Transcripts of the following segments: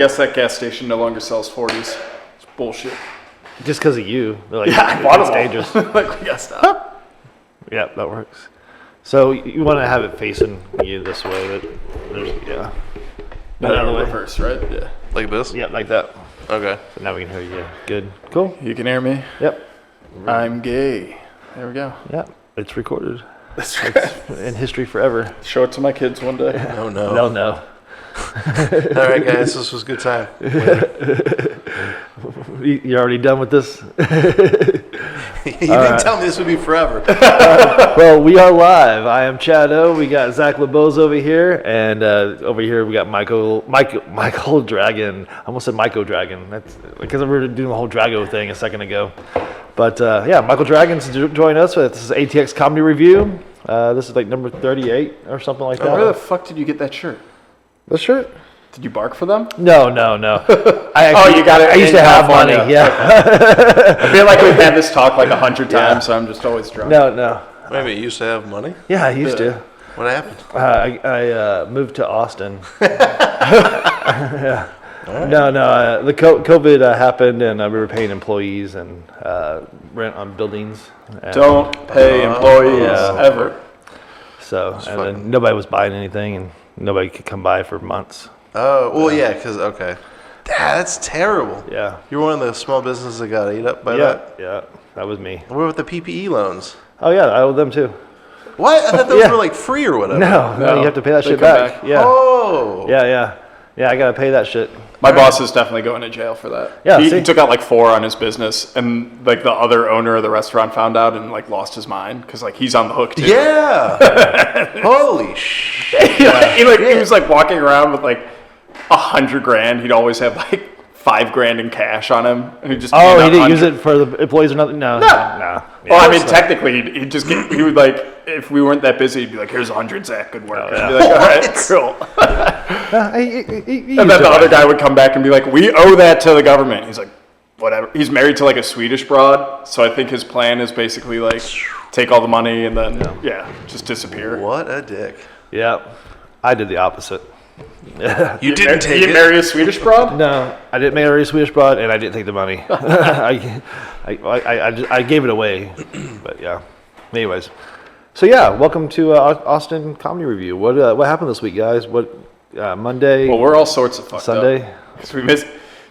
guess that gas station no longer sells 40s. It's bullshit. Just because of you. They're like, I bought it's them all. dangerous. Like, we gotta stop. Yeah, that works. So you want to have it facing you this way, but there's No, reverse, right? Yeah. Like this? Yeah, like that. Okay. So now we can hear you. Good. Cool. You can hear me? Yep. I'm gay. There we go. Yeah, it's recorded. That's right. It's in history forever. Show it to my kids one day. Oh, no. They'll know. All right, guys. This was a good time. You're already done with this? You didn't tell me this would be forever. Well, we are live. I am ChadO. We got Zach Leboza over here, and over here we got Michael Drago. I almost said Michael Drago. That's because we were doing the whole Drago thing a second ago. But yeah, Michael Dragon's joining us. This is ATX Comedy Review. This is like number 38 or something like that. Where the fuck did you get that shirt? The shirt? Did you bark for them? No. You got it. I used to have money. Yeah. I feel like we've had this talk like 100 times, so I'm just always drunk. No. Wait a minute. You used to have money? Yeah, I used to. What happened? I moved to Austin. Yeah. Right. No. The COVID happened, and we were paying employees and rent on buildings. And, don't pay employees ever. So, then nobody was buying anything, and nobody could come by for months. Oh, well, yeah, because, okay. That's terrible. Yeah. You're one of the small businesses that got ate up by that? Yeah, that was me. What about the PPE loans? Oh, yeah, I owe them too. What? I thought those were like free or whatever. No, you have to pay that shit come back. Yeah. Oh. Yeah, I got to pay that shit. My boss is definitely going to jail for that. Yeah, he took out like 4 on his business, and like the other owner of the restaurant found out and like lost his mind because like he's on the hook too. Yeah. Holy shit. He was like walking around with like $100,000. He'd always have like $5,000 in cash on him, and he just he didn't use it for the employees or nothing. No. Well, I mean, technically, he would like if we weren't that busy, he'd be like, "Here's 100, Zach, good work." I'd be like, "All right, cool." And then the other guy would come back and be like, "We owe that to the government." He's like, "Whatever." He's married to like a Swedish broad, so I think his plan is basically like take all the money and then just disappear. What a dick. Yeah, I did the opposite. You didn't take it? You marry a Swedish broad? No, I didn't marry a Swedish broad, and I didn't take the money. I gave it away, but yeah. Anyways, so yeah, welcome to Austin Comedy Review. What happened this week, guys? Monday? Well, we're all sorts of fucked Sunday? up. Because we missed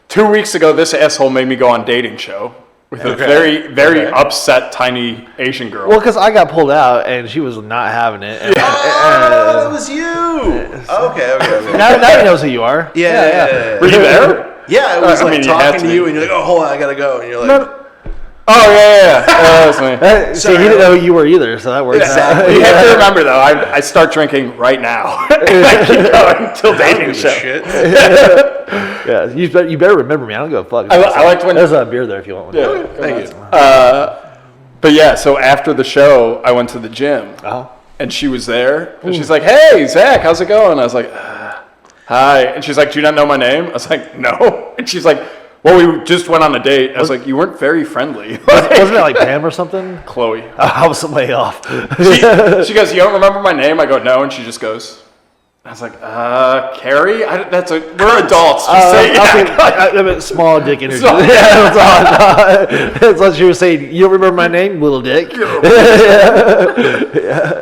2 weeks ago. This asshole made me go on dating show with a very upset tiny Asian girl. Well, because I got pulled out and she was not having it. And, that was you. Okay. Now he knows who you are. Yeah. Were you there? Yeah, it was like talking to you, and you're like, "Oh, hold on, I gotta go," and you're like, "Oh yeah." That was me. See, he didn't know who you were either, so that works. Exactly. You have to remember though, I start drinking right now. I keep going until dating show. Shit. Yeah, you better remember me. I don't give a fuck. I liked when there's a beer there if you want one. Yeah, thank you. But yeah, so after the show, I went to the gym, and she was there, and she's like, "Hey, Zach, how's it going?" I was like, "Hi," and she's like, "Do you not know my name?" I was like, "No," and she's like, "Well, we just went on a date." I was like, "You weren't very friendly." Wasn't it like Pam or something? Chloe. I was way off. She goes, "You don't remember my name?" I go, "No," and she just goes. I was like, Carrie? We're adults. Just say I meant small dick energy. That's what she was saying. You don't remember my name, little dick?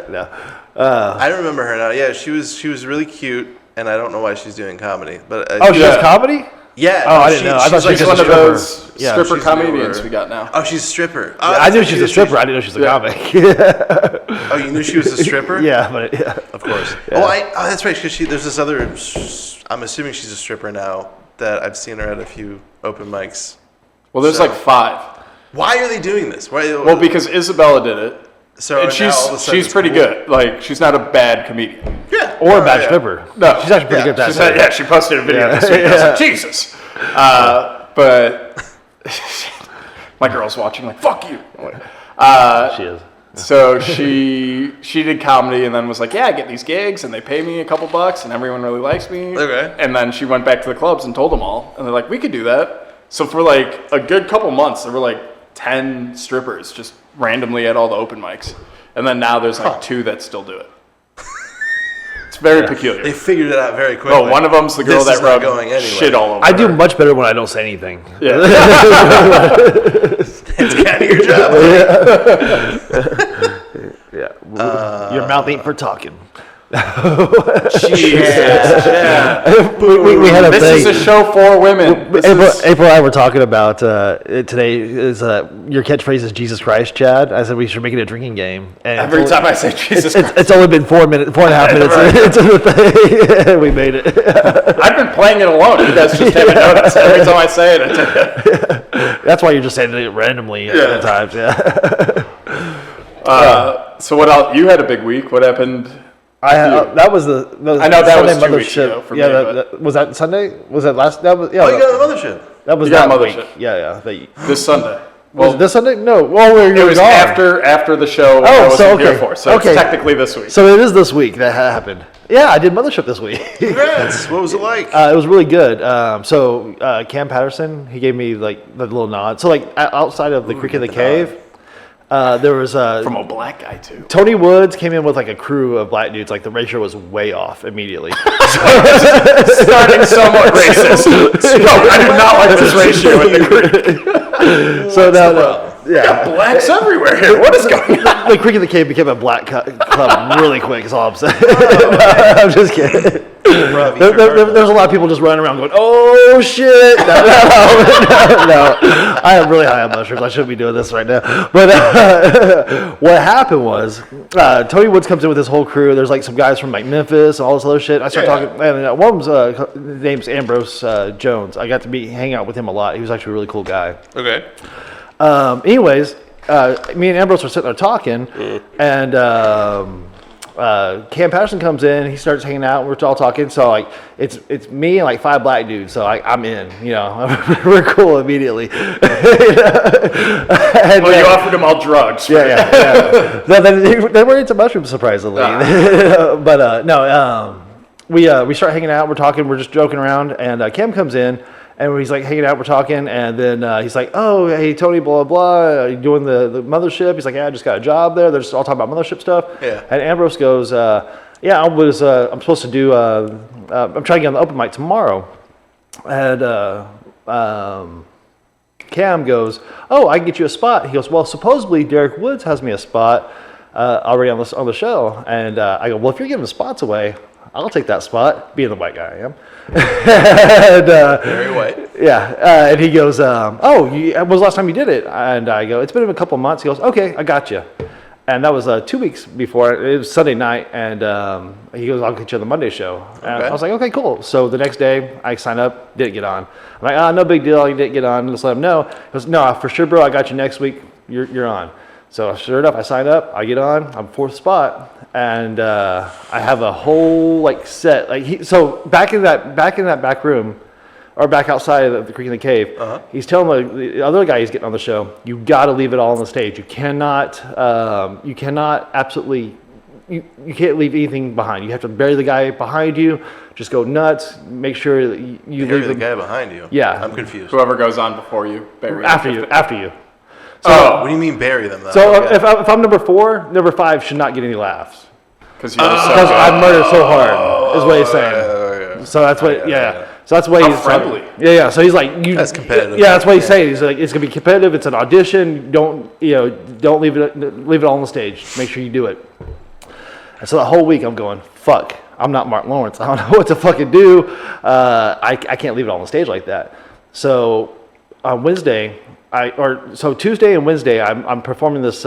No. I remember her now. Yeah, she was really cute, and I don't know why she's doing comedy. But she does comedy? Yeah. Oh, I didn't know. I thought she was one of those stripper she's comedians newer. we got now. Oh, she's a stripper. I knew she was a stripper. I didn't know she was a comic. Oh, you knew she was a stripper? Yeah, but yeah. Of course. Yeah. Oh, that's right. Because there's this other. I'm assuming she's a stripper now. That I've seen her at a few open mics. Well, there's like 5. Why are they doing this? Well, because Isabella did it. So and she's pretty good. Like, she's not a bad comedian. Yeah. Or a bad stripper. No. She's actually pretty good at that. She posted a video this week. I was like, Jesus. But my girl's watching like, fuck you. She is. So she did comedy and then was like, yeah, I get these gigs and they pay me a couple bucks and everyone really likes me. Okay. And then she went back to the clubs and told them all. And they're like, we could do that. So for like a good couple months, there were like 10 strippers just randomly at all the open mics. And then now there's like 2 that still do it. It's very peculiar. They figured it out very quickly. Oh, one of them's the girl that rubbed shit all over I do her. much better when I don't say anything. Yeah. It's kind of your job. Yeah. Your mouth ain't for talking. Jesus. Yeah. We had a This thing. is a show for women. April and I were talking about today is your catchphrase is Jesus Christ, Chad. I said we should make it a drinking game. And Every time I say Jesus Christ. it's only been 4 minutes, 4.5 minutes into the thing. We made it. I've been playing it alone. You guys just haven't noticed. Every time I say it, I tell you. That's why you're just saying it randomly at times. Yeah. So what else? You had a big week. What happened? That was the I know that Sunday was 2 weeks ago for me, was that Sunday? Was that last? That was Oh, you got the mothership. That was You got that Mothership. week. Yeah. This Sunday. Was it this Sunday? No. Well, It was gone. after the show I wasn't here for. So it's technically this week. So it is this week that happened. Yeah, I did Mothership this week. Congrats. What was it like? It was really good. Cam Patterson, he gave me like the little nod. So like outside of the Creek in the Cave, there was From a black guy too. Tony Woods came in with like a crew of black dudes. Like the ratio was way off immediately. Starting somewhat racist. No, I do not like this ratio in the Creek. So now, Got blacks everywhere here. What is going on? the Creek in the Cave became a black club really quick. Is all I'm saying. I'm just kidding. There's a lot of people just running around going, "Oh shit!" No, I am really high on mushrooms. I shouldn't be doing this right now. But what happened was, Tony Woods comes in with his whole crew. There's like some guys from like Memphis and all this other shit. I start talking. And one of them's name's Ambrose Jones. I got to hang out with him a lot. He was actually a really cool guy. Okay. Anyways, me and Ambrose were sitting there talking, and Cam Patterson comes in. He starts hanging out. We're all talking. So like, it's me and like 5 black dudes. So I'm in. You know, we're cool immediately. Well, you offered them all drugs. Yeah. No, they were into mushrooms surprisingly. But no, we start hanging out. We're talking. We're just joking around, and Cam comes in. And he's like hanging out, we're talking, and then he's like, "Oh, hey, Tony, blah, blah, are you doing the mothership?" He's like, "Yeah, I just got a job there." They're just all talking about mothership stuff. Yeah. And Ambrose goes, "Yeah, I'm supposed to do, I'm trying to get on the open mic tomorrow." And Cam goes, "Oh, I can get you a spot." He goes, "Well, supposedly Derek Woods has me a spot already on the show." And I go, "Well, if you're giving spots away, I'll take that spot," being the white guy I am. And, Very white. Yeah, and he goes, "Oh, when was the last time you did it?" And I go, "It's been a couple months." He goes, "Okay, I got you." And that was 2 weeks before. It was Sunday night, and he goes, "I'll get you on the Monday show." And I was like, "Okay, cool." So the next day, I signed up, didn't get on. I'm like, "No big deal, you didn't get on." Just let him know. He goes, "No, for sure, bro. I got you next week. You're on." So sure enough, I signed up. I get on. I'm 4th spot. And I have a whole like set so back in that back room or back outside of the Creek in the Cave, he's telling the other guy he's getting on the show, you got to leave it all on the stage. You cannot absolutely you can't leave anything behind. You have to bury the guy behind you. Just go nuts. Make sure that you leave the guy behind you. Yeah, I'm confused. Whoever goes on before you, bury after you. So, what do you mean bury them? Though? So if I'm number 4, number 5 should not get any laughs. Because I murdered so hard, is what he's saying. So that's what, So that's what he's friendly. Yeah. So he's like, that's competitive. Yeah, that's what he's saying. He's like, it's gonna be competitive. It's an audition. Don't leave it all on the stage. Make sure you do it. And so the whole week I'm going, fuck. I'm not Mark Lawrence. I don't know what to fucking do. I can't leave it all on the stage like that. So on Wednesday, Tuesday and Wednesday, I'm performing this.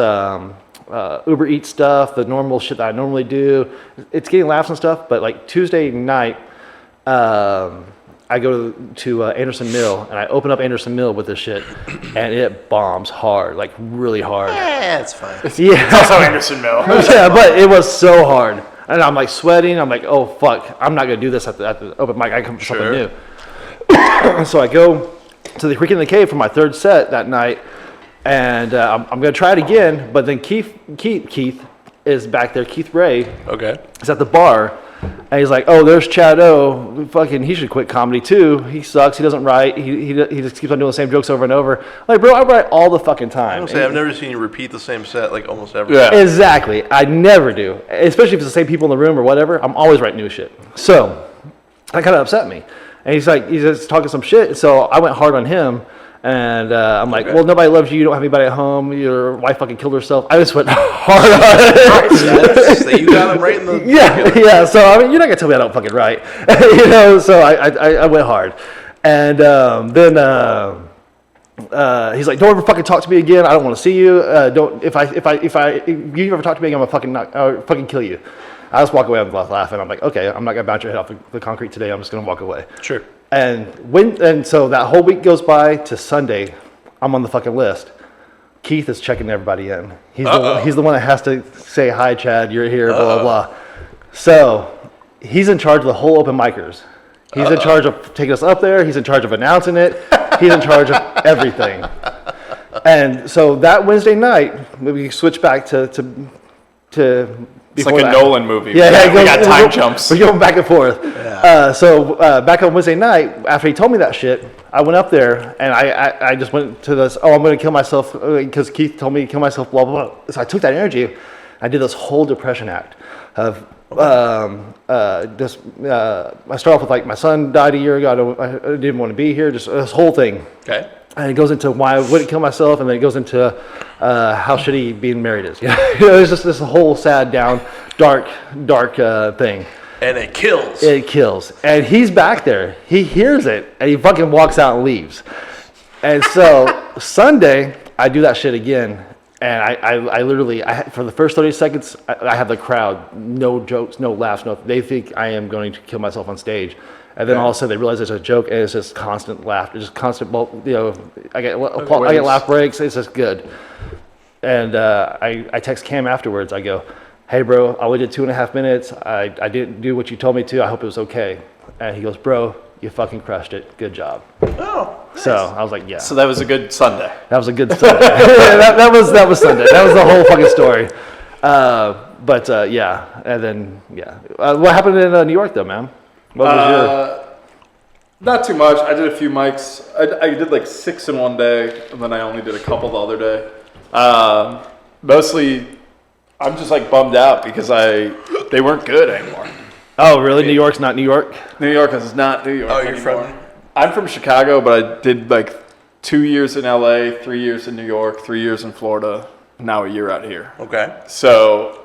Uber Eats stuff, the normal shit that I normally do. It's getting laughs and stuff, but like Tuesday night, I go to Anderson Mill, and I open up Anderson Mill with this shit, and it bombs hard, like really hard. Yeah, it's fine. Yeah. It's also Anderson Mill. Yeah, but it was so hard. And I'm like sweating. I'm like, oh, fuck. I'm not going to do this at the open mic. I come for something new. So I go to the Creek in the Cave for my 3rd set that night. And I'm going to try it again, but then Keith is back there. Keith Ray Okay. is at the bar, And he's like, oh, there's ChadO. Fucking, he should quit comedy too. He sucks. He doesn't write. He just keeps on doing the same jokes over and over. I'm like, bro, I write all the fucking time. I've never seen you repeat the same set like almost ever. Yeah. Exactly. I never do. Especially if it's the same people in the room or whatever. I'm always writing new shit. So that kind of upset me. And he's just talking some shit. So I went hard on him. And I'm like, well, nobody loves you. You don't have anybody at home. Your wife fucking killed herself. I just went hard on it. So you got him right in the... Yeah. So, I mean, you're not going to tell me I don't fucking write. So I went hard. And then he's like, don't ever fucking talk to me again. I don't want to see you. If you ever talk to me again, I'll fucking kill you. I just walk away. I'm laughing. I'm like, okay, I'm not going to bounce your head off the concrete today. I'm just going to walk away. Sure. And so that whole week goes by to Sunday. I'm on the fucking list. Keith is checking everybody in. He's the one that has to say, hi, Chad, you're here, blah, blah, blah. So he's in charge of the whole open micers. He's in charge of taking us up there. He's in charge of announcing it. He's in charge of everything. And so that Wednesday night, we switch back to it's like a Nolan movie. Yeah, we got time jumps. We're going back and forth. Yeah. So back on Wednesday night, after he told me that shit, I went up there and I just went to this, I'm going to kill myself because Keith told me to kill myself, blah, blah, blah. So I took that energy. I did this whole depression act of I start off with like, my son died a year ago. I didn't want to be here. Just this whole thing. Okay. And it goes into why I wouldn't kill myself, and then it goes into how shitty being married is. It's just this whole sad, down, dark thing. And it kills. It kills. And he's back there. He hears it, and he fucking walks out and leaves. And so Sunday, I do that shit again, and I literally, for the first 30 seconds, I have the crowd, no jokes, no laughs, no. They think I am going to kill myself on stage. And then all of a sudden they realize it's a joke, and it's just constant laughter, just constant. I get laugh breaks. It's just good. And I text Cam afterwards. I go, "Hey, bro, I only did 2.5 minutes. I didn't do what you told me to. I hope it was okay." And he goes, "Bro, you fucking crushed it. Good job." Oh, nice. So I was like, "Yeah." So that was a good Sunday. That was a good Sunday. that was Sunday. That was the whole fucking story. Yeah, and then what happened in New York though, man? What was your... Not too much. I did a few mics. I did like 6 in one day, and then I only did a couple the other day. Mostly, I'm just like bummed out because they weren't good anymore. Oh, really? New York's not New York? New York is not New York you're anymore. I'm from Chicago, but I did like 2 years in LA, 3 years in New York, 3 years in Florida, now a year out here. Okay. So,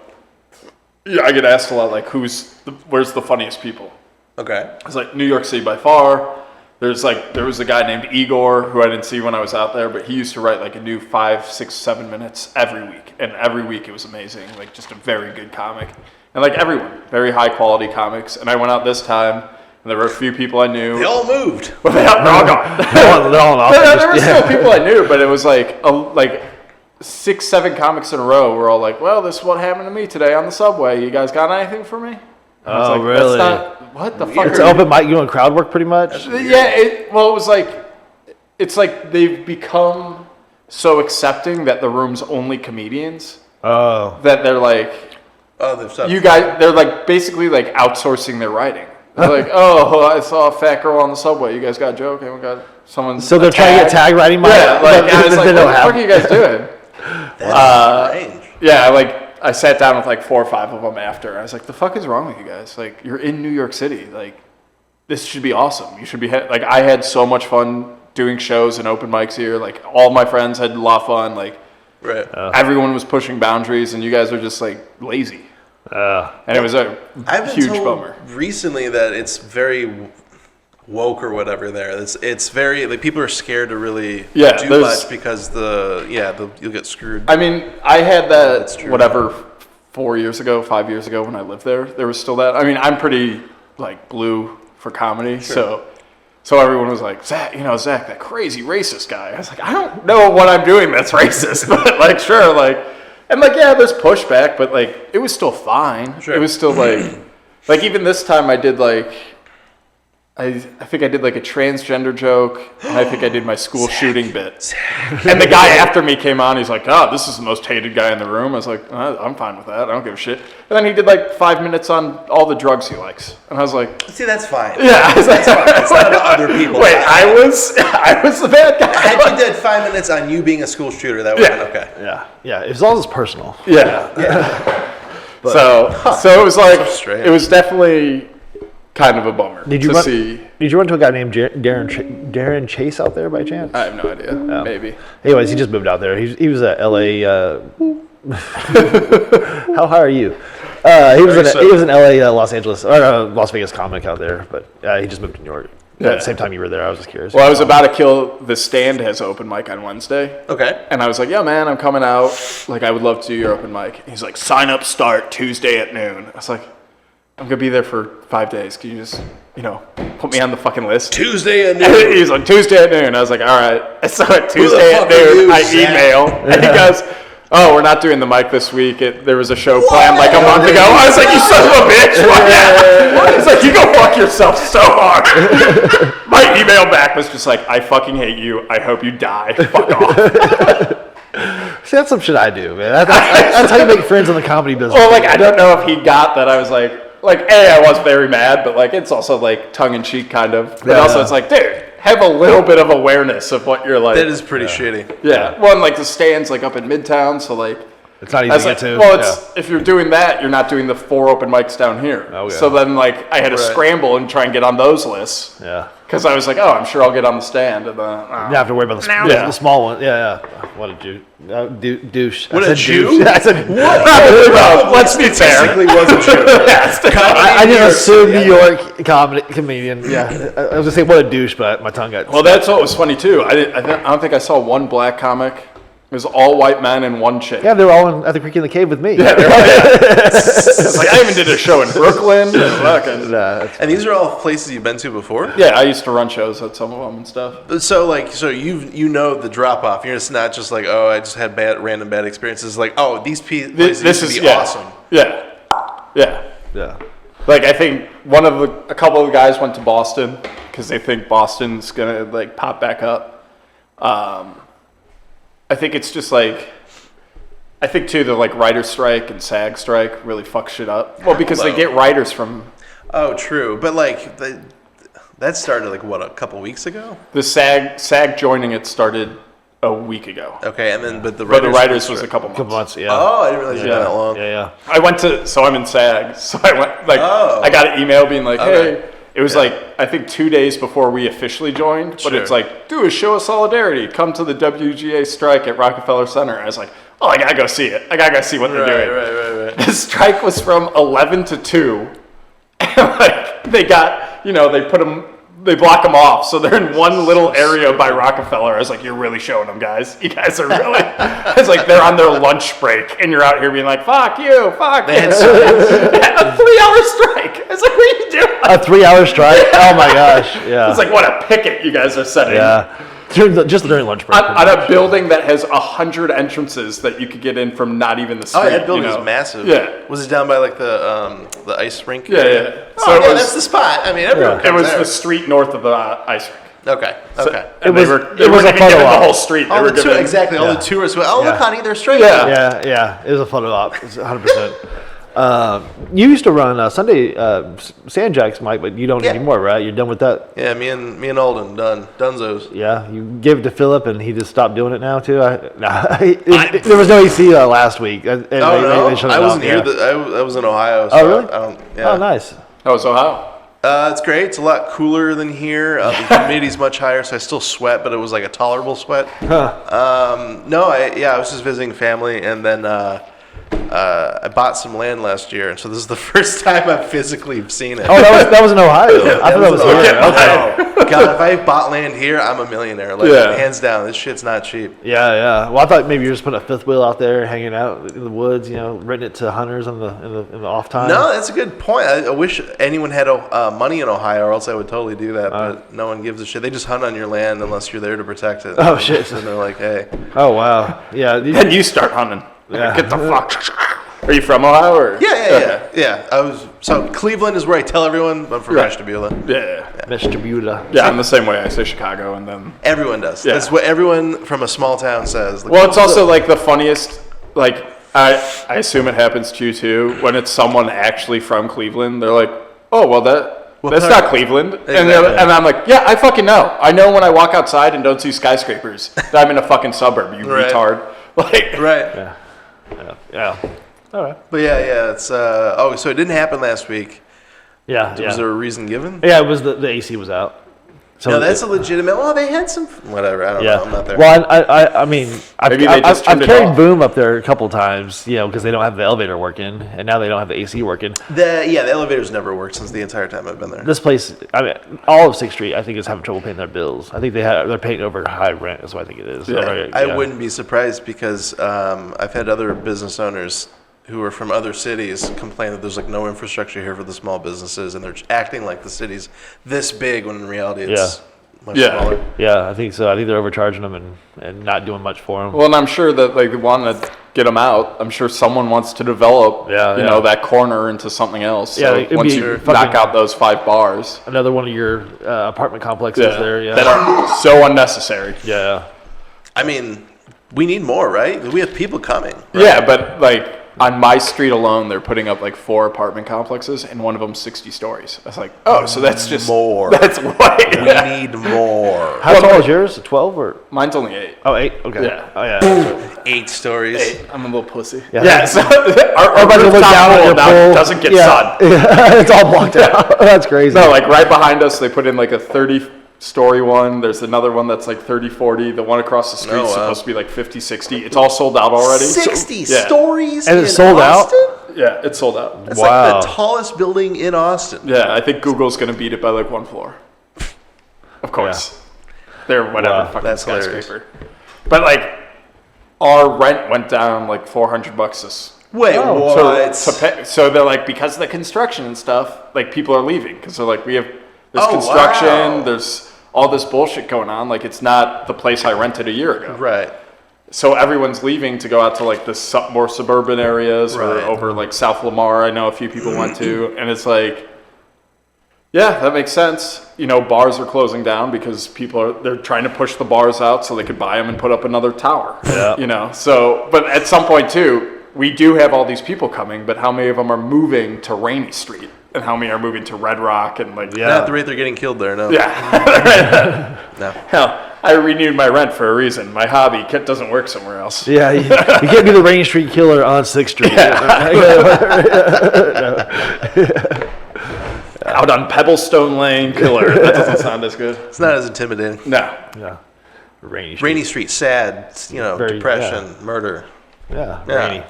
yeah, I get asked a lot like, where's the funniest people? Okay. It's like New York City by far. There was a guy named Igor who I didn't see when I was out there, but he used to write like a new 5, 6, 7 minutes every week. And every week it was amazing. Like just a very good comic. And like everyone, very high quality comics. And I went out this time and there were a few people I knew. They all moved. Well, they're all gone. There were still people I knew, but it was like 6, 7 comics in a row were all like, well, this is what happened to me today on the subway. You guys got anything for me? Oh, really? What the fuck? It's open mic. You doing crowd work pretty much? Yeah. It was like, it's like they've become so accepting that the room's only comedians. Oh. That they're like, they're like basically like outsourcing their writing. They're like, oh, I saw a fat girl on the subway. You guys got a joke? And we got someone. So they're trying to get tag writing. Yeah. I was like, what the fuck are you guys doing? That's strange. Yeah. I sat down with like 4 or 5 of them after. I was like, the fuck is wrong with you guys? Like, you're in New York City. Like, this should be awesome. You should be, like, I had so much fun doing shows and open mics here. Like, all my friends had a lot of fun. Like, everyone was pushing boundaries, and you guys are just, like, lazy. And it was a huge bummer. Recently that it's very woke or whatever there. It's very, like, people are scared to really do much because you'll get screwed. I mean, I had that, 4 years ago, 5 years ago when I lived there. There was still that. I mean, I'm pretty, like, blue for comedy, so everyone was like, Zach, that crazy racist guy. I was like, I don't know what I'm doing that's racist, but, like, sure, like, and, like, yeah, there's pushback, but, like, it was still fine. Sure. It was still, like, even this time I did, like, I think I did like a transgender joke, and I think I did my school shooting bit. And the guy after me came on, he's like, oh, this is the most hated guy in the room. I was like, I'm fine with that. I don't give a shit. And then he did like 5 minutes on all the drugs he likes. And I was like... See, that's fine. Yeah. That's fine. It's not about other people. Wait, I was the bad guy. Had you did 5 minutes on you being a school shooter, that would have been okay. Yeah. Yeah. It's all as personal. Yeah. But, so it was like... So it was definitely... kind of a bummer Did you run to a guy named Darren Chase out there by chance? I have no idea. Oh. Maybe. Anyways, he just moved out there. He was at LA. How high are you? He was in LA, Los Angeles, or Las Vegas comic out there, but he just moved to New York. Yeah. At the same time you were there, I was just curious. Well, I was about to kill. The Stand has open mic on Wednesday. Okay. And I was like, yeah, man, I'm coming out. Like, I would love to do your open mic. He's like, sign up, start Tuesday at noon. I was like, I'm going to be there for 5 days. Can you just, put me on the fucking list? Tuesday at noon. He's like, Tuesday at noon. I was like, all right. So at Tuesday at noon, I email. And he goes, oh, we're not doing the mic this week. There was a show planned like a month ago. I was like, you son of a bitch. It's like, you go fuck yourself so hard. My email back was just like, I fucking hate you. I hope you die. Fuck off. See, that's some shit I do, man. That's how you make friends in the comedy business. Well, like, I don't know if he got that. I was like, I was very mad, but like, it's also like tongue-in-cheek kind of. But also, it's like, dude, have a little bit of awareness of what you're like. That is pretty shitty. Yeah. Well, and like the Stand's like up in Midtown, so like, it's not easy to get to. Well, if you're doing that, you're not doing the 4 open mics down here. Okay. So then, like, I had to scramble and try and get on those lists. Yeah. Because I was like, oh, I'm sure I'll get on the Stand. And then, you don't have to worry about the small one. Yeah. What a douche. What a Jew? I said, what? Let's be fair. Basically was a Jew. I didn't assume New York comedian. Yeah. I was going to say, what a douche, but my tongue got... Well, that's what was funny, too. I don't think I saw one black comic. It was all white men and one chick. Yeah, they were all at the Creek in the Cave with me. Yeah, it's like, I even did a show in Brooklyn. And these are all places you've been to before? Yeah, I used to run shows at some of them and stuff. So you know the drop off. You're just not just like, oh, I just had random bad experiences. Like, oh, these places this is awesome. Yeah. Like, I think a couple of the guys went to Boston because they think Boston's gonna like pop back up. I think it's just like, I think too, the like writer's strike and SAG strike really fuck shit up. Well, because they get writers from. Oh, true. But like, that started like what, a couple weeks ago? The SAG joining it started a week ago. Okay, and then but the writers was a couple months. Yeah. Oh, I didn't realize you had that long. Yeah. I went to, so I'm in SAG, so I went like, I got an email being like, hey. It was like, I think 2 days before we officially joined, but it's like, do a show of solidarity. Come to the WGA strike at Rockefeller Center. I was like, oh, I gotta go see it. I gotta go see what they're doing. Right. The strike was from 11 to 2. And like, they got, they block them off. So they're in one little area by Rockefeller. I was like, you're really showing them, guys. You guys are really, it's like they're on their lunch break and you're out here being like, fuck you, fuck you. A 3-hour strike. It's like, what are you doing? A 3-hour strike? Oh my gosh. Yeah. It's like, what a picket you guys are setting. Yeah. Just during lunch break. On a building that has 100 entrances that you could get in from not even the street. Oh, that building is massive. Yeah. Was it down by like the ice rink? Yeah. So that's the spot. I mean, everyone comes there. It was the street north of the ice rink. Okay. It was a photo op. The whole street. All the tourists went, look, honey, they're straight. Yeah. It was a photo op. It's 100%. You used to run Sunday Sandjacks, Mike, but you don't anymore, right? You're done with that. Yeah, me and Alden done. Dunzos. Yeah, you gave it to Philip, and he just stopped doing it now too. There was no EC last week. I wasn't here. I was in Ohio. So really? Oh, nice. How was Ohio? It's great. It's a lot cooler than here. The humidity's much higher, so I still sweat, but it was like a tolerable sweat. I was just visiting family, and then I bought some land last year, and so this is the first time I've physically seen it. Oh, that was in Ohio. I thought that was here. Okay. God, if I bought land here, I'm a millionaire. Hands down, this shit's not cheap. Yeah. Well, I thought maybe you were just putting a fifth wheel out there, hanging out in the woods, renting it to hunters in the off time. No, that's a good point. I wish anyone had money in Ohio, or else I would totally do that. But no one gives a shit. They just hunt on your land unless you're there to protect it. Oh shit! And they're like, hey. Oh wow. Yeah. Then you start hunting. Yeah. Get the fuck. Are you from Ohio? Or? Yeah. So Cleveland is where I tell everyone I'm from Ashtabula. Yeah. Vestibular. Yeah, I'm the same way. I say Chicago, and then Everyone does. Yeah. That's what everyone from a small town says. Like, well, it's also like the funniest. Like I assume it happens to you too. When it's someone actually from Cleveland, they're like, "Oh, well that's not Cleveland," Exactly. and I'm like, "Yeah, I fucking know. I know when I walk outside and don't see skyscrapers that I'm in a fucking suburb. You retard." Like, right. Yeah. All right. But it's so it didn't happen last week. Yeah. Was there a reason given? Yeah, it was the AC was out. So No, that's a legitimate. Well, they had some. Whatever. I don't know. I'm not there. Well, I mean, I've Maybe they just turned it carried off. Boom up there a couple times, because they don't have the elevator working, and now they don't have the AC working. The elevators never worked since the entire time I've been there. This place, I mean, all of 6th Street, I think is having trouble paying their bills. I think they're paying over high rent. Is what I think it is. Yeah. I wouldn't be surprised because I've had other business owners who are from other cities complain that there's like no infrastructure here for the small businesses, and they're acting like the city's this big when in reality it's much smaller. Yeah, I think so. I think they're overcharging them and not doing much for them. well, and I'm sure that like they want to get them out. I'm sure someone wants to develop, that corner into something else. Yeah, So it'd once be you fucking- knock out those 5 bars, Another one of your apartment complexes there. Yeah. that are so unnecessary. Yeah. I mean, we need more, right? We have people coming. Right? Yeah, but like on my street alone, they're putting up like 4 apartment complexes, and one of them 60 stories. I was like, oh, so that's just More. That's way. We need more. How tall is yours? 12 or? Mine's only 8. Oh, 8? Okay. Yeah. Oh, yeah. That's right. 8 stories. 8. I'm a little pussy. Yeah. So our Everybody look rooftop down at pool your now pool. doesn't get Yeah. sun. It's all blocked out. That's crazy. No, like right behind us, they put in like a 30-story one. There's another one that's like 30, 40. The one across the street is supposed to be like 50, 60. It's all sold out already. 60 stories And in it's sold out? Austin? Yeah, it's sold out. That's like the tallest building in Austin. Yeah, I think Google's going to beat it by like 1 floor. Of course. They're whatever fucking that's skyscraper. But like, our rent went down like $400 this. Wait, what? So they're like, because of the construction and stuff, like people are leaving because they're like, there's construction, wow. there's all this bullshit going on. Like it's not the place I rented a year ago. Right. So everyone's leaving to go out to like the more suburban areas or over like South Lamar. I know a few people went to, and it's like, yeah, that makes sense. Bars are closing down because they're trying to push the bars out so they could buy them and put up another tower. Yeah. So, but at some point too, we do have all these people coming, but how many of them are moving to Rainy Street? And how many are moving to Red Rock and like Not at the rate they're getting killed there, no. Yeah. No. Hell, I renewed my rent for a reason. My hobby doesn't work somewhere else. Yeah, you can't be the Rain Street Killer on 6th Street. Out on Pebblestone Lane, killer. That doesn't sound as good. It's not as intimidating. No. Yeah. Rainy Street. Rainy Street, sad, depression, murder. Yeah, Yeah. rainy.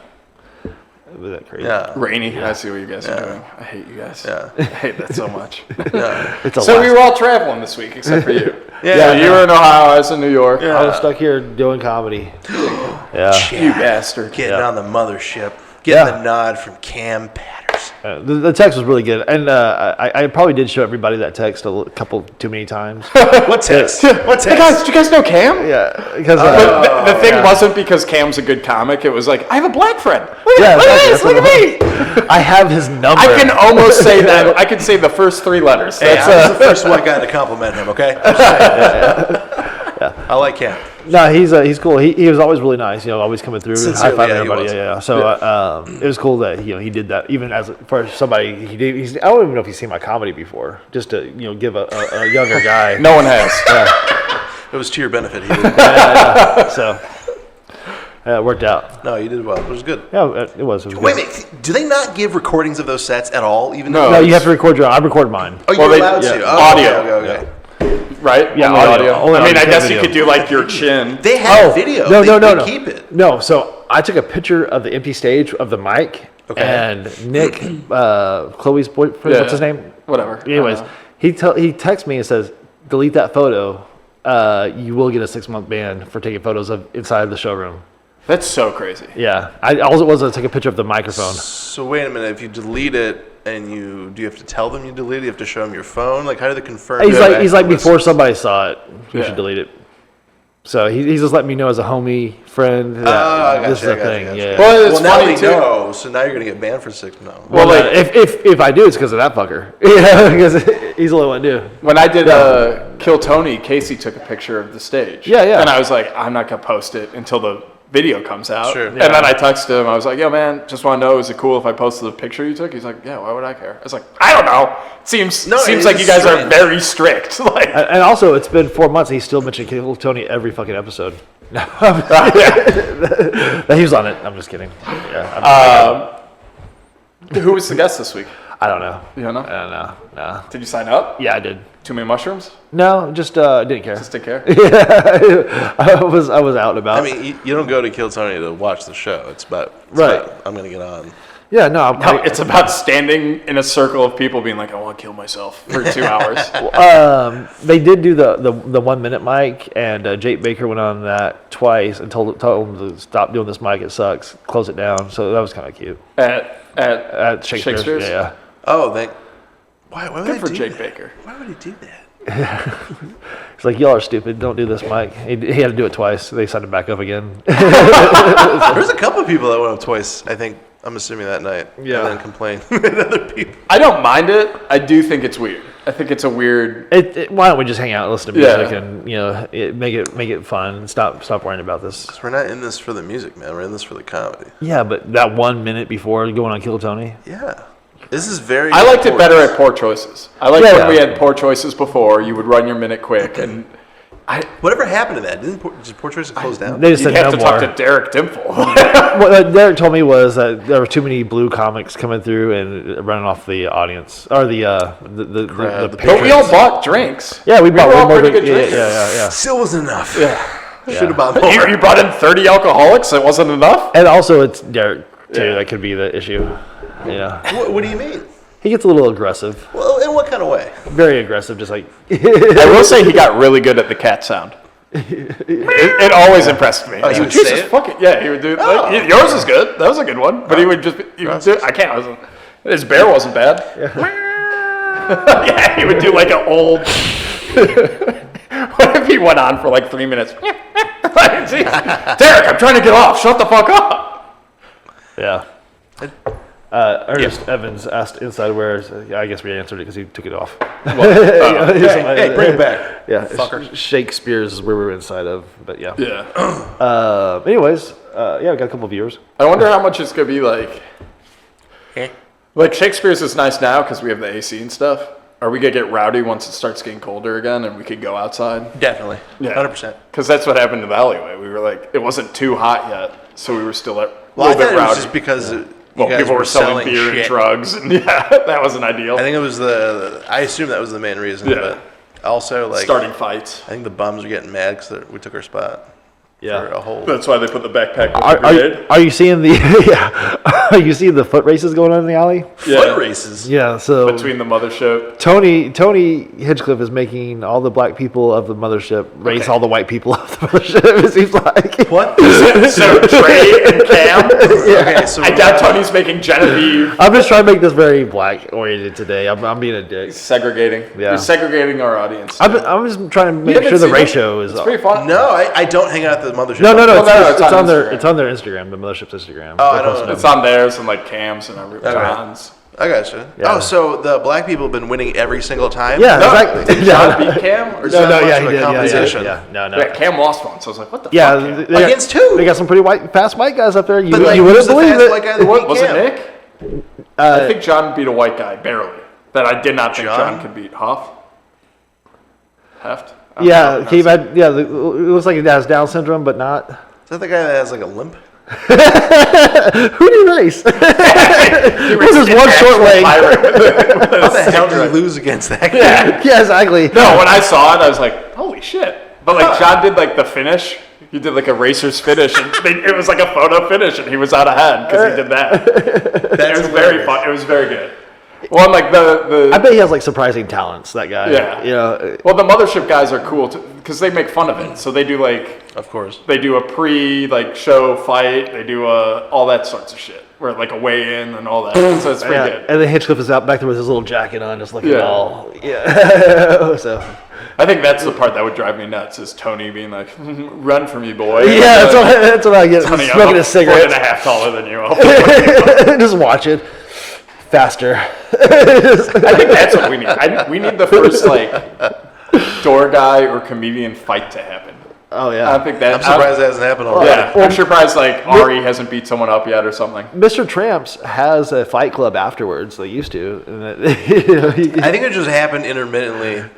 Was that crazy? Yeah. Rainy. I see what you guys are doing. I hate you guys. Yeah. I hate that so much. Yeah. It's a So lot. we were all traveling this week, except for you. Yeah. So you were in Ohio, I was in New York. Yeah. I was stuck here doing comedy. Yeah. You bastard. Getting on the mothership. Getting the nod from Cam Patterson. The text was really good, and I probably did show everybody that text a couple too many times. What text? What Hey text? guys, do you guys know Cam? Yeah, because But the thing wasn't because Cam's a good comic. It was like, I have a black friend. Look at this. Look at me. I have his number. I can almost say that. I can say the first 3 letters. Hey, I was the first white guy to compliment him, okay? I like Cam. No, he's cool. He was always really nice. Always coming through, high Sincerely, fiving yeah, he everybody. was. Yeah. So it was cool that he did that. Even as for somebody, I don't even know if he's seen my comedy before. Just to give a younger guy. No one has. It was to your benefit. He did. So it worked out. No, you did well. It was good. Yeah, it was. Wait a minute. Do they not give recordings of those sets at all? Even No. No, you have to record your own. I record mine. Oh, Well, you're they- allowed yeah, to. Oh, audio. Okay. Right? Yeah, Only audio. Only I mean, audio, I guess video. you could do like your chin. They have video. No, They no. keep it. No, so I took a picture of the empty stage of the mic, Okay. and Nick, Chloe's boyfriend, what's his name? Whatever. Anyways, he texts me and says, delete that photo. You will get a 6-month ban for taking photos of inside the showroom. That's so crazy. Yeah, all it was I took a picture of the microphone. So wait a minute. If you delete it and do you have to tell them you deleted it? You have to show them your phone? Like, how do they confirm? He's you have like access? before somebody saw it, you Yeah. should delete it. So he's just letting me know as a homie friend that this is a thing. Yeah. Well, now funny we too. know, so now you're gonna get banned for 6 no. Well, like if I do, it's because of that fucker. Yeah, because he's the only one to do. When I did Kill Tony, Casey took a picture of the stage. Yeah. And I was like, I'm not gonna post it until the video comes out. Sure. And then I texted him. I was like, yo, man, just want to know, is it cool if I posted the picture you took? He's like, yeah, why would I care? I was like, I don't know. Seems like you guys are very strict. Like, And also, it's been 4 months, and he's still mentioning Kill Tony every fucking episode. No, he was on it. I'm just kidding. Yeah. Who was the guest this week? I don't know. You don't know? I don't know. No. Did you sign up? Yeah, I did. Too many mushrooms? No, just didn't care. Just didn't care? I was out and about. I mean, you don't go to Kill Tony to watch the show. It's about I'm gonna get on. Yeah, no. No, it's about standing in a circle of people being like, I want to kill myself for 2 hours. They did do the 1 minute mic, and Jake Baker went on that twice and told him to stop doing this mic. It sucks. Close it down. So that was kind of cute. At Shakespeare's. Yeah. Oh, why would Good I for do Jake that? Baker. Why would he do that? It's like, y'all are stupid. Don't do this mic. He had to do it twice. They signed him back up again. There's a couple of people that went up twice, I think. I'm assuming that night. Yeah. And then complained at other people. I don't mind it. I do think it's weird. I think it's a weird. Why don't we just hang out and listen to music and make it fun and stop worrying about this? 'Cause we're not in this for the music, man. We're in this for the comedy. Yeah, but that 1 minute before going on Kill Tony. Yeah. This is very. I liked it better at Poor Choices. I liked when Yeah. we had Poor Choices before. You would run your minute quick, and Whatever happened to that? Did Poor Choices close down? They just you'd said have no to more. talk to Derek Dimple. What Derek told me was that there were too many blue comics coming through and running off the audience or the Crowd, the But we all bought drinks. Yeah, we bought were all one more pretty good yeah, drinks. yeah. Still wasn't enough. Yeah. Should have bought more. You brought in 30 alcoholics. It wasn't enough. And also, it's Derek too. Yeah. That could be the issue. Yeah, What do you mean? he gets a little aggressive, Well, in what kind of way? very aggressive. Just like I will say he got really good at the cat sound. It always impressed me. Oh, he would Jesus say it? fucking yeah, he would do. Oh. Like, yours is good. That was a good one. But he would just. He would do, I can't. I wasn't, his bear wasn't bad. Yeah, he would do like an old. What if he went on for like 3 minutes? Like, geez, Derek, I'm trying to get off. Shut the fuck up. yeah. Ernest Evans asked inside where. I guess we answered it because he took it off. Hey, bring it back. Yeah, Fucker. Shakespeare's is where we were inside of, but yeah. Yeah. Anyways, yeah, we got a couple of viewers. I wonder how much it's gonna be like. Like Shakespeare's is nice now because we have the AC and stuff. Are we gonna get rowdy once it starts getting colder again and we could go outside? Definitely. Yeah, 100%. Because that's what happened to the alleyway. We were like, it wasn't too hot yet, so we were still a Well, I little thought bit it was rowdy. just because Well, you guys people were selling beer shit. and drugs, and yeah, that wasn't ideal. I think it was I assume that was the main reason. Yeah. But also, like, Starting fights. I think the bums are getting mad because we took our spot. Yeah. For a whole. That's why they put the backpack with the grenade. Are you seeing the Are you seeing the foot races going on in the alley? Foot races. Yeah. So Between the mothership. Tony Hinchcliffe is making all the black people of the mothership race all the white people of the mothership. It seems like What? So Trey and Cam. Okay, so I doubt Tony's making Genevieve. I'm just trying to make this very black oriented today. I'm being a dick. Segregating. Yeah. You're segregating our audience. I'm just trying to make haven't sure the seen ratio it? is. It's pretty fun. No, I don't hang out at the mothership. No. no, It's it's on on their Instagram. it's on their Instagram, the mothership's Instagram. Oh, I They're don't posting know. It's on theirs and like Cam's and every John's. I gotcha. Yeah. Oh, so the black people have been winning every single time? Yeah, No, exactly. did John beat Cam? Or Is that much yeah, of he a did. competition? No. Yeah, Cam lost one, so I was like, what the Yeah, fuck, Cam? they got- Against who? They got some pretty fast white guys up there. You, But, like, you wouldn't who's the believe fast it. white guy that beat Was it Cam? Nick? I think John beat a white guy, barely. That I did not think John? John could beat. Huff? Heft? I don't know Yeah, how to Cave pronounce had, it looks like he has Down syndrome, but not. Is that the guy that has like a limp? Who do you race? it. What's his one short leg? How the hell did he lose against that guy? Yeah, exactly. No, when I saw it, I was like, holy shit. But like John did like the finish. He did like a racer's finish, and it was like a photo finish, and he was out ahead because he did that. It was very fun. It was very good. Well, and like I bet he has like surprising talents. That guy. Yeah. You know. well, the mothership guys are cool because they make fun of it. So they do like Of course. they do a pre like show fight. They do all that sorts of shit. where like a weigh in and all that. So it's pretty good. And then Hinchcliffe is out back there with his little jacket on, just looking all so. I think that's the part that would drive me nuts is Tony being like, "Run from me, boy." Yeah, that's what I get. Tony, smoking a cigarette. 1.5 taller than you. Just watch it faster. I think that's what we need. We need the first like door guy or comedian fight to happen. Oh yeah, I think that. I'm surprised that hasn't happened already. Yeah, I'm surprised like Ari hasn't beat someone up yet or something. Mr. Tramps has a fight club afterwards. They used to. I think it just happened intermittently at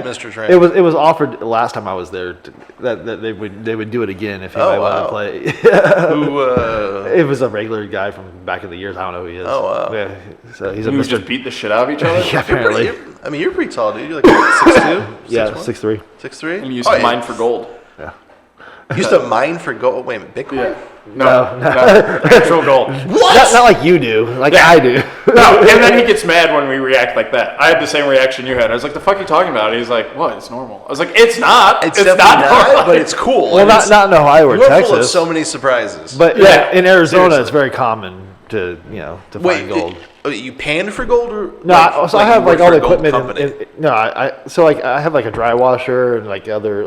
Mr. Tramps. It was offered last time I was there that they would do it again if anybody wanted to play. It was a regular guy from back in the years. I don't know who he is. Oh wow. Yeah, so he's He just beat the shit out of each other. Yeah, apparently. You're pretty tall, dude. You're like 6'2"? Yeah, 6'3". 6'3"? And you used to mine for gold. Yeah. Used to mine for gold. Wait a minute, Bitcoin? Yeah. No, actual gold. What? Not like you do, like I do. No, and then he gets mad when we react like that. I had the same reaction you had. I was like, "The fuck are you talking about?" He's like, "What? It's normal." I was like, "It's not. It's not definitely normal." but it's cool. Well, not in Ohio or You're full of Texas, so many surprises. but Yeah, in Arizona, seriously. it's very common to find gold. You panned for gold, or No, I have you like work all for the a gold equipment. company? I have like a dry washer and like other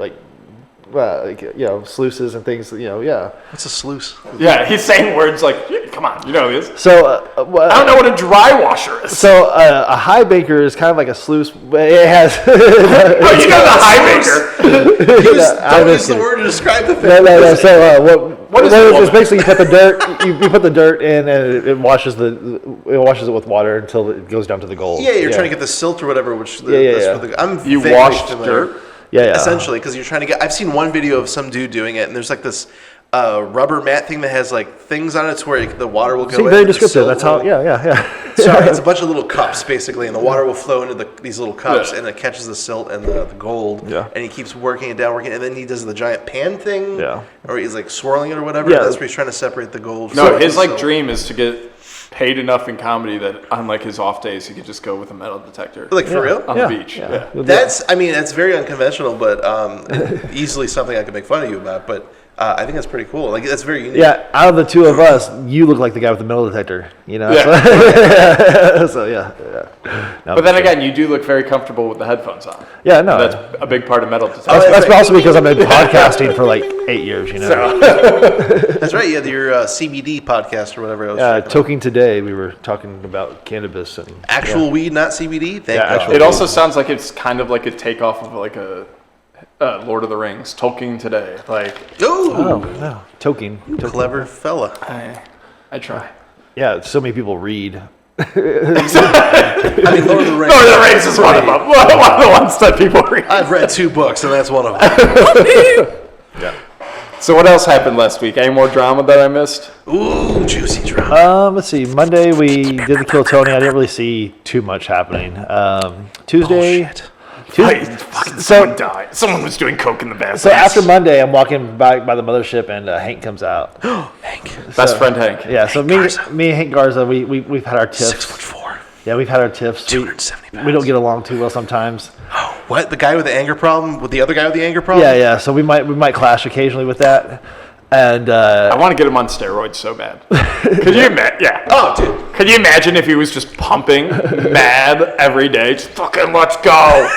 sluices and things. Yeah. What's a sluice? Yeah, he's saying words like, yeah, "Come on, you know this." So I don't know what a dry washer is. So a high banker is kind of like a sluice, but it has. Oh, you know the high maker. Don't use the word to describe the thing. No. So What is it's it? basically you put the dirt, you put the dirt in, and it washes it with water until it goes down to the gold. Yeah, you're trying to get the silt or whatever. Which You washed dirt. Yeah. Essentially, because you're trying to get. I've seen one video of some dude doing it, and there's like this rubber mat thing that has like things on it to where the water will go. See, in very and the descriptive. silt That's how. will- Yeah. Sorry, it's a bunch of little cups basically, and the water will flow into these little cups, and it catches the silt and the gold. Yeah. And he keeps working it down, and then he does the giant pan thing. Yeah. Or he's like swirling it or whatever. Yeah. That's where he's trying to separate the gold. No, from his the like silt. dream is to get paid enough in comedy that on like his off days he could just go with a metal detector. Like for real? On the beach. Yeah. That's very unconventional, but easily something I could make fun of you about. But I think that's pretty cool. Like that's very unique. Yeah, out of the two of us, you look like the guy with the metal detector. Yeah. So yeah. No, But then again, you do look very comfortable with the headphones on. yeah, no. That's a big part of metal detector. That's also because I've been podcasting for like 8 years. That's right. You had your CBD podcast or whatever. I was checking out. Talking today, we were talking about cannabis and Actual weed, not CBD. Thank Yeah, God. actual It also sounds like it's kind of like a takeoff of like a Lord of the Rings, Tolkien today. Like, Ooh, no, toking. clever fella. I try. Yeah, so many people read. I mean, Lord of the Rings. Lord of the Rings is one of them. One of the ones that people read. I've read 2 books, and that's one of them. So what else happened last week? Any more drama that I missed? Ooh, juicy drama. Let's see. Monday we did the Kill Tony. I didn't really see too much happening. Tuesday. Someone died. Someone was doing coke in the bathroom. So after Monday, I'm walking back by the mothership, and Hank comes out. Hank. Best friend Hank. Yeah. So me and Hank Garza, we've had our tiffs. 6'4". Yeah, we've had our tiffs. 270 pounds. We don't get along too well sometimes. What? The guy with the anger problem? With the other guy with the anger problem? Yeah. So we might clash occasionally with that. And I want to get him on steroids so bad. Could you imagine? Yeah. Oh, dude. Could you imagine if he was just pumping mad every day? Just fucking let's go.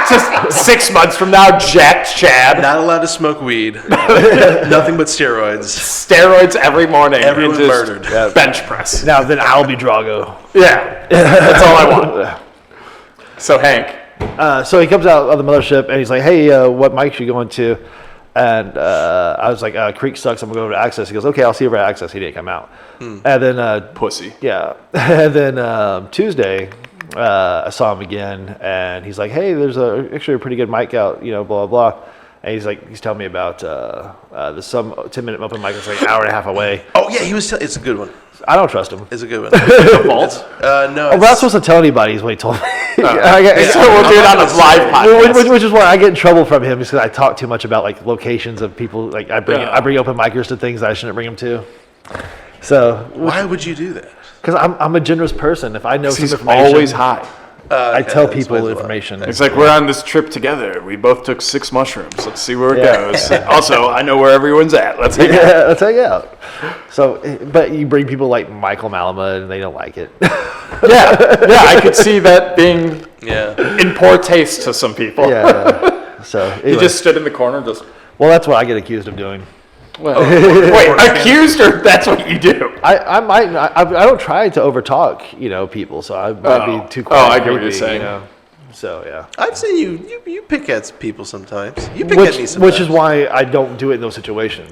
Just 6 months from now, jacked Chad. Not allowed to smoke weed. Nothing but steroids. Steroids every morning. Everyone and just murdered. Bench press. now then I'll be Drago. Yeah. That's all I want. So Hank. So he comes out of the mothership and he's like, "Hey, what mics you going to?" And I was like, "Creek sucks. I'm gonna go to Access." He goes, "Okay, I'll see you at Access." He didn't come out. And then Pussy. yeah, and then Tuesday I saw him again, and he's like, "Hey, there's actually a pretty good mic out, blah blah blah." And he's telling me about some 10-minute open mic that's like an hour and a half away. Oh, yeah, it's a good one. I don't trust him. It's a good one. The vault. No. We're not supposed to tell anybody is what he told me. So we'll do it on a live podcast. Which is why I get in trouble from him because I talk too much about like locations of people. Like I bring open micers to things that I shouldn't bring them to. So Why would you do that? because I'm a generous person. If I know some He's information, always high. I tell that people explains a lot. information. It's like we're on this trip together. We both took 6 mushrooms. Let's see where it goes. Also, I know where everyone's at. Let's hang out. Yeah, let's hang out. So, but you bring people like Michael Malama, and they don't like it. Yeah, I could see that being in poor taste to some people. Yeah. So anyway. He just stood in the corner, just. Well, that's what I get accused of doing. Well, wait, accused or that's what you do? I don't try to overtalk, people. So I might be too quiet. I get what you're saying. So yeah. I've seen you pick at people sometimes. You pick at me sometimes. Which is why I don't do it in those situations.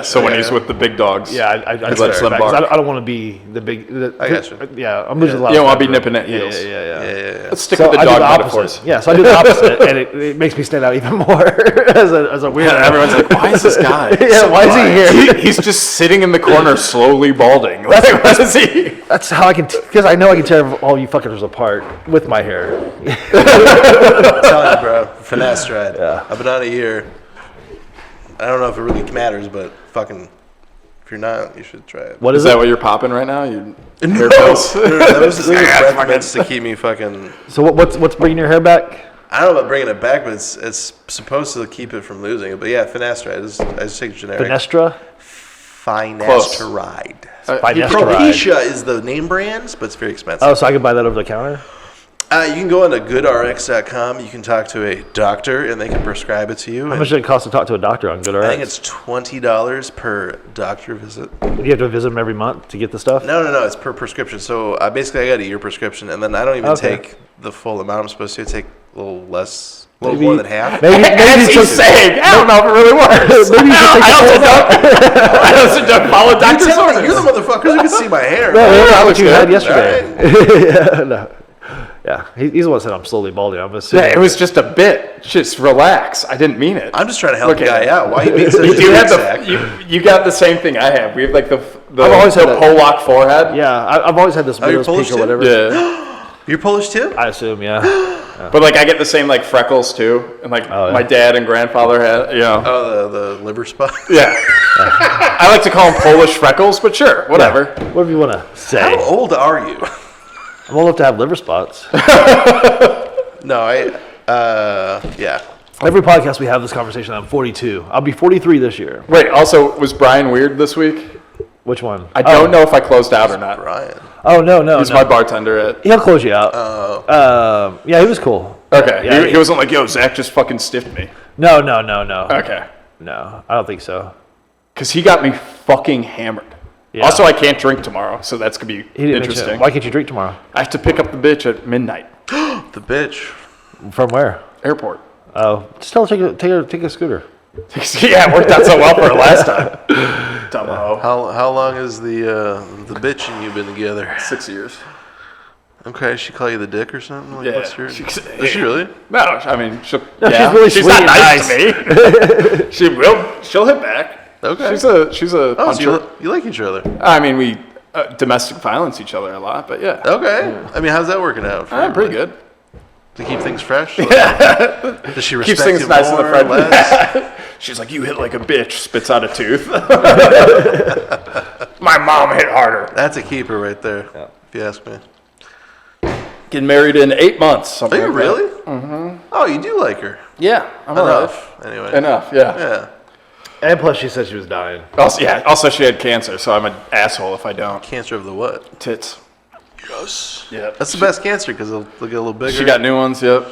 So when he's with the big dogs. Yeah, I lets them bark. I don't want to be the big. I got you. Yeah, I'm losing a lot. You don't want to be nipping at heels. Yeah. Let's stick with the dog metaphors. Yeah, so I do the opposite, and it makes me stand out even more as a weirdo. Yeah, everyone's like, why is this guy? Why is he here? He's just sitting in the corner, slowly balding. Like, what is he? That's how I can, because I know I can tear all you fuckers apart with my hair. I'm telling you, bro. Finesse ride. Yeah. I've been on a year. I don't know if it really matters, but fucking, if you're not, you should try it. What Is it? that what you're popping right now? You hair No, pills? that was just breath mints to keep me fucking. So what's bringing your hair back? I don't know about bringing it back, but it's supposed to keep it from losing it. But yeah, finesse ride. I just take generic. Finestra? Finasteride. Finasteride. Propecia is the name brand, but it's very expensive. Oh, so I can buy that over the counter? You can go on to goodrx.com. You can talk to a doctor, and they can prescribe it to you. How much does it cost to talk to a doctor on GoodRx? I think it's $20 per doctor visit. Do you have to visit them every month to get the stuff? No. It's per prescription. So basically, I got a year prescription, and then I don't even take the full amount I'm supposed to. I take a little less, a little more than half. Maybe He's saying, I don't know if it really works. Maybe you should I also don't follow doctor's orders. You're the motherfuckers who can see my hair. that's what you had good. yesterday. Yeah, he's the one that said I'm slowly balding. I'm assuming. Yeah, it was just a bit. Just relax. I didn't mean it. I'm just trying to help Look the at guy it. out. Why are you being such a You dick, have Zach? you got the same thing I have. We have like the I've always had Pollock forehead. Yeah, I've always had this you're widow's Polish peak or too? whatever. Yeah. You're Polish too? I assume, yeah. But like I get the same like freckles too, and like my dad and grandfather had. Oh, the liver spot. Yeah. I like to call them Polish freckles, but sure, whatever. Whatever you want to say. How old are you? I'm old enough to have liver spots. No, yeah. Every podcast we have this conversation, I'm 42. I'll be 43 this year. Wait. Also, was Brian weird this week? Which one? I don't know if I closed out or not. Ryan. Oh, no. He's my bartender at. He'll close you out. Yeah, he was cool. Okay. Yeah, he wasn't like, yo, Zach just fucking stiffed me. No. Okay. No, I don't think so. Because he got me fucking hammered. Yeah. Also, I can't drink tomorrow, so that's going to be He didn't interesting. mention it. Why can't you drink tomorrow? I have to pick up the bitch at midnight. The bitch. From where? Airport. Oh, just tell her take a scooter. Yeah, it worked out so well for her last time. Dumbo. How long has the bitch and you been together? 6 years. Okay, she call you the dick or something? Like, Yeah. what's your, does she really? No, I mean, she'll, No, she's really she's sweet not and nice to me. She'll hit back. Okay. She's a Oh, puncher. so you like each other? I mean, we domestic violence each other a lot, but yeah. Okay. I mean, how's that working out? For Pretty everybody? good. To keep things fresh? Does she respect Keeps things you nice in the more, front. less? She's like, you hit like a bitch, spits out a tooth. My mom hit harder. That's a keeper right there, if you ask me. Getting married in 8 months. Are Something you like really? That. Mm-hmm. Oh, you do like her. Yeah, I'm alright. Enough, anyway. Enough, yeah. Yeah. And plus, she said she was dying. Also, she had cancer, so I'm an asshole if I don't. Cancer of the what? Tits. Yes. Yeah. That's the best cancer because they'll get a little bigger. She got new ones, yep.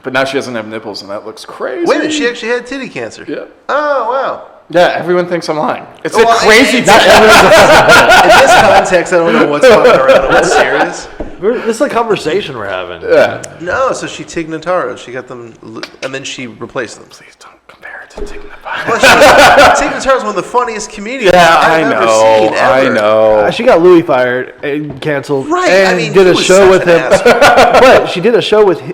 But now she doesn't have nipples, and that looks crazy. Wait a minute, she actually had titty cancer. Yeah. Oh, wow. Yeah, everyone thinks I'm lying. It's Well, a crazy in time. this context, I don't know what's fucking around and what's serious. This is a conversation we're having. Yeah. No, so she Tig Notaro. She got them, and then she replaced them. Please don't compare it to Tig Notaro. Well, Tig Notaro is one of the funniest comedians I've ever seen, ever. I know. She got Louis fired and canceled. Right, And I mean, did he a was show such with an him. asshole. But she did a show with he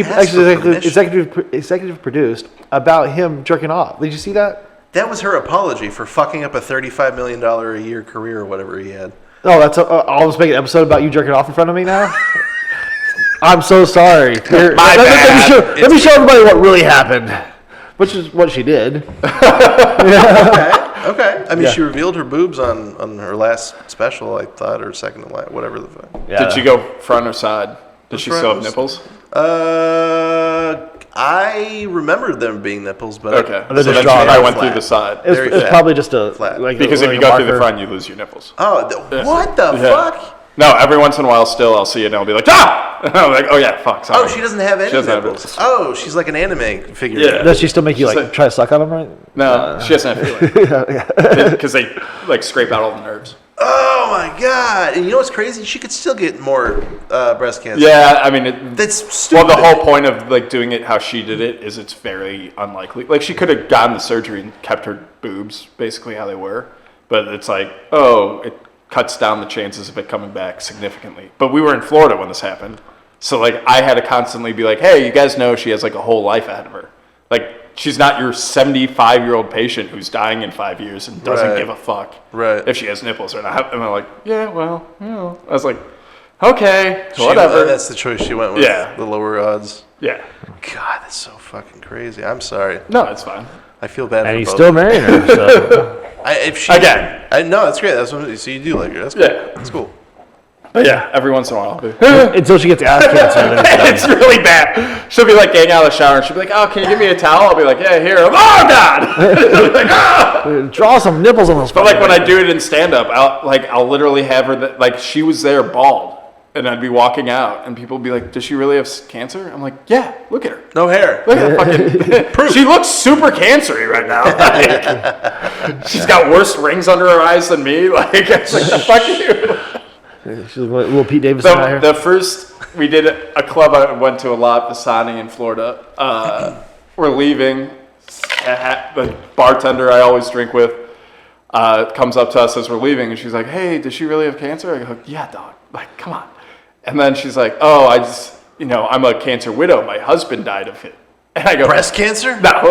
Ask for permission. executive produced about him jerking off. Did you see that? That was her apology for fucking up a $35 million a year career or whatever he had. Oh, that's I'll just make an episode about you jerking off in front of me now. I'm so sorry. Let me show everybody what really happened, which is what she did. Okay. I mean, she revealed her boobs on her last special, I thought, or second to last, whatever the fuck. Yeah. Did she go front or side? Does she still have nipples? I remember them being nipples, but okay. They're So just that's drawn I out went flat. through the side. It's probably just a Flat. like Because if like you a go through the marker. front, you lose your nipples. Oh, what the fuck? No, every once in a while, still I'll see it and I'll be like, ah! And I'm like, oh yeah, fuck, sorry. Oh, she doesn't have any She doesn't have nipples. nipples. Oh, she's like an anime figure. Yeah. Does she still make you like try to suck on them, right? No, she doesn't have feeling. Because they like scrape out all the nerves. Oh my god! And you know what's crazy? She could still get more breast cancer. Yeah, I mean, That's stupid. well, the whole point of like doing it how she did it is it's very unlikely. Like she could have gotten the surgery and kept her boobs basically how they were, but it's like, oh, it cuts down the chances of it coming back significantly. But we were in Florida when this happened, so like I had to constantly be like, hey, you guys know she has like a whole life ahead of her. Like she's not your 75-year-old patient who's dying in 5 years and doesn't give a fuck if she has nipples or not. And I'm like, yeah, well, you know. I was like, okay, whatever. That's the choice she went with. Yeah. The lower odds. Yeah. God, that's so fucking crazy. I'm sorry. No, it's fine. I feel bad. And for he's both. still marrying her. So. No, that's great. That's what. So you do like her. That's cool. Yeah. That's cool. But yeah, every once in a while I'll be, Until she gets ass cancer. Then it's really bad. She'll be like getting out of the shower and she'll be like, oh, can you give me a towel? I'll be like, yeah, here. Oh, God! I'll be like, ah! Draw some nipples on those. But like when I do it in stand-up, I'll literally have her, like she was there bald. And I'd be walking out and people would be like, does she really have cancer? I'm like, yeah, look at her. No hair. Look at her fucking... She looks super cancery right now. Like, she's got worse rings under her eyes than me. Like, it's like, the fuck you? She's like little Pete Davidson out here. The first, we did a club I went to a lot, Pisani in Florida. We're leaving. The bartender I always drink with comes up to us as we're leaving, and she's like, hey, does she really have cancer? I go, yeah, dog. Like, come on. And then she's like, oh, I'm a cancer widow. My husband died of it. And I go, breast cancer? No, I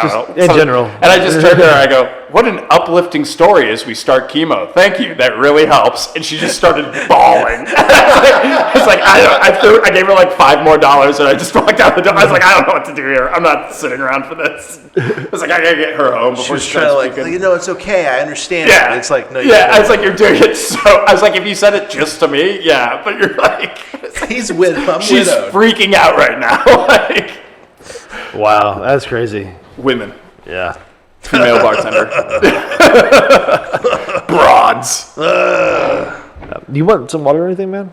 don't know. In general. And I just turned to her, I go, what an uplifting story as we start chemo. Thank you, that really helps. And she just started bawling. I was like, I gave her like $5 more, and I just walked out the door. I was like, I don't know what to do here. I'm not sitting around for this. I was like, I gotta get her home She before was she trying to starts speaking. it's okay. I understand. Yeah. It's like, no, I was like, you're doing it so. I was like, if you said it just to me, yeah. But you're like, he's widowed. I'm she's widowed. freaking out right now. Like, Wow, that's crazy. women, Yeah. female bartender, broads. Do you want some water or anything, man?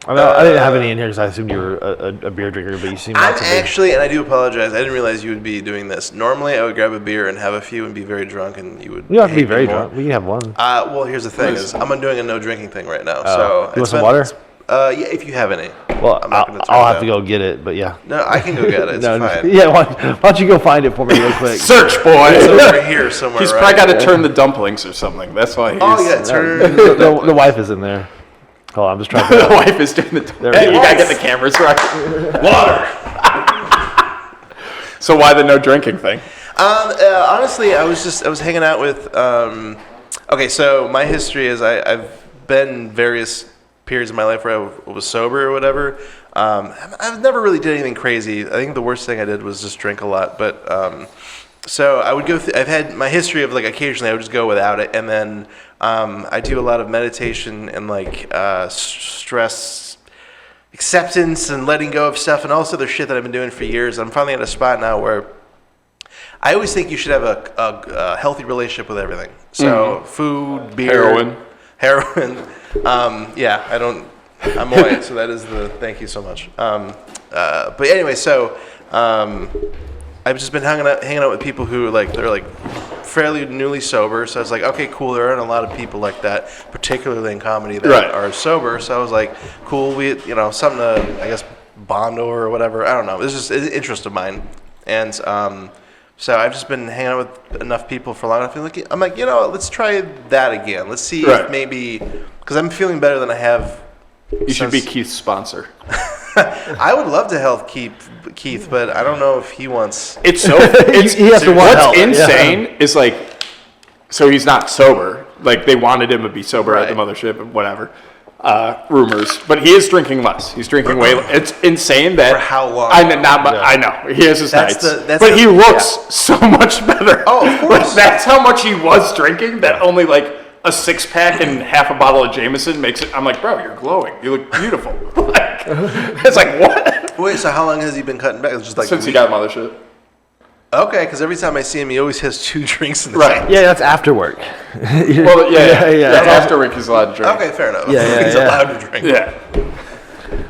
I mean, I didn't have any in here because I assumed you were a beer drinker, but you seem I'm not to be. actually, and I do apologize. I didn't realize you would be doing this. Normally, I would grab a beer and have a few and be very drunk, and you would. You don't have to be hate me very more. drunk. We can have one. Well, here's the thing: is I'm doing a no drinking thing right now. So You want it's some been- water? Yeah, if you have any. Well, I'm not gonna turn I'll it have to down. go get it, but yeah. No, I can go get it. It's No, fine. yeah, why don't you go find it for me real quick? Search, It's boy. over here somewhere. He's right? probably got to turn the dumplings or something. That's why he's. Oh yeah, turn. The wife is in there. Hold on, I'm just trying to. The wife is doing the. There Hey, we you go. gotta get the cameras right. Water. So why the no drinking thing? Honestly, I was hanging out with. Okay, so my history is I've been various periods of my life where I was sober or whatever. I've never really did anything crazy. I think the worst thing I did was just drink a lot. But so I would go. I've had my history of like occasionally I would just go without it, and then I do a lot of meditation and like stress acceptance and letting go of stuff and all this other shit that I've been doing for years. I'm finally at a spot now where I always think you should have a healthy relationship with everything. So food, beer, heroin. Yeah, I'm white, so that is the. Thank you so much. But anyway, so I've just been hanging out with people who they're like fairly newly sober. So I was like, okay, cool. There aren't a lot of people like that, particularly in comedy, that are sober. So I was like, cool. We something to I guess bond over or whatever. I don't know. It's just an interest of mine, and so I've just been hanging out with enough people for long enough. I'm like, let's try that again. Let's see if maybe because I'm feeling better than I have. You should be Keith's sponsor. I would love to help Keith, but I don't know if he wants. It's so. He has to want help. What's insane is like, so he's not sober. Like they wanted him to be sober at the mothership and whatever. Rumors, but he is drinking less. He's drinking way less. It's insane that. For how long? I know. He has his nights. But he looks so much better. Oh, of course. Like, that's how much he was drinking that only like a 6-pack and half a bottle of Jameson makes it. I'm like, bro, you're glowing. You look beautiful. Like, it's like, what? Wait, so how long has he been cutting back? It's just like Since he got mothership. Okay, because every time I see him, he always has 2 drinks in the Right. tank. Yeah, that's after work. Well, yeah. That's after work. He's allowed to drink. Okay, fair enough. Yeah, He's allowed to drink. Yeah.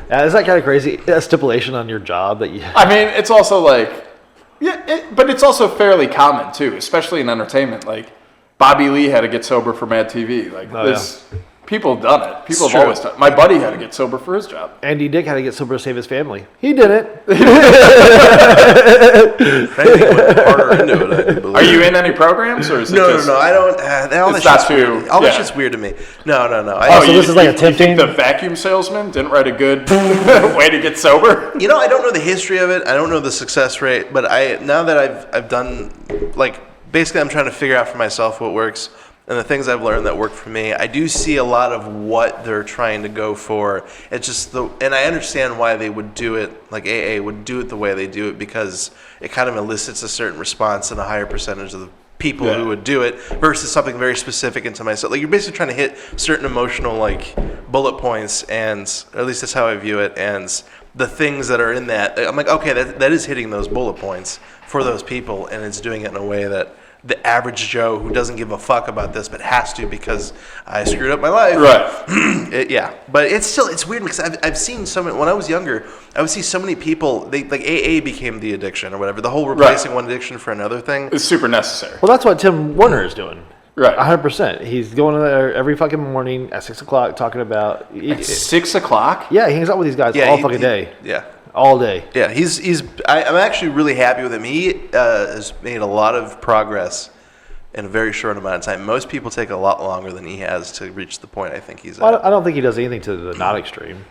Yeah, is that kind of crazy? A stipulation on your job that you... I mean, it's also like, but it's also fairly common too, especially in entertainment. Like, Bobby Lee had to get sober for Mad TV. Like, people have done it. People have always done it. My buddy had to get sober for his job. Andy Dick had to get sober to save his family. He did it. Harder into it, Are you in any programs, or is it No. I don't. All It's that not shit's too- weird. All that yeah. shit's weird to me. No. So this is like a tempting- You think the vacuum salesman didn't write a good way to get sober? You know, I don't know the history of it. I don't know the success rate. But now that I've done, like, basically, I'm trying to figure out for myself what works. And the things I've learned that work for me, I do see a lot of what they're trying to go for. It's just and I understand why they would do it, like AA would do it the way they do it, because it kind of elicits a certain response in a higher percentage of the people who would do it versus something very specific into myself. Like, you're basically trying to hit certain emotional, like, bullet points, and or at least that's how I view it. And the things that are in that, I'm like, okay, that is hitting those bullet points for those people, and it's doing it in a way that the average Joe who doesn't give a fuck about this but has to because I screwed up my life. Right. Yeah. But it's weird because I've seen so many, when I was younger, I would see so many people, like AA became the addiction or whatever. The whole replacing one addiction for another thing. It's super necessary. Well, that's what Tim Warner is doing. Right. 100%. He's going there every fucking morning at 6 o'clock talking about... At 6 o'clock? Yeah, he hangs out with these guys all fucking day. Yeah. All day. Yeah, I'm actually really happy with him. He has made a lot of progress in a very short amount of time. Most people take a lot longer than he has to reach the point I think he's at. Well, I don't think he does anything to the not extreme.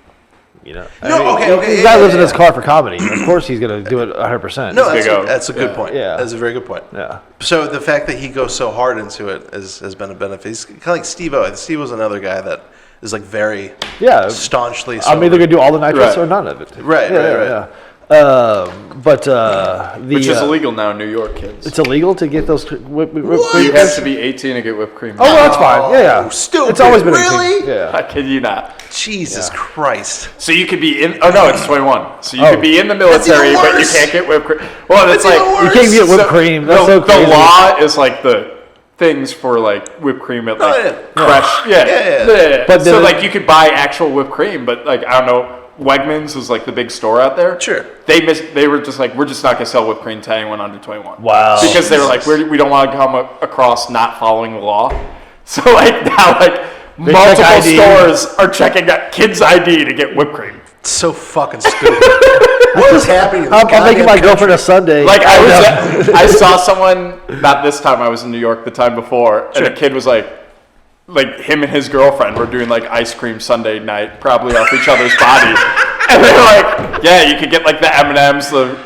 You know, okay. The guy lives in his car for comedy. Of course, he's going to do it 100%. No, that's a good point. Yeah, that's a very good point. Yeah. So the fact that he goes so hard into it has been a benefit. He's kind of like Steve-O. Steve-O's another guy that is like very staunchly sober. I'm either going to do all the nitrous or none of it. Right. But which is illegal now in New York, kids. It's illegal to get those whipped cream. You have to be 18 to get whipped cream. Oh, well, that's fine. Yeah. Stupid. It's always been 18. Really? Yeah. I kid you not. Jesus Christ. So you could be in. Oh no, it's 21. So you could be in the military, but you can't get whipped cream. Well, it's like you can't get whipped cream. That's so crazy. The law is like the things for like whipped cream at like Fresh. Yeah. But so like you could buy actual whipped cream, but like I don't know. Wegmans is like the big store out there. Sure. They were just like, we're just not gonna sell whipped cream to anyone under 21. Wow. Because they were like, we don't want to come across not following the law. So like now like multiple stores are checking that kid's ID to get whipped cream. It's so fucking stupid. What is happening? I'm making my girlfriend a Sunday. Like I saw someone, not this time, I was in New York the time before, and a kid was like him and his girlfriend were doing like ice cream Sunday night, probably off each other's body. And they're like, yeah, you could get like the M&Ms, the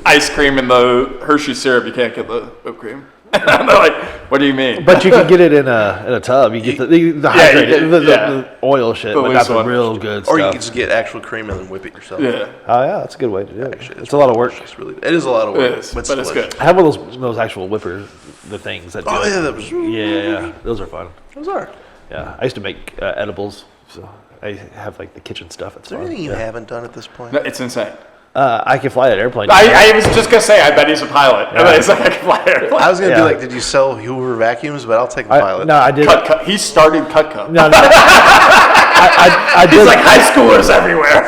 ice cream, and the Hershey syrup. You can't get the whipped cream. And they're like, what do you mean? But you can get it in a tub. You get the hydrated, the oil shit, but not the real good stuff. Or you can just get actual cream and then whip it yourself. Yeah. Oh yeah, that's a good way to do it. Actually, it's a lot of work. It is a lot of work. It is, but it's good. I have one of those actual whippers, the things that do it. Yeah, that was. Yeah, those are fun. Those are. Yeah, I used to make edibles, so I have like the kitchen stuff. It's is there fun. anything you haven't done at this point? No, it's insane. I can fly that airplane. I was just gonna say, I bet he's a pilot. And then he's like, I can fly an airplane. I was gonna be like, did you sell Hoover vacuums? But I'll take the pilot. No, I did. Cut. He started Cutco. No. I did. He's like high schoolers everywhere.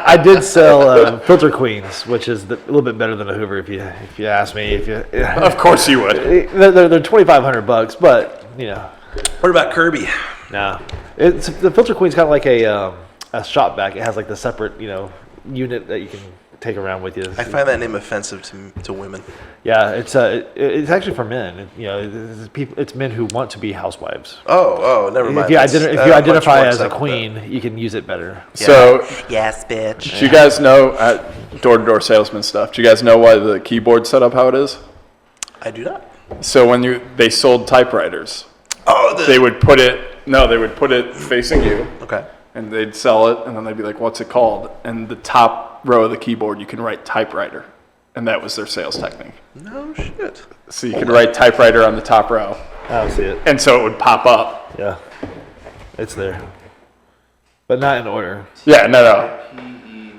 I did sell Filter Queens, which is a little bit better than a Hoover, if you ask me. Of course you would. They're $2,500, but you know. What about Kirby? No, the Filter Queen's kind of like a shop vac. It has like the separate unit that you can take around with you. I find that name offensive to women. Yeah, it's actually for men. It's men who want to be housewives. Oh, never mind. If you identify as a queen, you can use it better. So yes, bitch. Do you guys know door-to-door salesman stuff? Do you guys know why the keyboard's set up how it is? I do not. So when they sold typewriters, they would put it facing you. Okay. And they'd sell it, and then they'd be like, what's it called? And the top row of the keyboard, you can write typewriter. And that was their sales technique. No shit. So you could write typewriter on the top row. I don't see it. And so it would pop up. Yeah, it's there, but not in order. Yeah, no.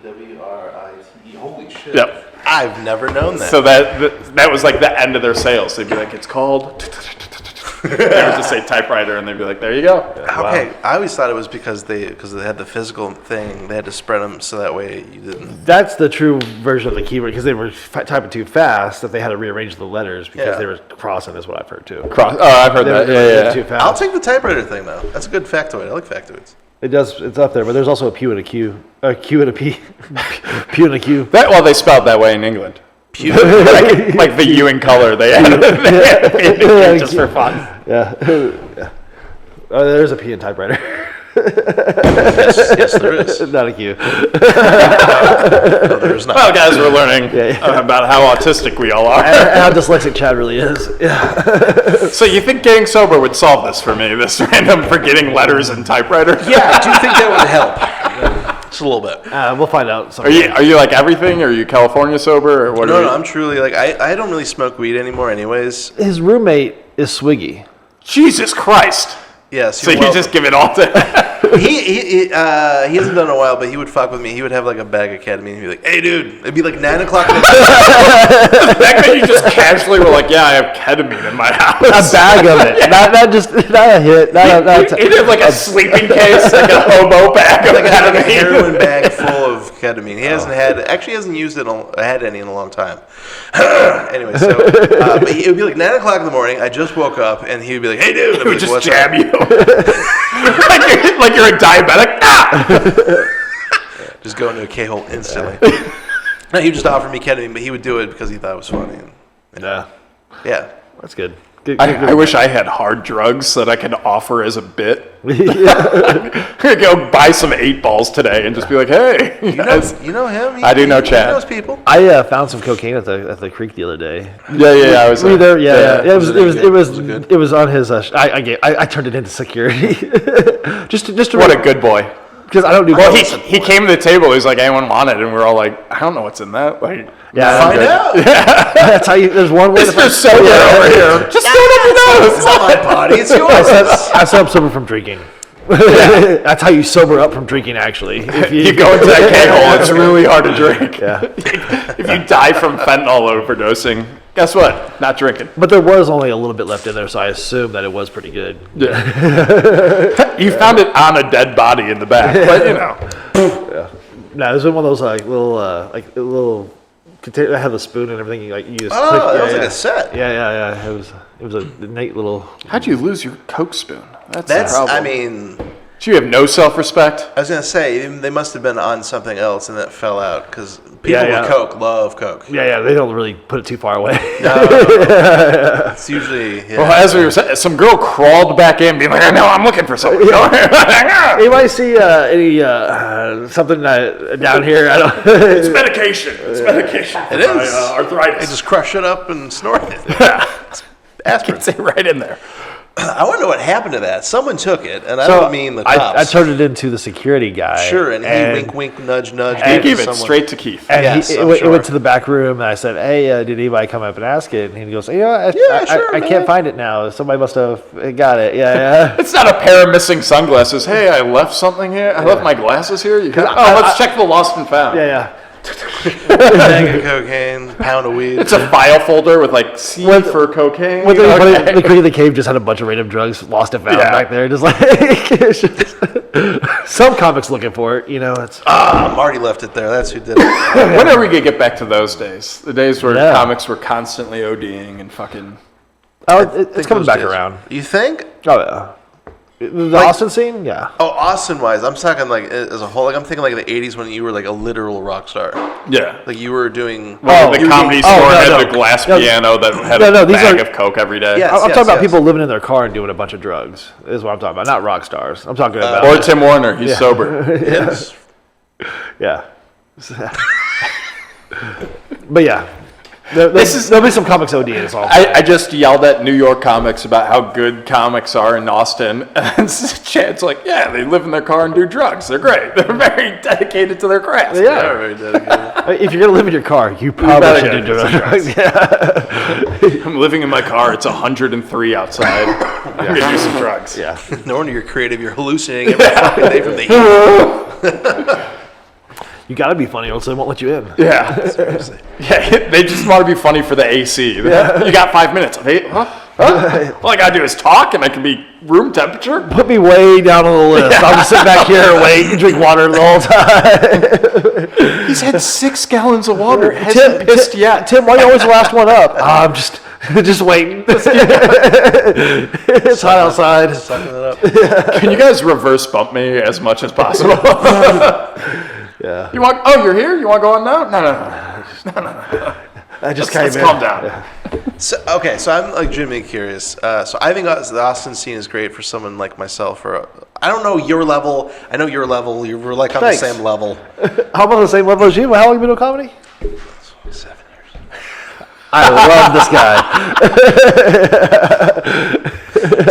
PEWRITE. Holy shit. Yep. I've never known that. So that was like the end of their sales. They'd be like, it's called. They would just say typewriter, and they'd be like, there you go. Okay, I always thought it was because they had the physical thing. They had to spread them so that way you didn't. That's the true version of the keyboard because they were typing too fast that they had to rearrange the letters because they were crossing. Is what I've heard too. I've heard that. Yeah. Too fast. I'll take the typewriter thing though. That's a good factoid. I like factoids. It does. It's up there, but there's also a Q and a Q, a Q and a P, P and a Q. They spelled that way in England. like the U in color. They added it just for fun. Yeah. Oh, there's a P in typewriter. Yes, there is. Not a Q. No, there's not. Well, guys, we're learning about how autistic we all are. And how dyslexic Chad really is. Yeah. So you think getting sober would solve this for me? This random forgetting letters and typewriter? Yeah, I do think that would help. Just a little bit. We'll find out. Are you like everything? Are you California sober or what? No, I'm truly like I don't really smoke weed anymore, anyways. His roommate is Swiggy. Jesus Christ! Yes. So you just give it all to he hasn't done it in a while, but he would fuck with me. He would have like a bag of ketamine. He'd be like, "Hey, dude," it'd be like 9 o'clock. The fact that you just casually were like, "Yeah, I have ketamine in my house." A bag of it. Not a hit. He'd have like a sleeping case, like a hobo bag of like a ketamine. heroin bag full of ketamine. He hasn't hasn't used it. Had any in a long time. Anyway, so but it would be like 9 o'clock in the morning. I just woke up, and he would be like, "Hey, dude," He would like, just "What's jab up?" you. like you're a diabetic. Ah! Just go into a K-hole instantly. No, he would just offer me ketamine, but he would do it because he thought it was funny. Yeah. That's good. I wish I had hard drugs that I could offer as a bit. Go buy some 8 balls today and just be like, "Hey, You know him? I do know Chad. He knows people. I found some cocaine at the creek the other day. Yeah. I was there. Yeah. It was good? it was on his. I turned it into security. just to What a good boy. because I don't do. Well, he came to the table. He's like, "Anyone want it?" And we're all like, "I don't know what's in that." Like, Find out. That's how you. There's one way. Mr. Sober over here. Just throw it up your nose. It's not my body. It's yours. I am sober from drinking. That's how you sober up from drinking. Actually, if You go into that K-hole, it's really hard to drink. Yeah. If you die from fentanyl overdosing, guess what? Not drinking. But there was only a little bit left in there, so I assumed that it was pretty good. Yeah. You found it on a dead body in the back, but you know. No, it was one of those little container. I have a spoon and everything. You just Oh, click, that was like a set. Yeah. It was a neat little. How'd you lose your Coke spoon? That's the That's. problem. I mean, Do you have no self-respect? I was gonna say they must have been on something else and that fell out because people Yeah. with Coke love Coke. Yeah. They don't really put it too far away. No. It's usually. Yeah. Well, as we were saying, some girl crawled back in, being like, "I know, I'm looking for something." You might see any something down here. I don't. It's medication. It's medication. It is. My, arthritis. They just crush it up and snort it. Aspirin. It's right in there. I wonder what happened to that. Someone took it, and I So don't mean the cops. I turned it into the security guy. Sure, and he wink, wink, nudge, nudge. He wink to gave it someone. straight to Keith. And Yes, it I'm went sure. to the back room, and I said, "Hey, did anybody come up and ask it?" And he goes, "Yeah, I sure, can't man. find it now. Somebody must have got it." Yeah. It's not a pair of missing sunglasses. Hey, I left something here. I left my glasses here. Let's check the lost and found. Yeah. Bag of cocaine, pound of weed. It's a file folder with like C for cocaine. Well, Okay. the Creek of the Cave just had a bunch of random drugs lost and found back there. Just like it's just, some comics looking for it, It's Marty left it there. That's who did it. When are we gonna get back to those days? The days where Yeah. comics were constantly ODing and fucking. it's coming back around. You think? Oh yeah, the Austin scene, yeah. Oh, Austin-wise, I'm talking like as a whole. Like I'm thinking like the '80s when you were like a literal rock star. Yeah. Like you were doing. Well, the you were comedy getting- store had no. the glass No. piano that had No, a these bag are- of coke every day. Yes. I'm talking about people living in their car and doing a bunch of drugs. Is what I'm talking about. Not rock stars. I'm talking about. Or Tim Warner, he's sober. Yes. Yeah. But yeah. There'll be some comics OD in this all. I just yelled at New York comics about how good comics are in Austin, and Chad's like, yeah, they live in their car and do drugs. They're great. They're very dedicated to their craft. They are very dedicated. If you're gonna live in your car, you probably should do drugs. Yeah. I'm living in my car. It's 103 outside. I'm gonna do some drugs. Yeah. No wonder you're creative. You're hallucinating every fucking day from the heat. You gotta be funny, or else they won't let you in. Yeah. Seriously. Yeah, they just want to be funny for the AC. Yeah. You got 5 minutes. Hey, huh? All I gotta do is talk, and I can be room temperature. Put me way down on the list. I'll just sit back here and wait and drink water the whole time. He's had 6 gallons of water. Hasn't pissed yet. Tim, why are you always the last one up? I'm just waiting. It's hot outside. Sucking it up. Can you guys reverse bump me as much as possible? Yeah. You're here? You want to go on now? No. I just Let's calm down. Yeah. So I'm like genuinely curious. So I think the Austin scene is great for someone like myself. Or I don't know your level. I know your level. We're like on Thanks. the same level. How about the same level as you? How long have you been doing comedy? 7 years. I love this guy.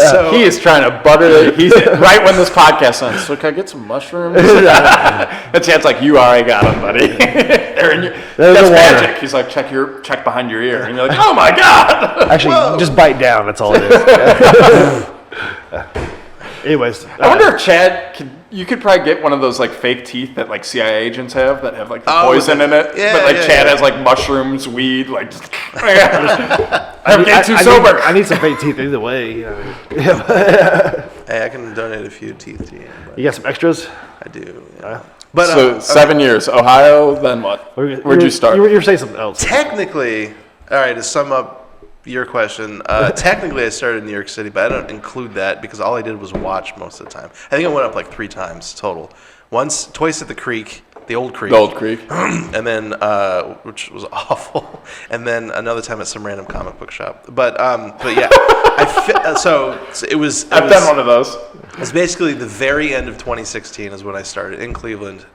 So he is trying to butter it. He's right when this podcast ends. So can I get some mushrooms? And Chad's like, you already got them, buddy. They're in your. That's magic. He's like, check behind your ear, and you're like, oh my god. Actually, just bite down. That's all it is. Anyways, I wonder if Chad you could probably get one of those like fake teeth that like CIA agents have that have like the poison in it. Yeah, but like Chad has like mushrooms, weed, like just, I'm getting too sober. I need some fake teeth either way. Hey, I can donate a few teeth to you. You got some extras? I do. Yeah. Yeah. But so 7 years, Ohio. Then what? Where'd you start? You were saying something else. Technically, all right. To sum up your question, technically I started in New York City, but I don't include that because all I did was watch most of the time. I think I went up like 3 times total. Twice at the Creek, the old Creek. And then, which was awful. And then another time at some random comic book shop. But yeah, so it was. I've done one of those. It's basically the very end of 2016 is when I started in Cleveland,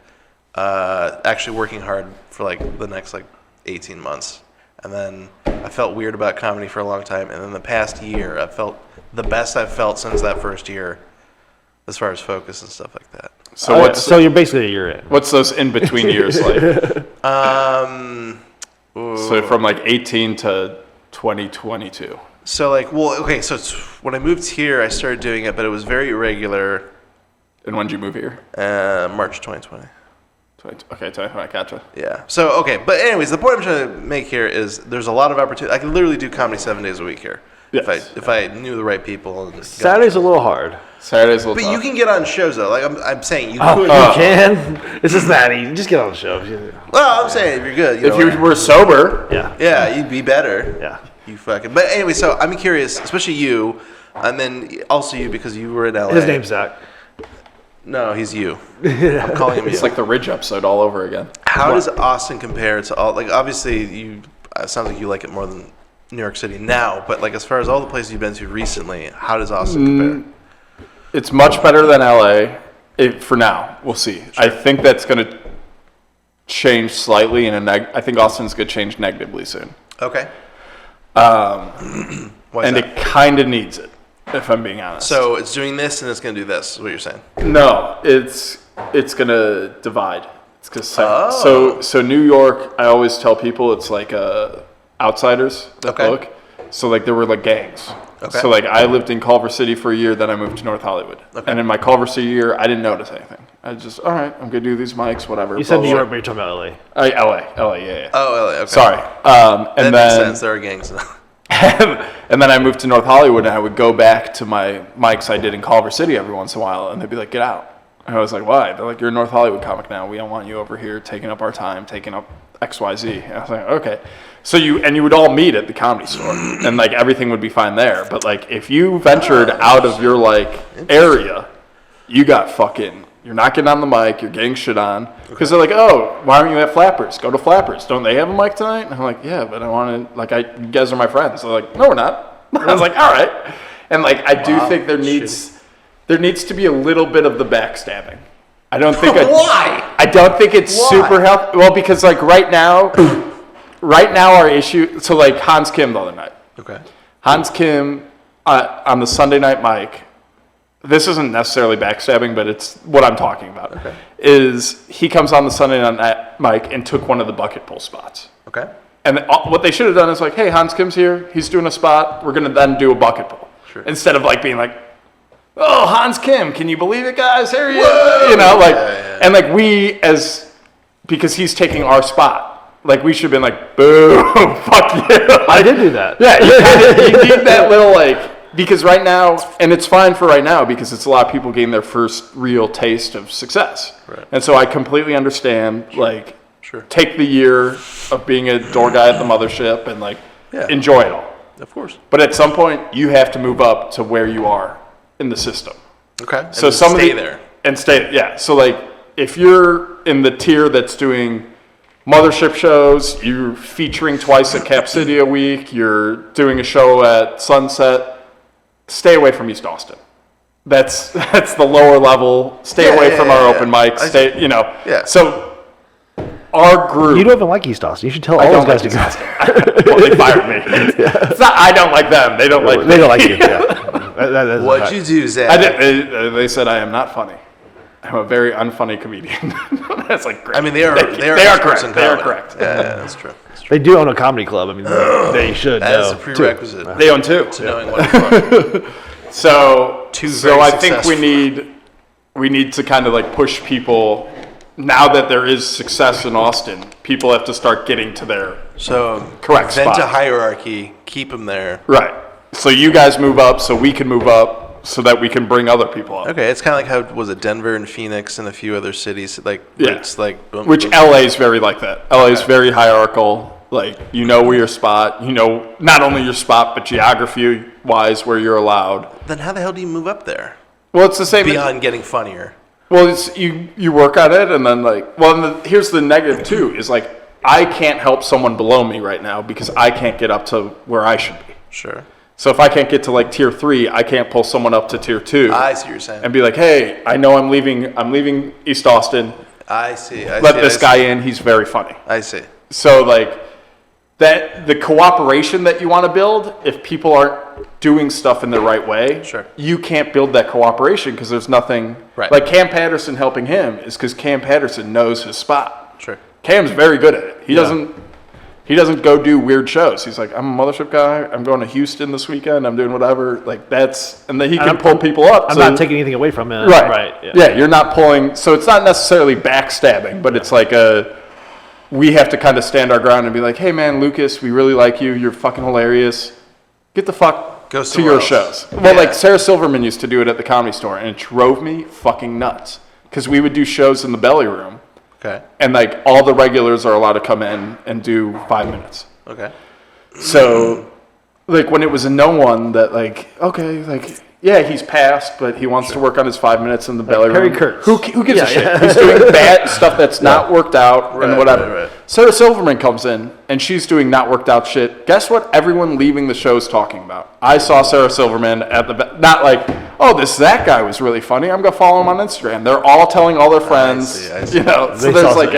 actually working hard for like the next like 18 months. And then I felt weird about comedy for a long time. And then the past year, I felt the best I've felt since that first year as far as focus and stuff like that. So you're basically a year in. What's those in-between years like? So from like 18 to 2022. So like, well, okay, so when I moved here, I started doing it, but it was very irregular. And when did you move here? March 2020. Okay, I gotcha. Yeah. So, okay. But anyways, the point I'm trying to make here is there's a lot of opportunity. I can literally do comedy 7 days a week here. Yes. If I knew the right people. And Saturday's a little hard. Saturday's a little But tough. you can get on shows, though. Like, I'm saying you You could. can? It's just that easy. Just get on the show. Well, I'm saying if you're good. If you were sober. Yeah. Yeah, you'd be better. Yeah. You fucking. But anyway, so I'm curious, especially you, and then also you because you were in LA. His name's Zach. No, he's you. I'm calling him you. It's like the Ridge episode all over again. How does Austin compare to all? Like, obviously, it sounds like you like it more than New York City now. But like, as far as all the places you've been to recently, how does Austin compare? It's much better than LA. For now, we'll see. Sure. I think that's going to change slightly, and I think Austin's going to change negatively soon. Okay. It kind of needs it, if I'm being honest. So it's doing this and it's going to do this, is what you're saying? No, it's going to divide. It's so New York, I always tell people it's like outsiders that look. So like there were like gangs. Okay. So like I lived in Culver City for a year, then I moved to North Hollywood. Okay. And in my Culver City year, I didn't notice anything. I just, all right, I'm going to do these mics, whatever. You said New York, but you're talking about LA. LA, yeah. Oh, LA, okay. Sorry. That makes sense. There are gangs now. And then I moved to North Hollywood, and I would go back to my mics I did in Culver City every once in a while, and they'd be like, get out. And I was like, why? They're like, you're a North Hollywood comic now. We don't want you over here taking up our time, taking up XYZ. And I was like, okay. So you would all meet at the Comedy Store, and like everything would be fine there. But like if you ventured out of your like area, you got fucking. You're not getting on the mic. You're getting shit on because they're like, oh, why aren't you at Flappers? Go to Flappers. Don't they have a mic tonight? And I'm like, yeah, but I want to. Like, you guys are my friends. They're like, no, we're not. I was like, all right. And like I do think there needs to be a little bit of the backstabbing. I don't think Why? I don't think it's super healthy. Well, because like right now, right now our issue, so like Hans Kim the other night. Okay. Hans Kim on the Sunday night mic, this isn't necessarily backstabbing, but it's what I'm talking about, is he comes on the Sunday night mic and took one of the bucket pull spots. Okay. And what they should have done is like, hey, Hans Kim's here. He's doing a spot. We're going to then do a bucket pull. Sure. Instead of like being like, oh, Hans Kim, can you believe it, guys? Here he is. You know, like, and like because he's taking our spot. Like, we should have been like, boo, fuck you. Like, I did do that. Yeah, you need that little, like, because right now, and it's fine for right now because it's a lot of people getting their first real taste of success. Right. And so I completely understand, like, take the year of being a door guy at the mothership and, like, enjoy it all. Of course. But at some point, you have to move up to where you are in the system. Okay. So and stay there. And stay, yeah. So, like, if you're in the tier that's doing mothership shows, you're featuring twice at Cap City a week, you're doing a show at Sunset, stay away from East Austin. That's the lower level. Stay away from our open mics. So our group. You don't even like East Austin. You should tell all those guys to go. Well, they fired me. It's not. I don't like them. They don't like me. They don't like you. Yeah. What'd you do, Zach? They said I am not funny. I'm a very unfunny comedian. That's like great. I mean, they are correct. They are correct. Yeah, that's true. They do own a comedy club. I mean, they should. That is a prerequisite. They own two. To knowing what it's like. So I think we need to kind of like push people. Now that there is success in Austin, people have to start getting to their correct spot. Vent a hierarchy, keep them there. Right. So you guys move up, so we can move up, so that we can bring other people up. Okay, it's kind of like how was it Denver and Phoenix and a few other cities it's like boom, which boom. LA is very like that. LA is very hierarchical. Like you know where your spot, you know not only your spot but geography wise where you're allowed. Then how the hell do you move up there? Well, it's the same beyond getting funnier. Well, it's you work on it and then like here's the negative too is like I can't help someone below me right now because I can't get up to where I should be. Sure. So if I can't get to like tier 3, I can't pull someone up to tier 2. I see what you're saying. And be like, hey, I know I'm leaving East Austin. I see. Let this guy in. He's very funny. I see. So like that the cooperation that you want to build, if people aren't doing stuff in the right way, you can't build that cooperation because there's nothing. Right. Like Cam Patterson helping him is because Cam Patterson knows his spot. Sure. Cam's very good at it. He doesn't go do weird shows. He's like, I'm a mothership guy. I'm going to Houston this weekend. I'm doing whatever. Like and then he can pull people up. I'm not taking anything away from him. Right. Yeah, you're not pulling. So it's not necessarily backstabbing, but it's like we have to kind of stand our ground and be like, hey man, Lucas, we really like you. You're fucking hilarious. Get the fuck to your shows. Well, like Sarah Silverman used to do it at the Comedy Store, and it drove me fucking nuts because we would do shows in the belly room. Okay. And like all the regulars are allowed to come in and do 5 minutes. Okay. So like when it was a no one that like, okay, like, yeah, he's passed, but he wants to work on his 5 minutes in the belly room. Harry Kurtz. Who gives a shit? He's doing bad stuff that's not worked out and whatever. Right. Sarah Silverman comes in and she's doing not worked out shit. Guess what everyone leaving the show is talking about? I saw Sarah Silverman at not like, oh, this Zach guy was really funny. I'm going to follow him on Instagram. They're all telling all their friends. I see. You know, so there's like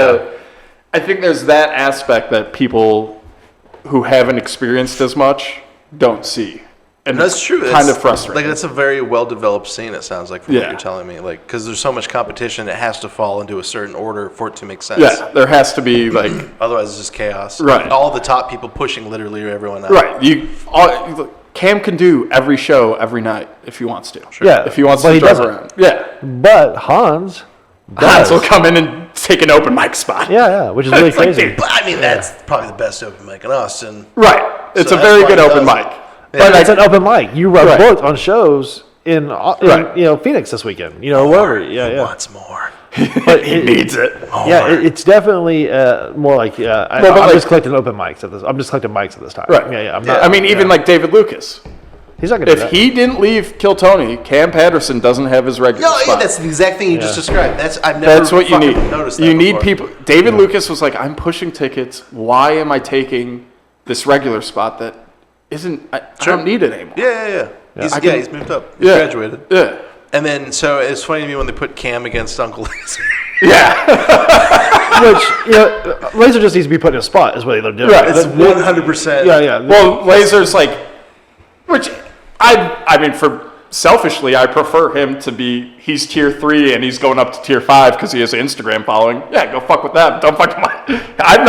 I think there's that aspect that people who haven't experienced as much don't see. And that's true. Kind of frustrating. Like that's a very well-developed scene. It sounds like from what you're telling me. Like because there's so much competition, it has to fall into a certain order for it to make sense. Yeah, there has to be like. Otherwise, it's just chaos. Right. All the top people pushing literally everyone out. Right. Cam can do every show every night if he wants to. Sure. Yeah. If he wants to drive around. Yeah. But Hans will come in and take an open mic spot. Yeah, which is really crazy. But I mean, that's probably the best open mic in Austin. Right. It's a very good open mic. But it's an open mic. You run booked on shows in Phoenix this weekend. Wherever. Yeah. He wants more. But he needs it. Yeah, it's definitely more like I'm just collecting open mics at this. I'm just collecting mics at this time. Right. Yeah. Even like David Lucas. He's not going to do that. If he didn't leave Kill Tony, Cam Patterson doesn't have his regular spot. Yeah, that's the exact thing you just described. That's what you need. Noticed that you need people. David Lucas was like, I'm pushing tickets. Why am I taking this regular spot that isn't? I don't need it anymore. Yeah. He's moved up. He's graduated. Yeah. And then, so it's funny to me when they put Cam against Uncle Lisa. Yeah. Which, Laser just needs to be put in a spot is what they're doing. Right. It's 100%. Yeah. Well, Laser's like, which I mean, for selfishly, I prefer him to be, he's tier 3 and he's going up to tier 5 because he has an Instagram following. Yeah, go fuck with that. Don't fuck with my, I've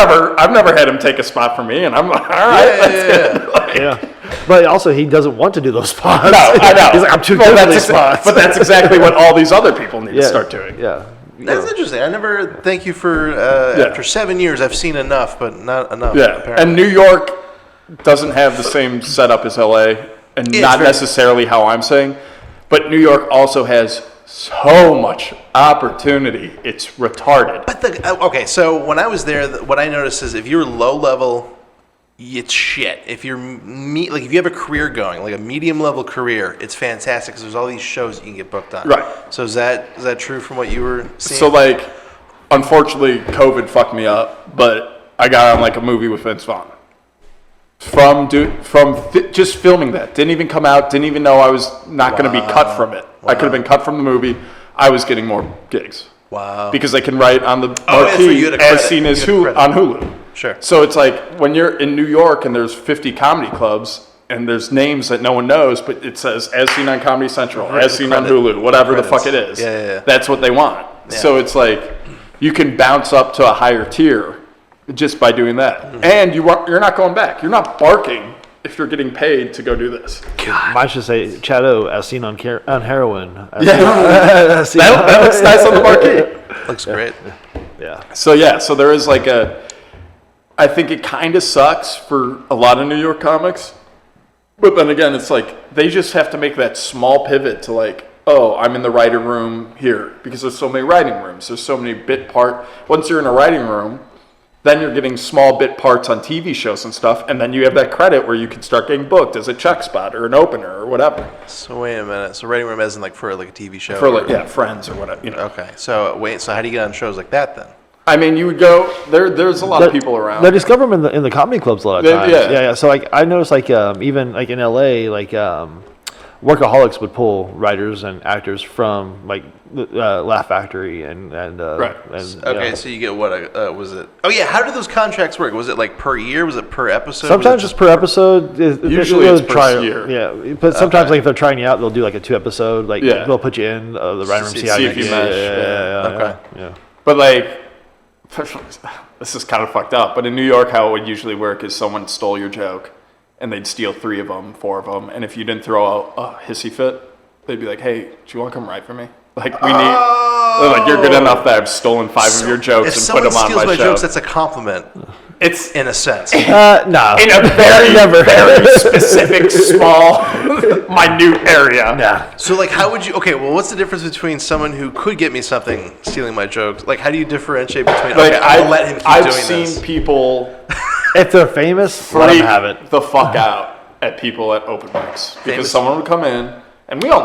never had him take a spot for me, and I'm like, all right. Yeah. But also, he doesn't want to do those spots. No, I know. He's like, I'm too good for these spots. But that's exactly what all these other people need to start doing. Yeah. That's interesting. I never, thank you for, after 7 years, I've seen enough, but not enough. Yeah. Apparently. And New York doesn't have the same setup as LA, and not necessarily how I'm saying, but New York also has so much opportunity. It's retarded. But okay, so when I was there, what I noticed is if you're low level, it's shit. If you're like if you have a career going, like a medium level career, it's fantastic because there's all these shows you can get booked on. Right. So is that true from what you were seeing? So like, unfortunately, COVID fucked me up, but I got on like a movie with Vince Vaughn. Just filming that, didn't even come out, didn't even know I was not going to be cut from it. I could have been cut from the movie. I was getting more gigs. Wow. Because they can write on the marquee as seen as on Hulu. Sure. So it's like when you're in New York and there's 50 comedy clubs and there's names that no one knows, but it says as seen on Comedy Central, as seen on Hulu, whatever the fuck it is. Yeah. That's what they want. Yeah. So it's like you can bounce up to a higher tier just by doing that. Mm-hmm. And you're not going back. You're not barking if you're getting paid to go do this. God. Mine should say ChadO as seen on heroin. That looks nice on the marquee. Looks great. Yeah. So there is like I think it kind of sucks for a lot of New York comics. But then again, it's like they just have to make that small pivot to like, oh, I'm in the writer room here. Because there's so many writing rooms. There's so many bit part. Once you're in a writing room, then you're getting small bit parts on TV shows and stuff, and then you have that credit where you can start getting booked as a check spot or an opener or whatever. So wait a minute. So writing room isn't like for like a TV show? For like, Friends or whatever. Okay. So how do you get on shows like that then? I mean, you would go, there's a lot of people around. They discover them in the comedy clubs a lot of times. Yeah. So like I noticed like even like in LA, like Workaholics would pull writers and actors from like Laugh Factory and right. Okay, so you get what was it? Oh yeah, how do those contracts work? Was it like per year? Was it per episode? Sometimes it's per episode. Usually it's per year. Yeah, but sometimes like if they're trying you out, they'll do like a 2 episode. Like they'll put you in the writing room, see how if you mesh. Okay. Yeah. But like, this is kind of fucked up. But in New York, how it would usually work is someone stole your joke. And they'd steal 3 of them, 4 of them, and if you didn't throw out a hissy fit, they'd be like, "Hey, do you want to come write for me? Like we need, like you're good enough that I've stolen 5 of your jokes and put them on my show." If someone steals my jokes, that's a compliment. It's in a sense. No. In a very specific, small, minute area. Nah. So like, how would you? Okay, well, what's the difference between someone who could get me something stealing my jokes? Like, how do you differentiate between? Like, okay, I'll let him keep doing this. I've seen people. If they're famous, let them have it. The fuck out at people at open mics because someone would come in, and we all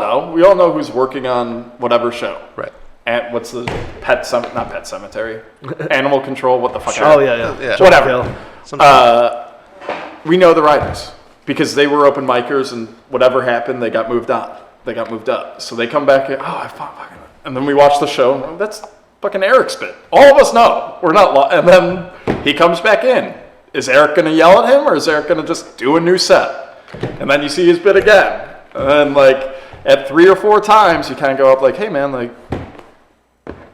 know who's working on whatever show. Right. And what's the not Pet Cemetery, Animal Control? What the fuck? Oh yeah. Whatever. We know the writers because they were open micers, and whatever happened, they got moved on. They got moved up. So they come back. I fucking. And then we watch the show. That's fucking Eric's bit. All of us know we're not. And then he comes back in. Is Eric going to yell at him, or is Eric going to just do a new set? And then you see his bit again. And then, like, at 3 or 4 times, you kind of go up like, hey, man, like,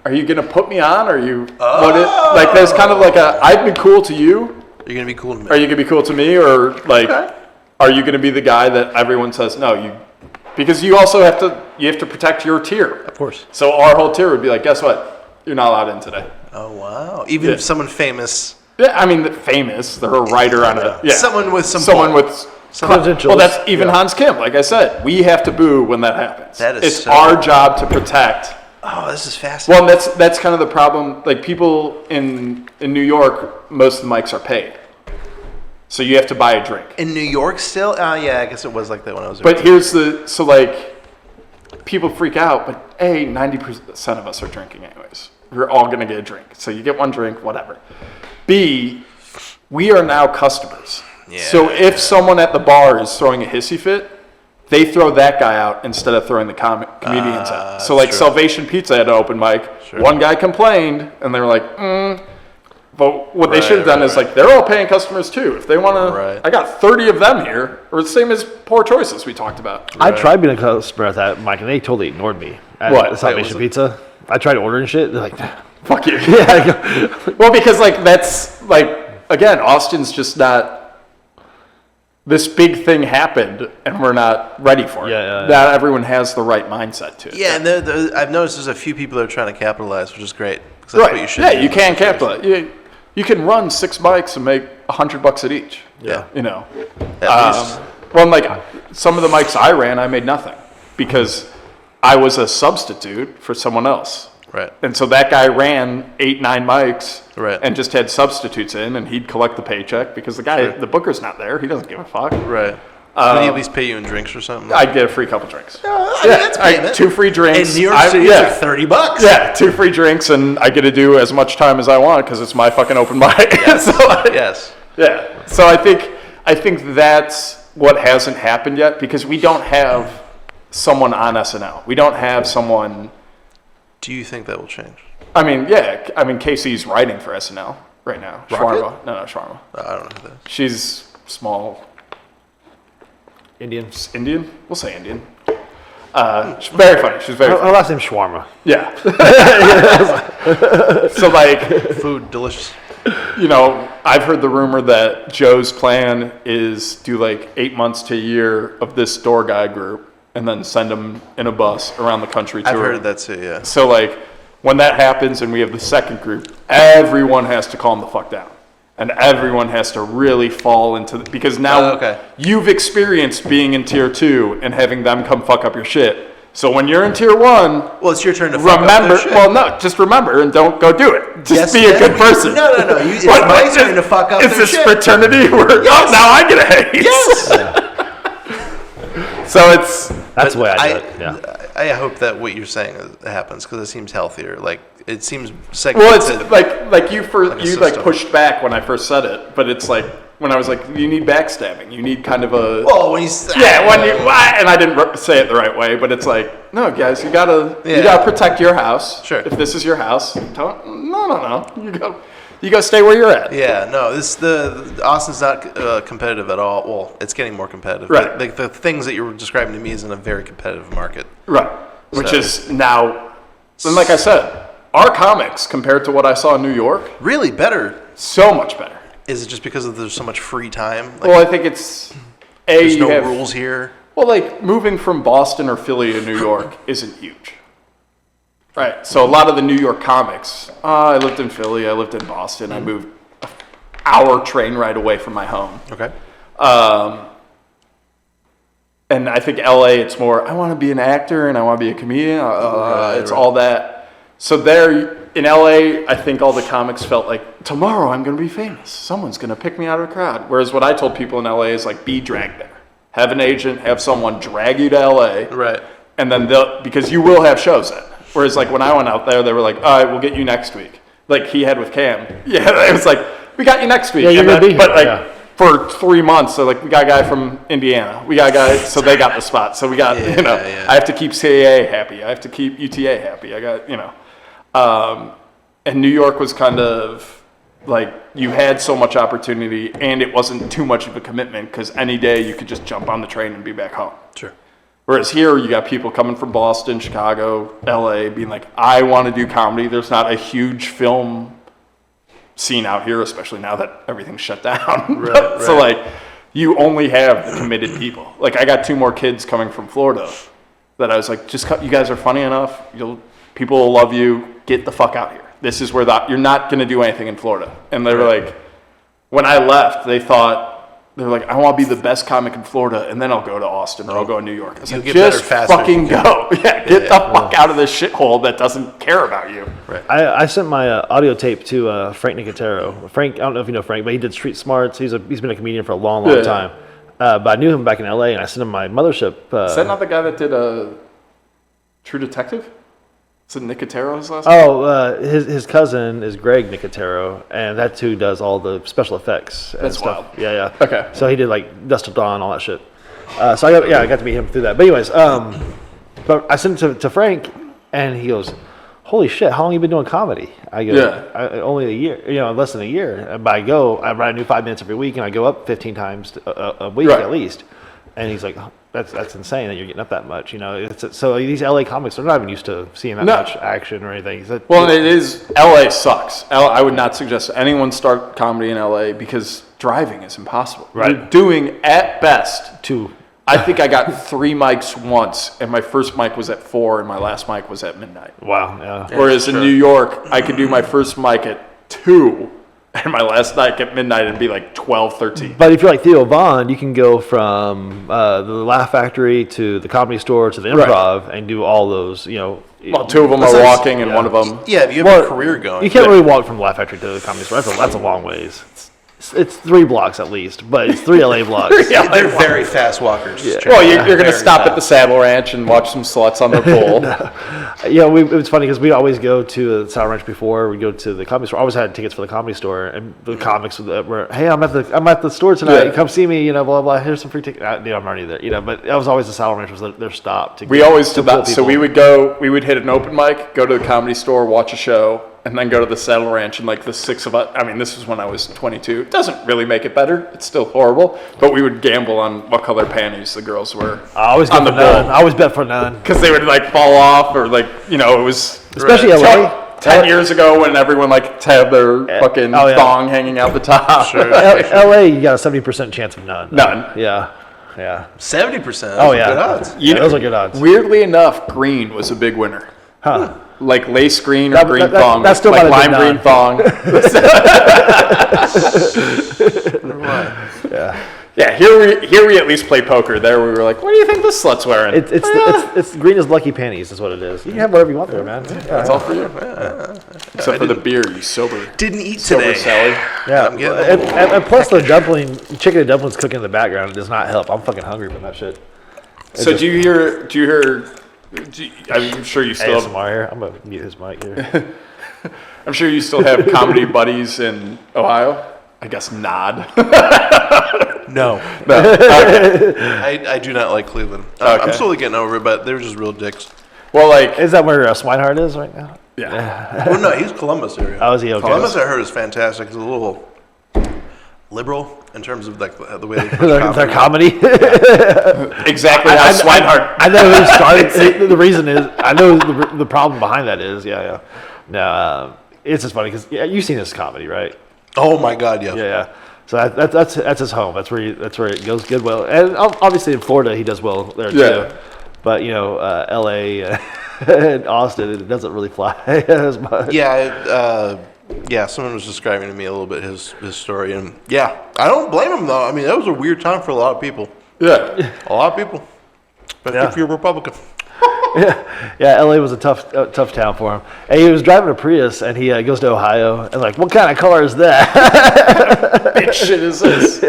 are you going to put me on? Or you like, there's kind of like I'd be cool to you. You're going to be cool to me. Are you going to be cool to me? Or, like, are you going to be the guy that everyone says, no, because you also have to protect your tier. Of course. So our whole tier would be like, guess what? You're not allowed in today. Oh, wow. Even if someone famous... Yeah, I mean, famous. They're a writer on a... Yeah. Someone with some... Well, that's even Hans Kim. Like I said, we have to boo when that happens. It's our job to protect. Oh, this is fascinating. Well, that's kind of the problem. Like, people in New York, most of the mics are paid. So you have to buy a drink. In New York still? Yeah, I guess it was like that when I was there. But here's so, like, people freak out, but 90% of us are drinking anyways. We're all going to get a drink. So you get one drink, whatever. B, we are now customers. Yeah. So if someone at the bar is throwing a hissy fit, they throw that guy out instead of throwing the comedians out. So like Salvation Pizza had an open mic. Sure. One guy complained, and they were like, But what they should have done is like, they're all paying customers too. If they want to, I got 30 of them here, or the same as Poor Choices we talked about. I tried being a customer at that, Mike, and they totally ignored me at Salvation Pizza. I tried ordering shit. They're like, fuck you. Well, because like, that's like, again, Austin's just not, this big thing happened, and we're not ready for it. Not everyone has the right mindset to it. Yeah, and I've noticed there's a few people that are trying to capitalize, which is great. That's what you should do. You can capitalize. You can run 6 bikes and make $100 at each. Yeah. You know. At least. Well, like some of the bikes I ran, I made nothing because I was a substitute for someone else. Right. And so that guy ran 8, 9 mics right. and just had substitutes in, and he'd collect the paycheck because the guy, the booker's not there. He doesn't give a fuck. Right. Did he at least pay you in drinks or something? I'd get a free couple drinks. I mean, that's payment. 2 free drinks. In New York City, it's like $30. Yeah, 2 free drinks, and I get to do as much time as I want because it's my fucking open mic. Yes. Yes. Yeah. So I think that's what hasn't happened yet because we don't have someone on SNL. We don't have someone. Do you think that will change? I mean, yeah. I mean, Casey's writing for SNL right now. Shawarma. No, Shawarma. I don't know who that is. She's small. Indian? We'll say Indian. She's very funny. She's very funny. Her last name's Shawarma. Yeah. So, like... Food, delicious. You know, I've heard the rumor that Joe's plan is do like 8 months to a year of this door guy group and then send them in a bus around the country tour. I've heard that too, yeah. So, like, when that happens and we have the second group, everyone has to calm the fuck down. And everyone has to really fall into because now you've experienced being in tier 2 and having them come fuck up your shit. So when you're in tier 1, well, it's your turn to fuck up their shit. Well, no, just remember and don't go do it. Just be a good person. No. It's my turn to fuck up their shit. It's this fraternity where now I get a haze. Yes. So that's the way I do it. Yeah. I hope that what you're saying happens because it seems healthier. Like it seems segmented. Well, it's like you pushed back when I first said it, but it's like when I was like, you need backstabbing. You need kind of a when you and I didn't say it the right way, but it's like, no, guys, you gotta protect your house. Sure. If this is your house, no. You go stay where you're at. Yeah, no. Austin's not competitive at all. Well, it's getting more competitive. Right. Like the things that you were describing to me is in a very competitive market. Right. Which is now, and like I said, our comics compared to what I saw in New York, really better. So much better. Is it just because there's so much free time? Like, well, I think it's there's no rules here. Well, like moving from Boston or Philly to New York isn't huge. Right, so a lot of the New York comics, I lived in Philly, I lived in Boston, I moved an hour train ride away from my home. Okay. And I think LA, it's more, I want to be an actor and I want to be a comedian, all that. So there, in LA, I think all the comics felt like, tomorrow I'm going to be famous, someone's going to pick me out of the crowd. Whereas what I told people in LA is like, be dragged there. Have an agent, have someone drag you to LA. Right. And then because you will have shows then. Whereas, like, when I went out there, they were like, all right, we'll get you next week. Like, he had with Cam. Yeah, it was like, we got you next week. Yeah, you're going to be here. But, for 3 months, so, like, we got a guy from Indiana. We got a guy, so they got the spot. So we got, I have to keep CAA happy. I have to keep UTA happy. I got, and New York was kind of, like, you had so much opportunity, and it wasn't too much of a commitment, because any day you could just jump on the train and be back home. Sure. Whereas here, you got people coming from Boston, Chicago, LA, being like, I want to do comedy. There's not a huge film scene out here, especially now that everything's shut down. Right. So, like, you only have the committed people. Like, I got 2 more kids coming from Florida that I was like, you guys are funny enough. People will love you. Get the fuck out here. This is where you're not going to do anything in Florida. And they were like, when I left, they were like, I want to be the best comic in Florida, and then I'll go to Austin or I'll go to New York. I was like, just fucking go. Get the fuck out of this shithole that doesn't care about you. Right. I sent my audio tape to Frank Nicotero. Frank, I don't know if you know Frank, but he did Street Smarts. He's been a comedian for a long time. But I knew him back in LA, and I sent him my Mothership. Is that not the guy that did True Detective? Is it Nicotero's last name? Oh, his cousin is Greg Nicotero, and that's who does all the special effects and That's stuff. wild. Yeah. Okay. So he did like Dust Till Dawn, all that shit. So I got to meet him through that. But anyways, but I sent it to Frank, and he goes, "Holy shit! How long you been doing comedy?" I go, "Only a year. Less than a year." But I write a new 5 minutes every week, and I go up 15 times a week at least. And he's like, "That's insane that you're getting up that much." So these LA comics are not even used to seeing that much action or anything. Well, it is. LA sucks. I would not suggest anyone start comedy in LA because driving is impossible. Right. You're doing at best 2. I think I got 3 mics once, and my first mic was at 4, and my last mic was at midnight. Wow. Yeah. Whereas in New York, I could do my first mic at 2, and my last night at midnight and be like 12, 13. But if you're like Theo Vaughn, you can go from the Laugh Factory to the Comedy Store to the Improv and do all those. Well, 2 of them are walking, and one of them. Yeah, if you have a career going. You can't really walk from the Laugh Factory to the Comedy Store. That's a long ways. It's 3 blocks at least, but it's 3 LA blocks. They're very fast walkers. Yeah. Well, you're going to stop at the Saddle Ranch and watch some sluts on their pool. It was funny because we'd always go to the Saddle Ranch before we go to the Comedy Store. I always had tickets for the Comedy Store, and the comics were, "Hey, I'm at the store tonight. Come see me. Blah blah. Here's some free tickets." I'm already there. But that was always the Saddle Ranch was their stop. We always did that. So we would hit an open mic, go to the Comedy Store, watch a show, and then go to the Saddle Ranch, and like the 6 of us, this was when I was 22. It doesn't really make it better. It's still horrible. But we would gamble on what color panties the girls were. I always bet for none. I always bet for none. Because they would like fall off or it was... Especially LA. 10 years ago when everyone had their fucking thong hanging out the top. Sure. LA, you got a 70% chance of none. None. Yeah. 70%? Oh, yeah. Good odds. Those are good odds. Weirdly enough, green was a big winner. Huh. Like lace green or green thong. That's still like lime green thong. Yeah. Here we at least play poker. There we were like, what do you think this slut's wearing? It's green as lucky panties is what it is. You can have whatever you want there, man. That's all for you. Except for the beer, you sober. Didn't eat sober today. Sally. Yeah. And plus the chicken and dumplings cooking in the background does not help. I'm fucking hungry from that shit. So do you hear? I'm sure you still have ASMR here. I'm gonna mute his mic here. I'm sure you still have comedy buddies in Ohio. I guess nod. No. Okay. I do not like Cleveland. Okay. I'm slowly getting over it, but they're just real dicks. Well, is that where Swinehart is right now? Yeah. Well, no, he's Columbus area. Oh, is he? Okay. Columbus, I heard, is fantastic. It's a little liberal in terms of the way they push their comedy. Exactly how Swinehart. I know who started. The reason is I know the problem behind that is No, it's just funny because you've seen this comedy, right? Oh my God, yes. Yeah. So that's his home. That's where it goes good well. And obviously in Florida he does well there too. But L.A. and Austin it doesn't really fly as much. Yeah. Someone was describing to me a little bit his story, and I don't blame him though. That was a weird time for a lot of people. Yeah, a lot of people. But if you're a Republican. Yeah, LA was a tough town for him. And he was driving a Prius, and he goes to Ohio, and like, what kind of car is that? Bitch shit is this?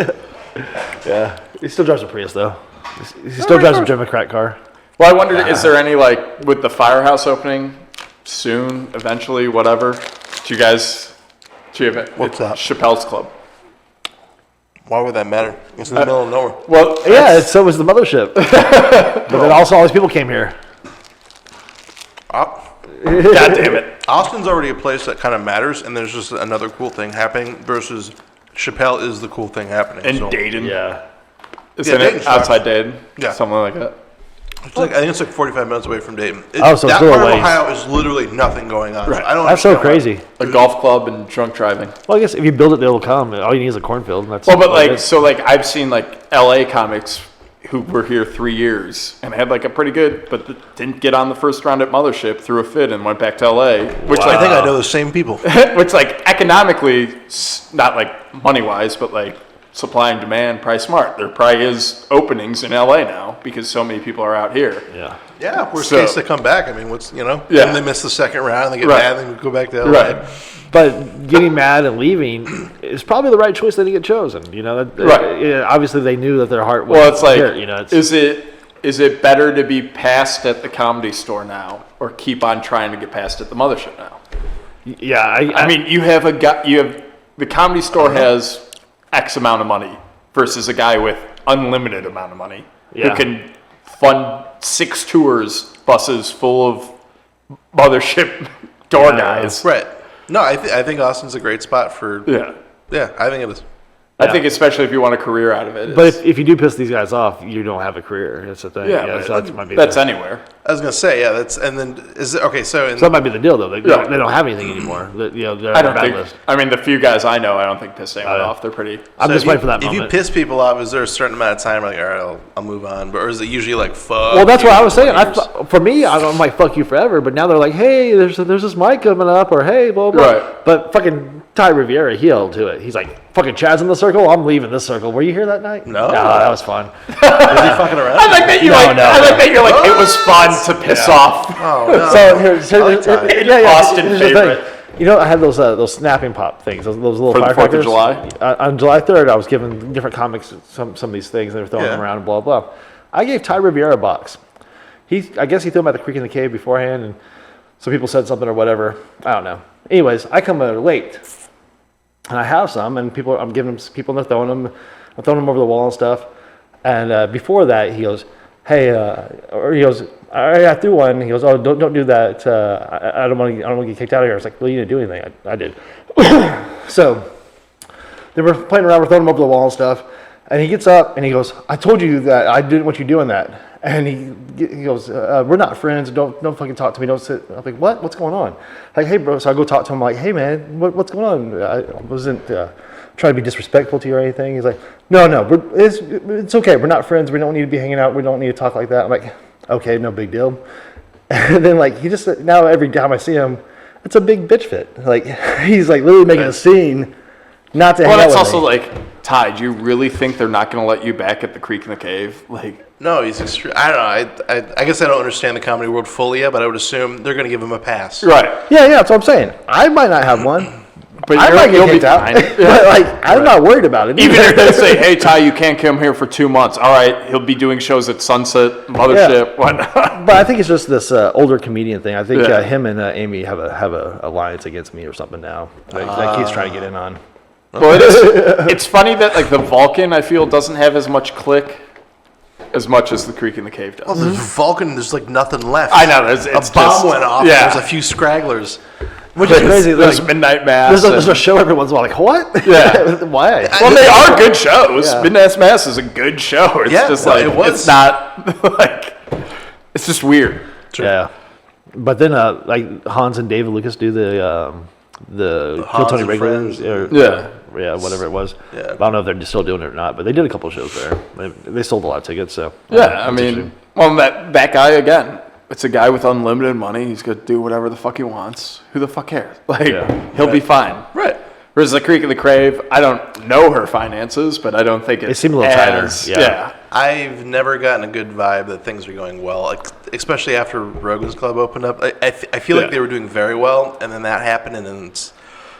Yeah, he still drives a Prius though. He still drives a Democrat car. Well, I wondered, is there any with the Firehouse opening soon, eventually, whatever? Do you have it? What's that? Chappelle's Club. Why would that matter? It's in the middle of nowhere. Well, yeah, so was the mothership. But then also all these people came here. God damn it. Austin's already a place that kind of matters, and there's just another cool thing happening versus Chappelle is the cool thing happening. And Dayton. Yeah. Isn't it outside Dayton? Yeah. Something like that. I think it's 45 minutes away from Dayton. So that it's still part a of ways. Ohio is literally nothing going on. Right. I don't That's so understand crazy. A golf club and drunk driving. Well, I guess if you build it, they'll come. All you need is a cornfield. And that's I've seen LA comics who were here 3 years and had a pretty good, but didn't get on the first round at Mothership, threw a fit and went back to LA. Which I think I know the same people. Which economically, not money wise, but supply and demand, probably smart. There probably is openings in LA now because so many people are out here. Yeah. Yeah, worst case they come back. What's and they miss the second round, they get mad, and they go back to LA. Right. But getting mad and leaving is probably the right choice that he get chosen. Right. Obviously, they knew that their heart was here. Is it better to be passed at the Comedy Store now, or keep on trying to get passed at the Mothership now? Yeah, you have the Comedy Store has X amount of money versus a guy with unlimited amount of money. who can fund 6 tours buses full of mothership door guys. Right. No, I think Austin's a great spot for. Yeah, I think it is. I think especially if you want a career out of it. But if you do piss these guys off, you don't have a career. That's the thing. Yeah, so that might be that's anywhere. I was gonna say, yeah, that's and then is it, okay. So that might be the deal, though. They don't have anything anymore. They're I don't on think. bad list. I mean, the few guys I know, I don't think piss anyone off. They're pretty. I'm just waiting for that If moment. you piss people off, is there a certain amount of time? Like, all right, I'll move on. But or is it usually like fuck? Well, that's what I was saying. For me, I'm like fuck you forever. But now they're like, hey, there's this mic coming up, or hey, blah blah. Right. But fucking Ty Riviera, he held to it. He's like, fucking Chad's in the circle. I'm leaving this circle. Were you here that night? No. That was fun. Is he fucking around? I like that you I like that you're like it was fun to piss off. Oh no. Austin here's the favorite. thing. You know, I had those snapping pop things, those little For the 4th firecrackers. of July? On July 3rd, I was giving different comics some of these things. They were throwing them around and blah, blah. I gave Ty Riviera a box. I guess he threw them at the Creek in the Cave beforehand, and some people said something or whatever. I don't know. Anyways, I come late, and I have some, and I'm giving them to people, and they're throwing them. I'm throwing them over the wall and stuff. And before that, he goes, hey, or he goes, I threw one. He goes, oh, don't do that. I don't want to get kicked out of here. I was like, well, you didn't do anything. I did. So they were playing around, we're throwing them over the wall and stuff. And he gets up and he goes, I told you that I didn't want you doing that. And he goes, we're not friends. Don't fucking talk to me. Don't sit. I'm like, what? What's going on? Like, hey, bro. So I go talk to him. I'm like, hey, man, what's going on? I wasn't trying to be disrespectful to you or anything. He's like, no, it's okay. We're not friends. We don't need to be hanging out. We don't need to talk like that. I'm like, okay, no big deal. And then like he just now every time I see him, it's a big bitch fit. Like he's like literally making a scene, not to hang out with me. Well, that's also like, Ty, do you really think they're not going to let you back at the Creek in the Cave? Like. No, he's extreme. I don't know. I guess I don't understand the comedy world fully yet, but I would assume they're going to give him a pass. Right. Yeah, that's what I'm saying. I might not have one, but I might you'll get be kicked out. fine. But like, I'm not worried about it. Even if they say, hey, Ty, you can't come here for 2 months. All right, he'll be doing shows at Sunset, Mothership, whatnot. But I think it's just this older comedian thing. I think him and Amy have a alliance against me or something now. Like he's trying to get in on. Well, it's funny that like the Vulcan, I feel, doesn't have as much click as much as the Creek in the Cave does. Well, the Vulcan, there's like nothing left. I know. It's a bomb went off. Yeah. There's a few scragglers. Which is crazy. There's Midnight Mass. There's a show every once in a while. Like, what? Yeah. Why? Well, they are good shows. Yeah. Midnight Mass is a good show. It's just like, it's not, like, it's just weird. True. Yeah. But then, like, Hans and David Lucas do the Kill Tony Regulars. Yeah, whatever it was. Yeah. I don't know if they're still doing it or not, but they did a couple shows there. They sold a lot of tickets, so. Yeah, I mean, well, that guy, again, it's a guy with unlimited money. He's going to do whatever the fuck he wants. Who the fuck cares? Like, he'll be fine. Right. Whereas the Creek and the Crave, I don't know her finances, but I don't think it's they seem a little tighter. Yeah. I've never gotten a good vibe that things are going well, like, especially after Rogan's Club opened up. I feel like they were doing very well, and then that happened, and then it's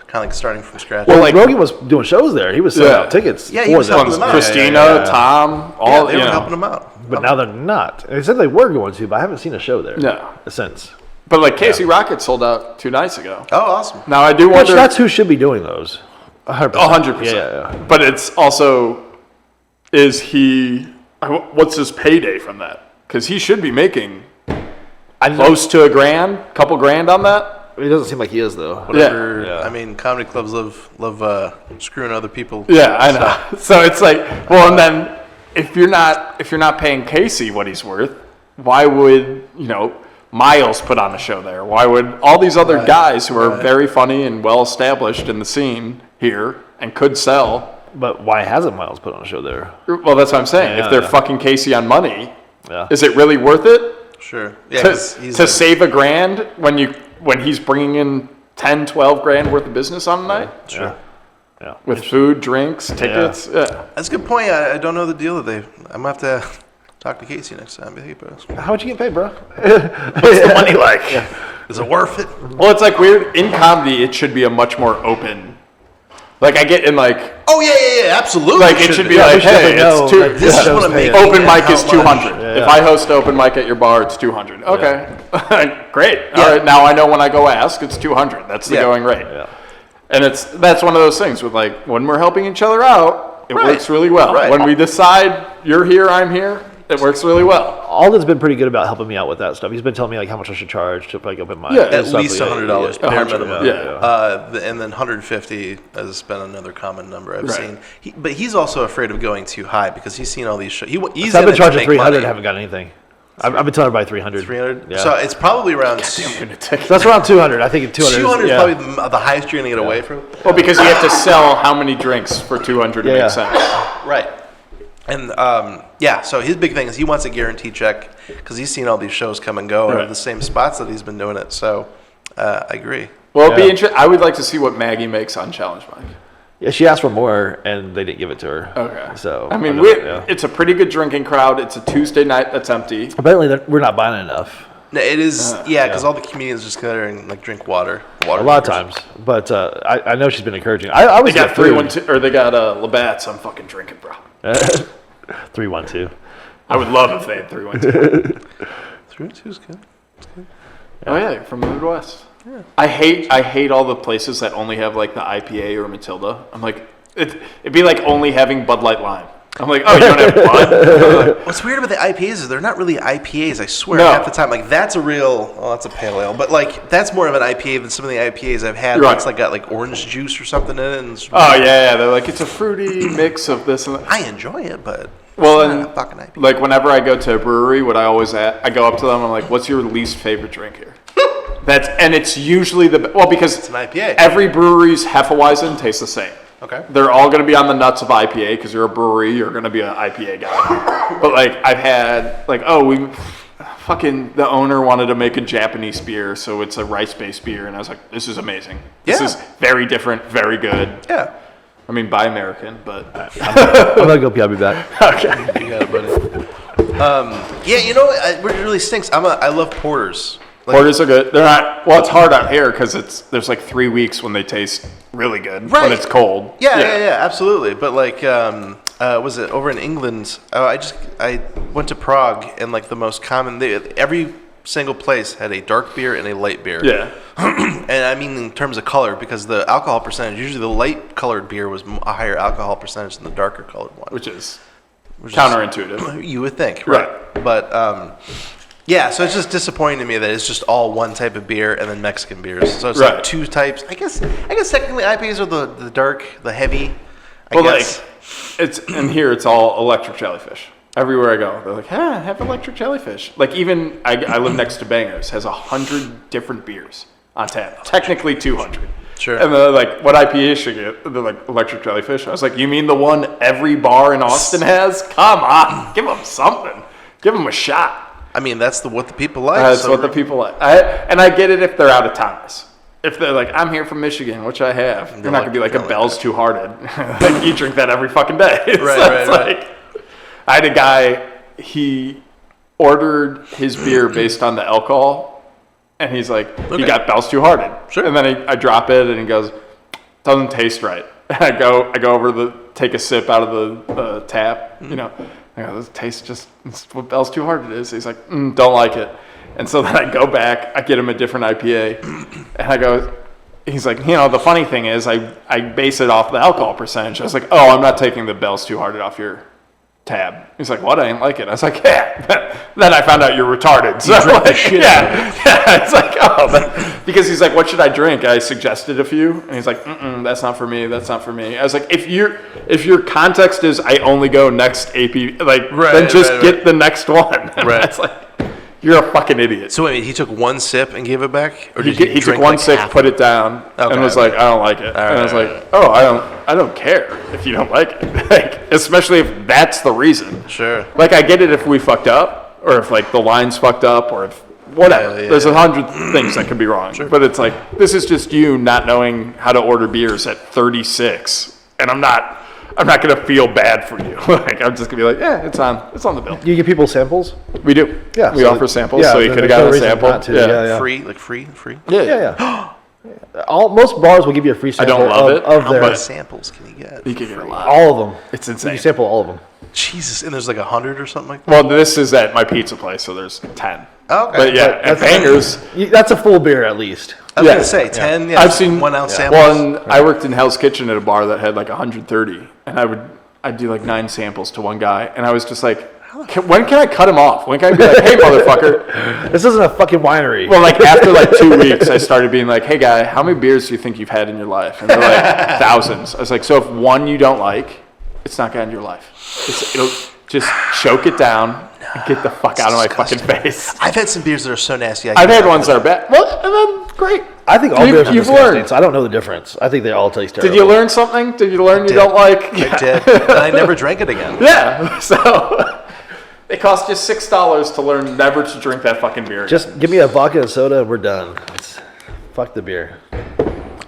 kind of like starting from scratch. Well, like Rogan was doing shows there. He was selling out tickets. Yeah, he was helping them out. Christina, Tom, all they were helping them out. But now they're not. They said they were going to, but I haven't seen a show there. No. Since. But like Casey Rocket sold out 2 nights ago. Oh, awesome. Now I do wonder. That's who should be doing those. 100%. Yeah. But it's also, what's his payday from that? Because he should be making close to $1,000, couple grand on that. It doesn't seem like he is, though. Whatever. Yeah. I mean, comedy clubs love screwing other people. Yeah, I know. So it's like, well, and then if you're not paying Casey what he's worth, why would Miles put on a show there? Why would all these other guys who are very funny and well established in the scene here and could sell? But why hasn't Miles put on a show there? Well, that's what I'm saying. If they're fucking Casey on money, is it really worth it? Sure. Yeah. To save $1,000 when he's bringing in 10, 12 grand worth of business on a night? Sure. Yeah. With food, drinks, tickets. Yeah. That's a good point. I don't know the deal that I'm going to have to talk to Casey next time. Hey, bro. How much you get paid, bro? What's the money like? Is it worth it? Well, it's like weird. In comedy, it should be a much more open. Like I get in like. Oh yeah, absolutely. Like it should be like, hey, it's two. This is what I'm making. Open mic is 200. Yeah. If I host open mic at your bar, it's 200. Okay, great. Yeah. All right, now I know when I go ask, it's 200. That's the going rate. Yeah. And that's one of those things with like when we're helping each other out, it works really well. Right. When we decide you're here, I'm here, It works really well. Alden's been pretty good about helping me out with that stuff. He's been telling me like how much I should charge to like open my At least $100 bare minimum. Yeah. And then 150 has been another common number I've seen. But he's also afraid of going too high because he's seen all these shows. I've been charging 300 and haven't got anything. I've been telling her by 300. 300? Yeah. So it's probably around... That's around 200. I think 200 is probably the highest you're going to get away from. Well, because you have to sell how many drinks for 200 to make sense. Right. And, so his big thing is he wants a guarantee check because he's seen all these shows come and go in the same spots that he's been doing it. So I agree. Well, it'd be interesting. I would like to see what Maggie makes on Challenge Mike. Yeah, she asked for more, and they didn't give it to her. Okay. So I mean, it's a pretty good drinking crowd. It's a Tuesday night that's empty. Apparently, we're not buying enough. No, it is, because all the comedians just go there and like drink water. A lot of times, but I know she's been encouraging. I was they got 3-1-2, or they got Labatt's. I'm fucking drinking, bro. 3-1-2. I would love if they had 3-1-2. 3-1-2 is good. Oh yeah, from the Midwest. Yeah. I hate all the places that only have like the IPA or Matilda. I'm like, it'd be like only having Bud Light Lime. I'm like, oh, you don't have Bud? What's weird about the IPAs is they're not really IPAs, I swear, no. half the time. Like, that's a real, that's a pale ale. But, like, that's more of an IPA than some of the IPAs I've had. Right. It's like got, like, orange juice or something in it. And they're like, it's a fruity mix of this and that. I enjoy it, but it's not a fucking IPA. Like, whenever I go to a brewery, I go up to them, I'm like, what's your least favorite drink here? And it's usually because it's an IPA. Every brewery's Hefeweizen tastes the same. Okay. They're all going to be on the nuts of IPA because you're a brewery. You're going to be an IPA guy. But, like, I've had, like, the owner wanted to make a Japanese beer, so it's a rice-based beer. And I was like, this is amazing. This is very different, very good. Yeah. I mean, buy American, but... I'm going to go pee. I'll be back. Okay. You got it, buddy. You know what? It really stinks. I love porters. Porters are good. They're not. Well, it's hard out here because there's like 3 weeks when they taste really good when it's cold. Yeah, absolutely. But like, was it over in England? I went to Prague and like the most common. Every single place had a dark beer and a light beer. Yeah. And I mean in terms of color because the alcohol percentage usually the light colored beer was a higher alcohol percentage than the darker colored one, which is counterintuitive. You would think, right? But yeah, so it's just disappointing to me that it's just all one type of beer and then Mexican beers. So it's like two types. I guess technically IPAs are the dark, the heavy. I guess. And here it's all electric jellyfish. Everywhere I go, they're like, have electric jellyfish. Like even I live next to Bangers, has 100 different beers on tap. Technically 200. Sure. And they're like, what IPA should you get? They're like, electric jellyfish. I was like, you mean the one every bar in Austin has? Come on, give them something. Give them a shot. I mean, that's what the people like. That's what the people like. I get it if they're out of towners. If they're like, I'm here from Michigan, which I have. You're not going to be like a Bell's Two Hearted. Like, you drink that every fucking day. Right. I had a guy, he ordered his beer based on the alcohol, and he's like, you got Bell's Two Hearted. Sure. And then I drop it, and he goes, doesn't taste right. I go over to take a sip out of the tap, you know. I go, this tastes just what Bell's Too Hard it is. He's like, don't like it. And so then I go back, I get him a different IPA, and I go, he's like, the funny thing is I base it off the alcohol percentage. I was like, I'm not taking the Bell's Too Hard off your tab. He's like, what? I didn't like it. I was like, yeah. Then I found out you're retarded. So it's like, because he's like, what should I drink? I suggested a few, and he's like, that's not for me. That's not for me. I was like, if your context is I only go next AP, then just get the next one. Right. It's like, you're a fucking idiot. So wait, he took one sip and gave it back, or did he took one sip, put it down, and was like, I don't like it. And I was like, I don't care if you don't like it, like, especially if that's the reason. Sure. Like, I get it if we fucked up, or if like the line's fucked up, or if whatever. There's 100 things that could be wrong. Sure. But it's like, this is just you not knowing how to order beers at 36, and I'm not going to feel bad for you. Like, I'm just going to be like, it's on the bill. You give people samples? We do. Yeah. We offer samples, so you could have got a sample. Yeah. Free? Yeah. Most bars will give you a free sample. I don't love it. How many samples can you get? You can get a lot. All of them. It's insane. You sample all of them. Jesus, and there's like 100 or something like that? Well, this is at my pizza place, so there's 10. Oh, okay. But at Bangers. That's a full beer at least. I was going to say 10. Yeah. I've seen 1 ounce samples. Well, I worked in Hell's Kitchen at a bar that had like 130, and I'd do like 9 samples to one guy, and I was just like, When can I cut him off? When can I be like, hey, motherfucker? This isn't a fucking winery. Well, like after like 2 weeks, I started being like, hey, guy, how many beers do you think you've had in your life? And they're like, thousands. I was like, so if one you don't like, it's not going to end your life. It'll just choke it down and get the fuck out of my fucking face. I've had some beers that are so nasty. I've had ones that are bad. Well, and then great. I think all beers are you've disgusting, learned. so I don't know the difference. I think they all taste terrible. Did you learn something? Did you learn you don't like? I did. And I never drank it again. Yeah. So it cost you $6 to learn never to drink that fucking beer. Just give me a vodka and soda and we're done. Fuck the beer.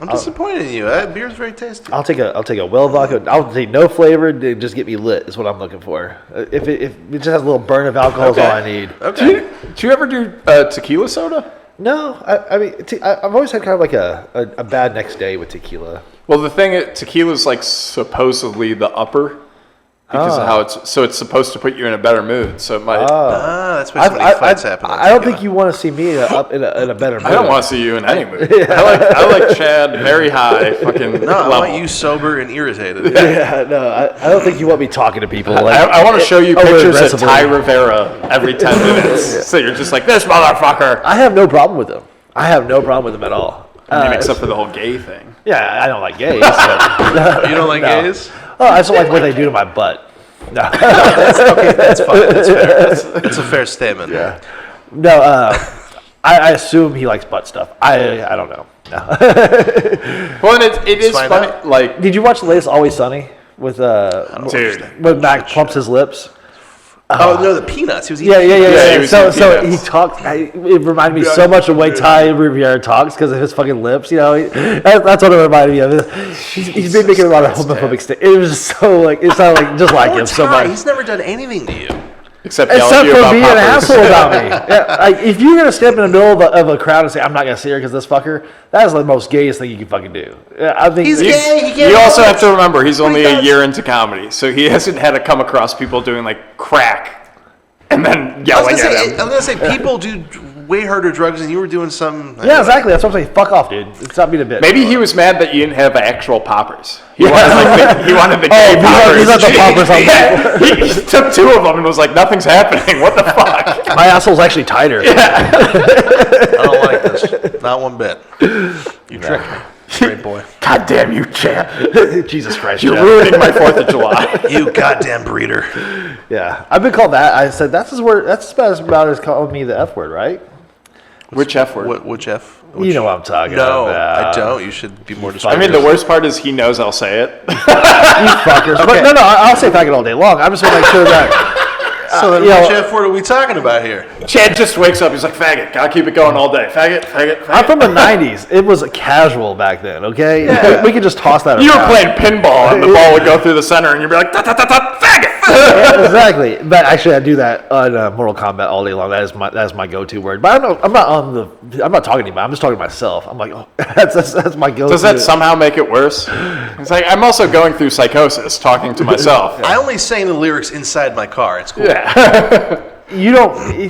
I'm disappointed in you. Beer's very tasty. I'll take a well vodka. I'll take no flavor. Just get me lit is what I'm looking for. If it just has a little burn of alcohol, is all I need. Okay. Do you ever do tequila soda? No, I mean, I've always had kind of like a bad next day with tequila. Well, the thing, tequila is like supposedly the upper because of how it's supposed to put you in a better mood. So it might. That's why so many fights happen. I don't think you want to see me up in a better mood. I don't want to see you in any mood. I like Chad very high. Fucking No, I want you sober and irritated. Yeah, no, I don't think you want me talking to people. Like, I want to show you pictures of aggressively. Ty Rivera every 10 minutes. So you're just like, this motherfucker. I have no problem with them. I have no problem with them at all. Except for the whole gay thing. Yeah, I don't like gays. But, You don't like gays? oh, I just don't like what they do to my butt. No, Okay, that's fine. That's fair. That's a fair statement. yeah. No, I assume he likes butt stuff. I don't know. No. Well, and it is find funny. out. Like, Did you watch the latest Always Sunny with dude. when Mac plumps his lips? Oh, no, the peanuts. He was eating Yeah, he was So eating he peanuts. talked. It reminded me so much of the way Ty Riviera talks because of his fucking lips. You know, that's what it reminded me of. He's been making a lot of homophobic statements. It was so like it sounded like just like him so much. He's never done anything to you. Except yell at Except you for about being an poppers. asshole about me. Yeah, like, if you're gonna step in the middle of a crowd and say I'm not gonna see her because this fucker, that is the most gayest thing you can fucking do. Yeah, I think He's gay. He can't You also do have to remember he's only a does. year into comedy, so he hasn't had to come across people doing like crack and then I was yelling gonna at say, him. I was gonna say people do way harder drugs than you were doing some. Yeah, exactly. That's what I'm saying. Fuck off, dude. It's not being a bitch. Maybe he was mad that you didn't have actual poppers. He wanted the gay these poppers. are the poppers I'm Yeah, he took 2 of them and was like, nothing's happening. What the fuck? My asshole's actually tighter. I don't like this. Not one bit. You tricked me. Great boy. God damn you, Chad. Jesus Christ. You're Chad. ruining my 4th of July. You goddamn breeder. Yeah, I've been called that. I said that's about as calling me the F word, right? Which F word? Which F? You know what I'm talking No, about. I don't. You should be more I descriptive. mean, the worst part is he knows I'll say it. You fuckers. But no, I'll say faggot all day long. I'm just want to make sure that. So then you know, which F word are we talking about here? Chad just wakes up. He's like, faggot. Gotta keep it going all day. Faggot, faggot, faggot. I'm from the 90s. It was casual back then, okay? Yeah. We could just toss that You were around. playing pinball and the ball would go through the center and you'd be like, ta ta ta ta, faggot. Yeah, exactly. But actually, I do that on Mortal Kombat all day long. That is my go-to word. But I'm not talking to anybody. I'm just talking to myself. I'm like, oh, that's my go-to. Does that somehow make it worse? It's like, I'm also going through psychosis talking to myself. I only sang the lyrics inside my car. It's cool. Yeah. You don't. You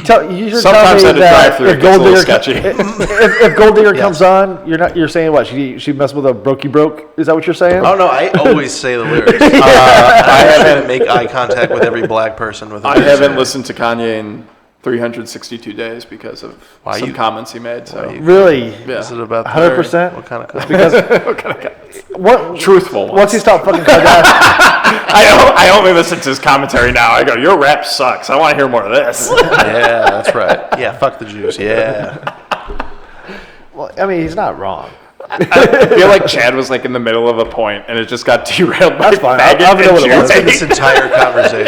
should Sometimes tell at me a that drive-thru it if gets a Gold little Digger, sketchy. if Gold Digger comes on, you're saying what? She messed with a brokey broke. Is that what you're saying? Oh no, I always say the lyrics. I haven't make eye contact with every black person with. I haven't listened to Kanye in 362 days because of some comments he made. So Really? yeah. Is it about 100%? What kind of comments? Because what? Truthful ones. Once he stopped fucking Kardashian, I only listen to his commentary now. I go, your rap sucks. I want to hear more of this. Yeah, that's right. Yeah, fuck the Jews. Yeah. well, I mean, he's not wrong. I feel like Chad was like in the middle of a point and it just got derailed by That's fine. faggot I don't know what it and was. Jew This hate. entire conversation.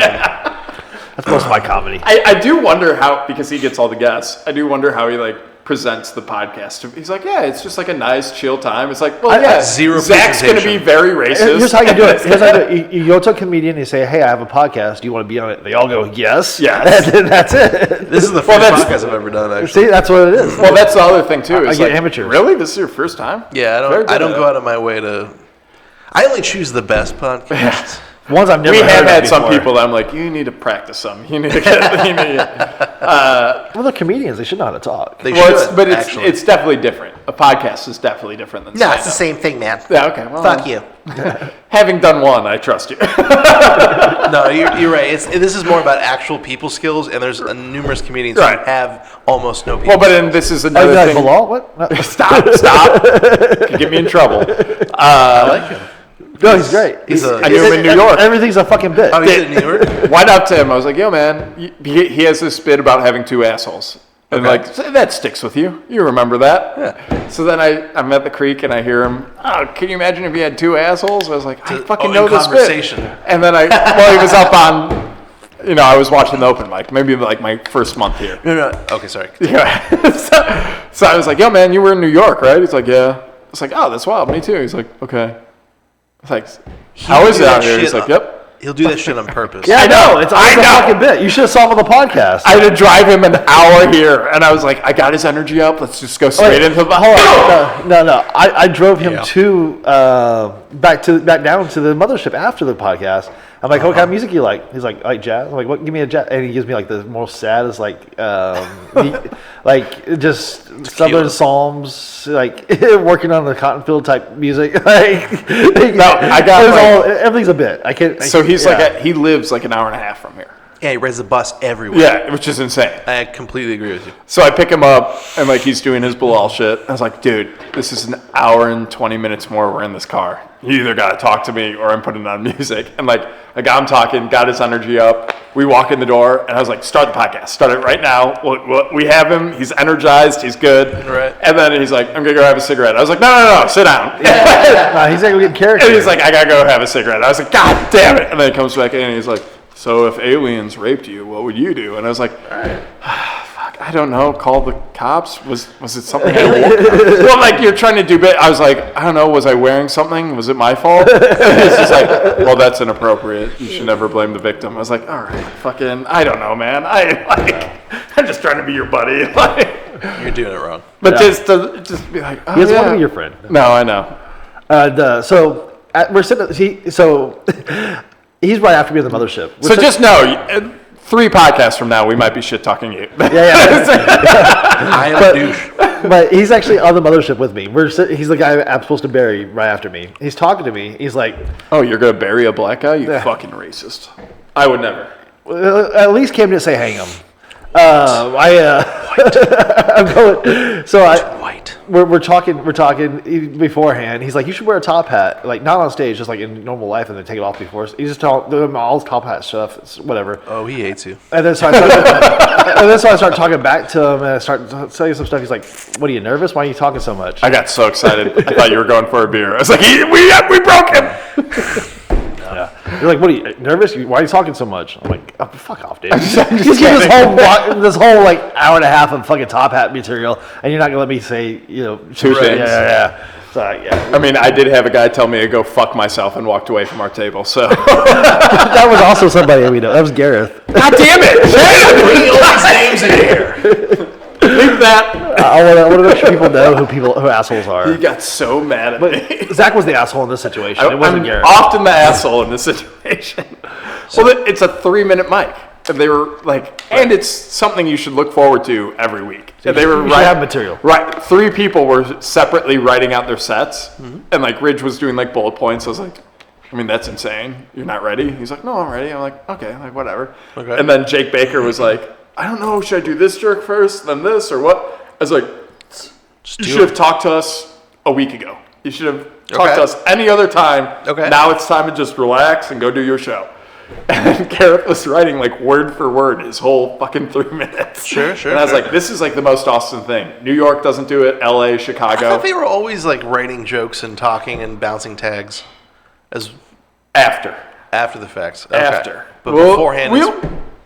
That's most of my comedy. I do wonder how, because he gets all the guests, I do wonder how he like presents the podcast. He's like, yeah, it's just like a nice chill time. It's like, well, yeah, zero Zach's going to be presentation. very racist. Here's how you do it. Here's how you do it. You go to a comedian and you say, hey, I have a podcast. Do you want to be on it? They all go, yes. Yes. And that's it. This is the first that's- podcast I've ever done. Actually. See, that's what it is. Well, that's the other thing too. I Is get like, amateurs. Really, this is your first time? Yeah, Very good I don't at go it. out of my way to. I only choose the best podcasts. Ones I've never We heard have of had some before. people that I'm like, you need to practice some. You need to get. You need to, Well, they're comedians. They should know how to talk. They well, should. it's definitely different. A podcast is definitely different than No, it's stand-up. the same thing, man. Yeah. Okay. Well, Fuck you. Having done one, I trust you. No, you're right. This is more about actual people skills, and there's numerous comedians who have almost no people Well, but skills. then this is another thing. Bilal? What? No. Stop. Could get me in trouble. I like him. No, he's great. I knew him in New York. Everything's a fucking bit. Oh, he's in New York? Went up to him. I was like, yo, man, he has this bit about having two assholes. And that sticks with you. You remember that. Yeah. So then I'm at the creek and I hear him, can you imagine if he had two assholes? I was like, I fucking know this bit. And then he was up on, I was watching the open mic, maybe like my first month here. No. Okay, sorry. Yeah. So I was like, yo, man, you were in New York, right? He's like, yeah. It's like, oh, that's wild. Me too. He's like, okay. It's like, how is it out here? He's like, yep. He'll do that shit on purpose. Yeah, I know. It's always a fucking bit. You should have saw him on the podcast. I had to drive him an hour here, and I was like, I got his energy up. Let's just go straight into the... Hold on. No. I drove him back down to the mothership after the podcast. I'm like, what kind of music you like? He's like jazz. I'm like, what? Give me a jazz. And he gives me like the most saddest, just Southern Psalms, like working on the cotton field type music. Everything's a bit. He lives like an hour and a half from here. Yeah, he rides the bus everywhere. Yeah, which is insane. I completely agree with you. So I pick him up, and like he's doing his Bilal shit. I was like, dude, this is an hour and 20 minutes more we're in this car. You either got to talk to me or I'm putting on music. And like, I got him talking, got his energy up. We walk in the door, and I was like, start the podcast. Start it right now. We have him. He's energized. He's good. Right. And then he's like, I'm going to go have a cigarette. I was like, no, sit down. He's like, we're getting character. And he's like, I got to go have a cigarette. I was like, God damn it. And then he comes back in, and he's like, so if aliens raped you, what would you do? And I was like, fuck, I don't know. Call the cops? Was it something I wore? Well, like, you're trying to do bit. I was like, I don't know. Was I wearing something? Was it my fault? It's just like, well, that's inappropriate. You should never blame the victim. I was like, all right, fucking, I don't know, man. I'm just trying to be your buddy. You're doing it wrong. But just be like, he doesn't want to be your friend. No, I know. We're sitting. He's right after me on the mothership. So just know, 3 podcasts from now, we might be shit talking you. Yeah. I am a douche. But he's actually on the mothership with me. He's the guy I'm supposed to bury right after me. He's talking to me. He's like, oh, you're going to bury a black guy? You fucking racist. I would never. At least came to say hang him. I'm going. So white. We're talking beforehand. He's like, you should wear a top hat, like not on stage, just like in normal life, and then take it off before. He's just telling all his top hat stuff. It's whatever. Oh, he hates you. And then so I start talking back to him, and I start saying some stuff. He's like, "What are you nervous? Why are you talking so much?" I got so excited. I thought you were going for a beer. I was like, we broke him. Yeah. You're like, what are you nervous? Why are you talking so much? I'm like, oh, fuck off, dude. Just give this whole like hour and a half of fucking top hat material, and you're not gonna let me say, two things. Yeah. So yeah. I mean, I did have a guy tell me to go fuck myself and walked away from our table. So that was also somebody we know. That was Gareth. God damn it! Bring all these names in here. Leave that. I want to make sure people know who assholes are. He got so mad at me. Zach was the asshole in this situation. It wasn't Gareth. I'm often the asshole in this situation. Well, it's a 3-minute mic. And they were like, and it's something you should look forward to every week. So they were have material. Right. 3 people were separately writing out their sets. And like Ridge was doing like bullet points. I was like, I mean, that's insane. You're not ready? He's like, no, I'm ready. I'm like, okay, like whatever. Okay. And then Jake Baker was like, I don't know, should I do this jerk first, then this, or what? I was like, you should have talked to us a week ago. You should have talked to us any other time. Okay. Now it's time to just relax and go do your show. And Garrett was writing like word for word his whole fucking 3 minutes. Sure. And I was like, this is like the most Austin thing. New York doesn't do it. LA, Chicago. I thought they were always like writing jokes and talking and bouncing tags. As after the facts. Okay. After. But beforehand.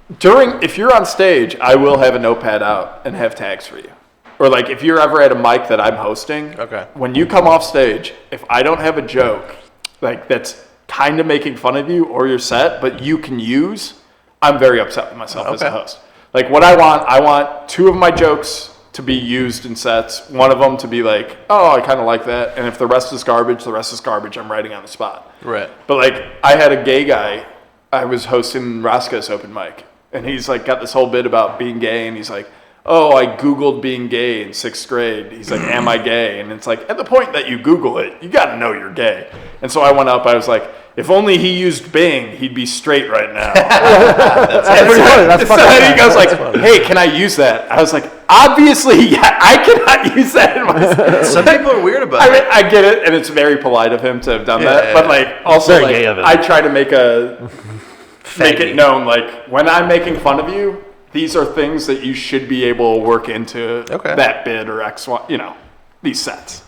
If you're on stage, I will have a notepad out and have tags for you. Or like if you're ever at a mic that I'm hosting, when you come off stage, if I don't have a joke like that's kind of making fun of you or your set, but you can use, I'm very upset with myself as a host. Like what I want 2 of my jokes to be used in sets, one of them to be like, oh, I kind of like that, and if the rest is garbage, I'm writing on the spot. Right. But like I had a gay guy, I was hosting Roscoe's open mic, and he's like got this whole bit about being gay, and he's like, oh, I Googled being gay in 6th grade. He's like, am I gay? And it's like, at the point that you Google it, you got to know you're gay. And so I went up, I was like, if only he used Bing, he'd be straight right now. That's funny. He goes like, hey, can I use that? I was like, obviously, yeah, I cannot use that in my Some people are weird about it. I get it, and it's very polite of him to have done that. But like, also, like, I try to make it known, like, when I'm making fun of you, these are things that you should be able to work into that bit or X, these sets.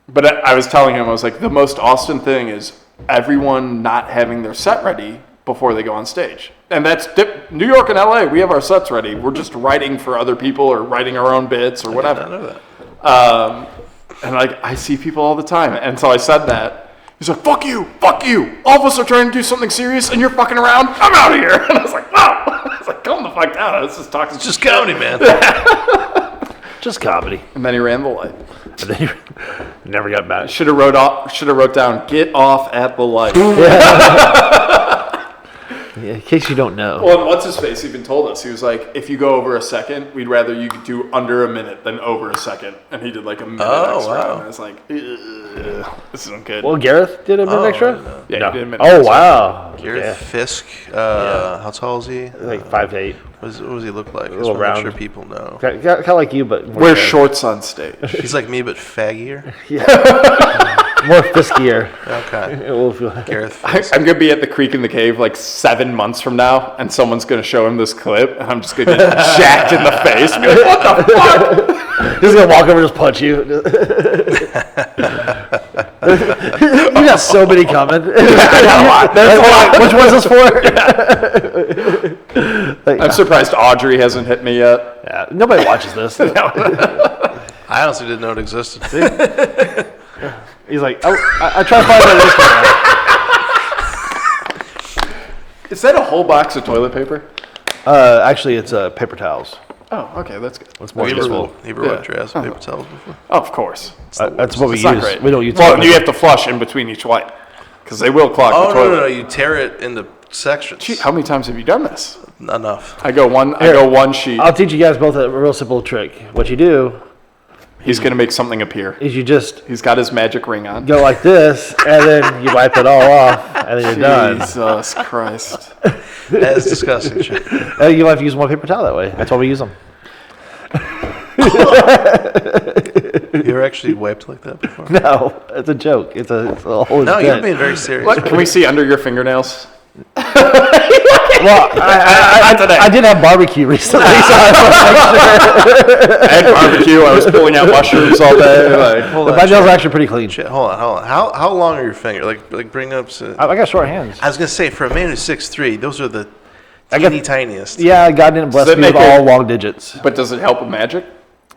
But I was telling him, I was like, the most Austin thing is everyone not having their set ready before they go on stage. And that's New York and LA, we have our sets ready. We're just writing for other people or writing our own bits or whatever. I know that. And like, I see people all the time. And so I said that. He's like, fuck you. All of us are trying to do something serious and you're fucking around. I'm out of here. And I was like, wow. I was like, calm the fuck down. Let's just talk. It's just comedy, man. Just comedy. And then he ran the light. And then he never got back. Should have wrote down, get off at the light. Yeah, in case you don't know. Well, and what's his face even told us? He was like, if you go over a second, we'd rather you do under a minute than over a second. And he did like a minute extra. Wow. And I was like, this isn't good. Well, Gareth did a minute extra? Yeah, no. he did a minute extra. Wow. Gareth Fisk. How tall is he? Like 5'8". What does he look like? A little round. I'm sure people know. Kind of like you, but wears shorts on stage. He's like me, but faggier. Yeah. More fiskier. Okay. Gareth Fisk. I'm going to be at the Creek in the Cave like 7 months from now, and someone's going to show him this clip, and I'm just going to get jacked in the face. And be like, what the fuck? He's going to walk over and just punch you. You got so many coming. Which one's this for? I'm surprised Audrey hasn't hit me yet. Yeah, nobody watches this. I honestly didn't know it existed. He's like, I try to find out this. Is that a whole box of toilet paper? Actually, it's paper towels. Oh, okay, that's good. It's more useful. You ever wiped your ass with paper towels before? Oh, of course. That's what we it's use. Not great. We don't use. Well, you have to flush in between each wipe because they will clog the toilet. No, you tear it into sections. Gee, how many times have you done this? Enough. I go one sheet. I'll teach you guys both a real simple trick. What you do. He's going to make something appear. Is you just... He's got his magic ring on. Go like this, and then you wipe it all off, and then you're done. Jesus Christ. That's disgusting shit. You have to use one paper towel that way. That's why we use them. You ever actually wiped like that before? No, it's a joke. It's a whole... No, you're being very serious. What? Can we see under your fingernails? Well, I did have barbecue recently, so I had barbecue. I was pulling out mushrooms all day. My nails are actually pretty clean. Shit, hold on. How long are your fingers? Like bring up. I got short hands. I was gonna say for a man who's 6'3", those are the tiniest. Yeah, God didn't bless me with all long digits. But does it help with magic?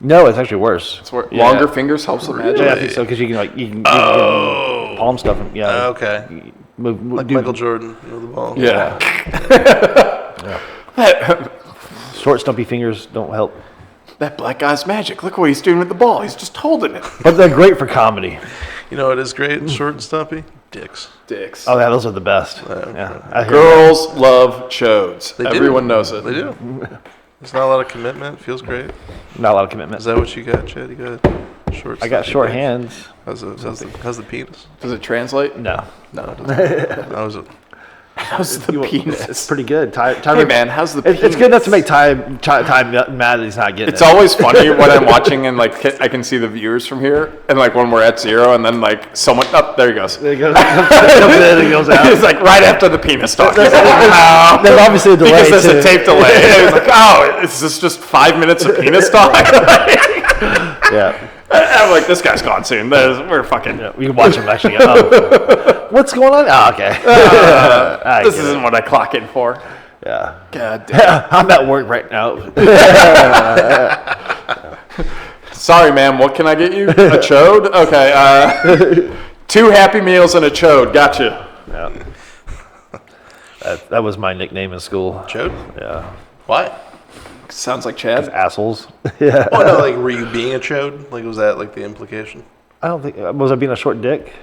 No, it's actually worse. Longer fingers helps with magic. Yeah, I think so because you can palm stuff. Yeah. Okay. Like Michael Jordan with the ball. Yeah. Short, stumpy fingers don't help. That black guy's magic. Look what he's doing with the ball. He's just holding it. But they're great for comedy. You know what is great? Short and stumpy? Dicks. Oh, yeah, those are the best. Yeah. Girls love chodes. Everyone knows it. They do. There's not a lot of commitment. Feels great. Not a lot of commitment. Is that what you got, Chad? You got short. I got short hands. How's the penis? Does it translate? No. How's it? How's the penis? It's pretty good. Hey man, how's the penis? It's good enough to make Ty mad that he's not getting it. It's always funny when I'm watching and like I can see the viewers from here, and like when we're at 0, and then like someone, there he goes. There he goes. Comes in and goes out. It's like right after the penis talk. There's obviously a delay. Because there's a tape delay. And it's like, oh, is this just 5 minutes of penis talk? Yeah. I'm like, this guy's gone soon. We're fucking. Yeah, we can watch him actually. What's going on? Oh, okay. This isn't what I clock in for. Yeah. God damn. I'm at work right now. Sorry, ma'am. What can I get you? A chode? Okay. 2 Happy Meals and a chode. Gotcha. Yeah. That was my nickname in school. Chode? Yeah. Why? Sounds like Chad. Assholes. Yeah. Oh no, like were you being a chode? Like was that like the implication? I don't think was I being a short dick?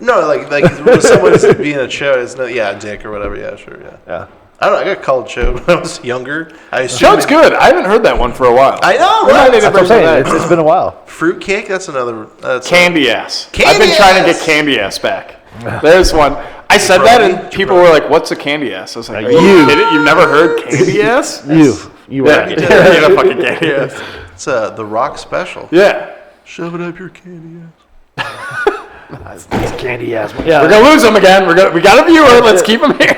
No, like when someone's being a chode, it's not dick or whatever. Yeah, sure, yeah. Yeah. I don't know. I got called Chode when I was younger. Chode's good. I haven't heard that one for a while. I know, Right? right? That's what I'm saying. It's been a while. Fruitcake. That's another. Candy ass. Candy I've been trying to ass! get candy ass back. There's one. I said that and people were like, "What's a candy ass?" I was like, "Are you kidding? You've never heard candy ass?" You were. Yeah, you know, fucking candy ass. It's the Rock special. Yeah. Shove it up your candy ass. It's candy ass. Yeah. We're gonna lose them again. We got a viewer. Let's keep them here.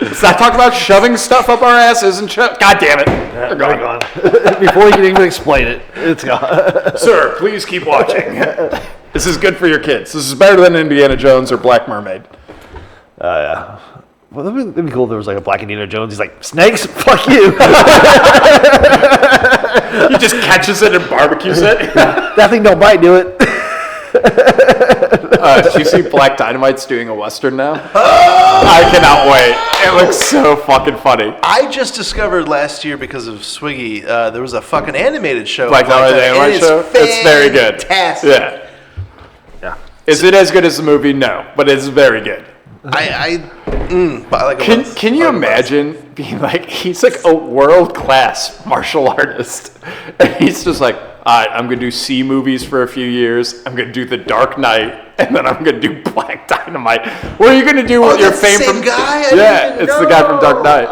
Let's not talk about shoving stuff up our asses and God damn it. They're gone. Before you can even explain it, it's gone. Sir, please keep watching. This is good for your kids. This is better than Indiana Jones or Black Mermaid. Yeah. Well, that'd be cool if there was like a Black Indiana Jones. He's like, snakes? Fuck you. He just catches it and barbecues it. That thing don't bite, do it. Did you see Black Dynamite's doing a Western now? I cannot wait. It looks so fucking funny. I just discovered last year because of Swiggy, there was a fucking animated show. Black Dynamite show? It's very good. Fantastic. Yeah. Is it as good as the movie? No, but it's very good. But I like it. Can you imagine being like, he's like a world-class martial artist, and he's just like, all right, I'm going to do C movies for a few years, I'm going to do The Dark Knight, and then I'm going to do Black Dynamite. What are you going to do with your fame from... guy? Yeah, it's the guy from Dark Knight.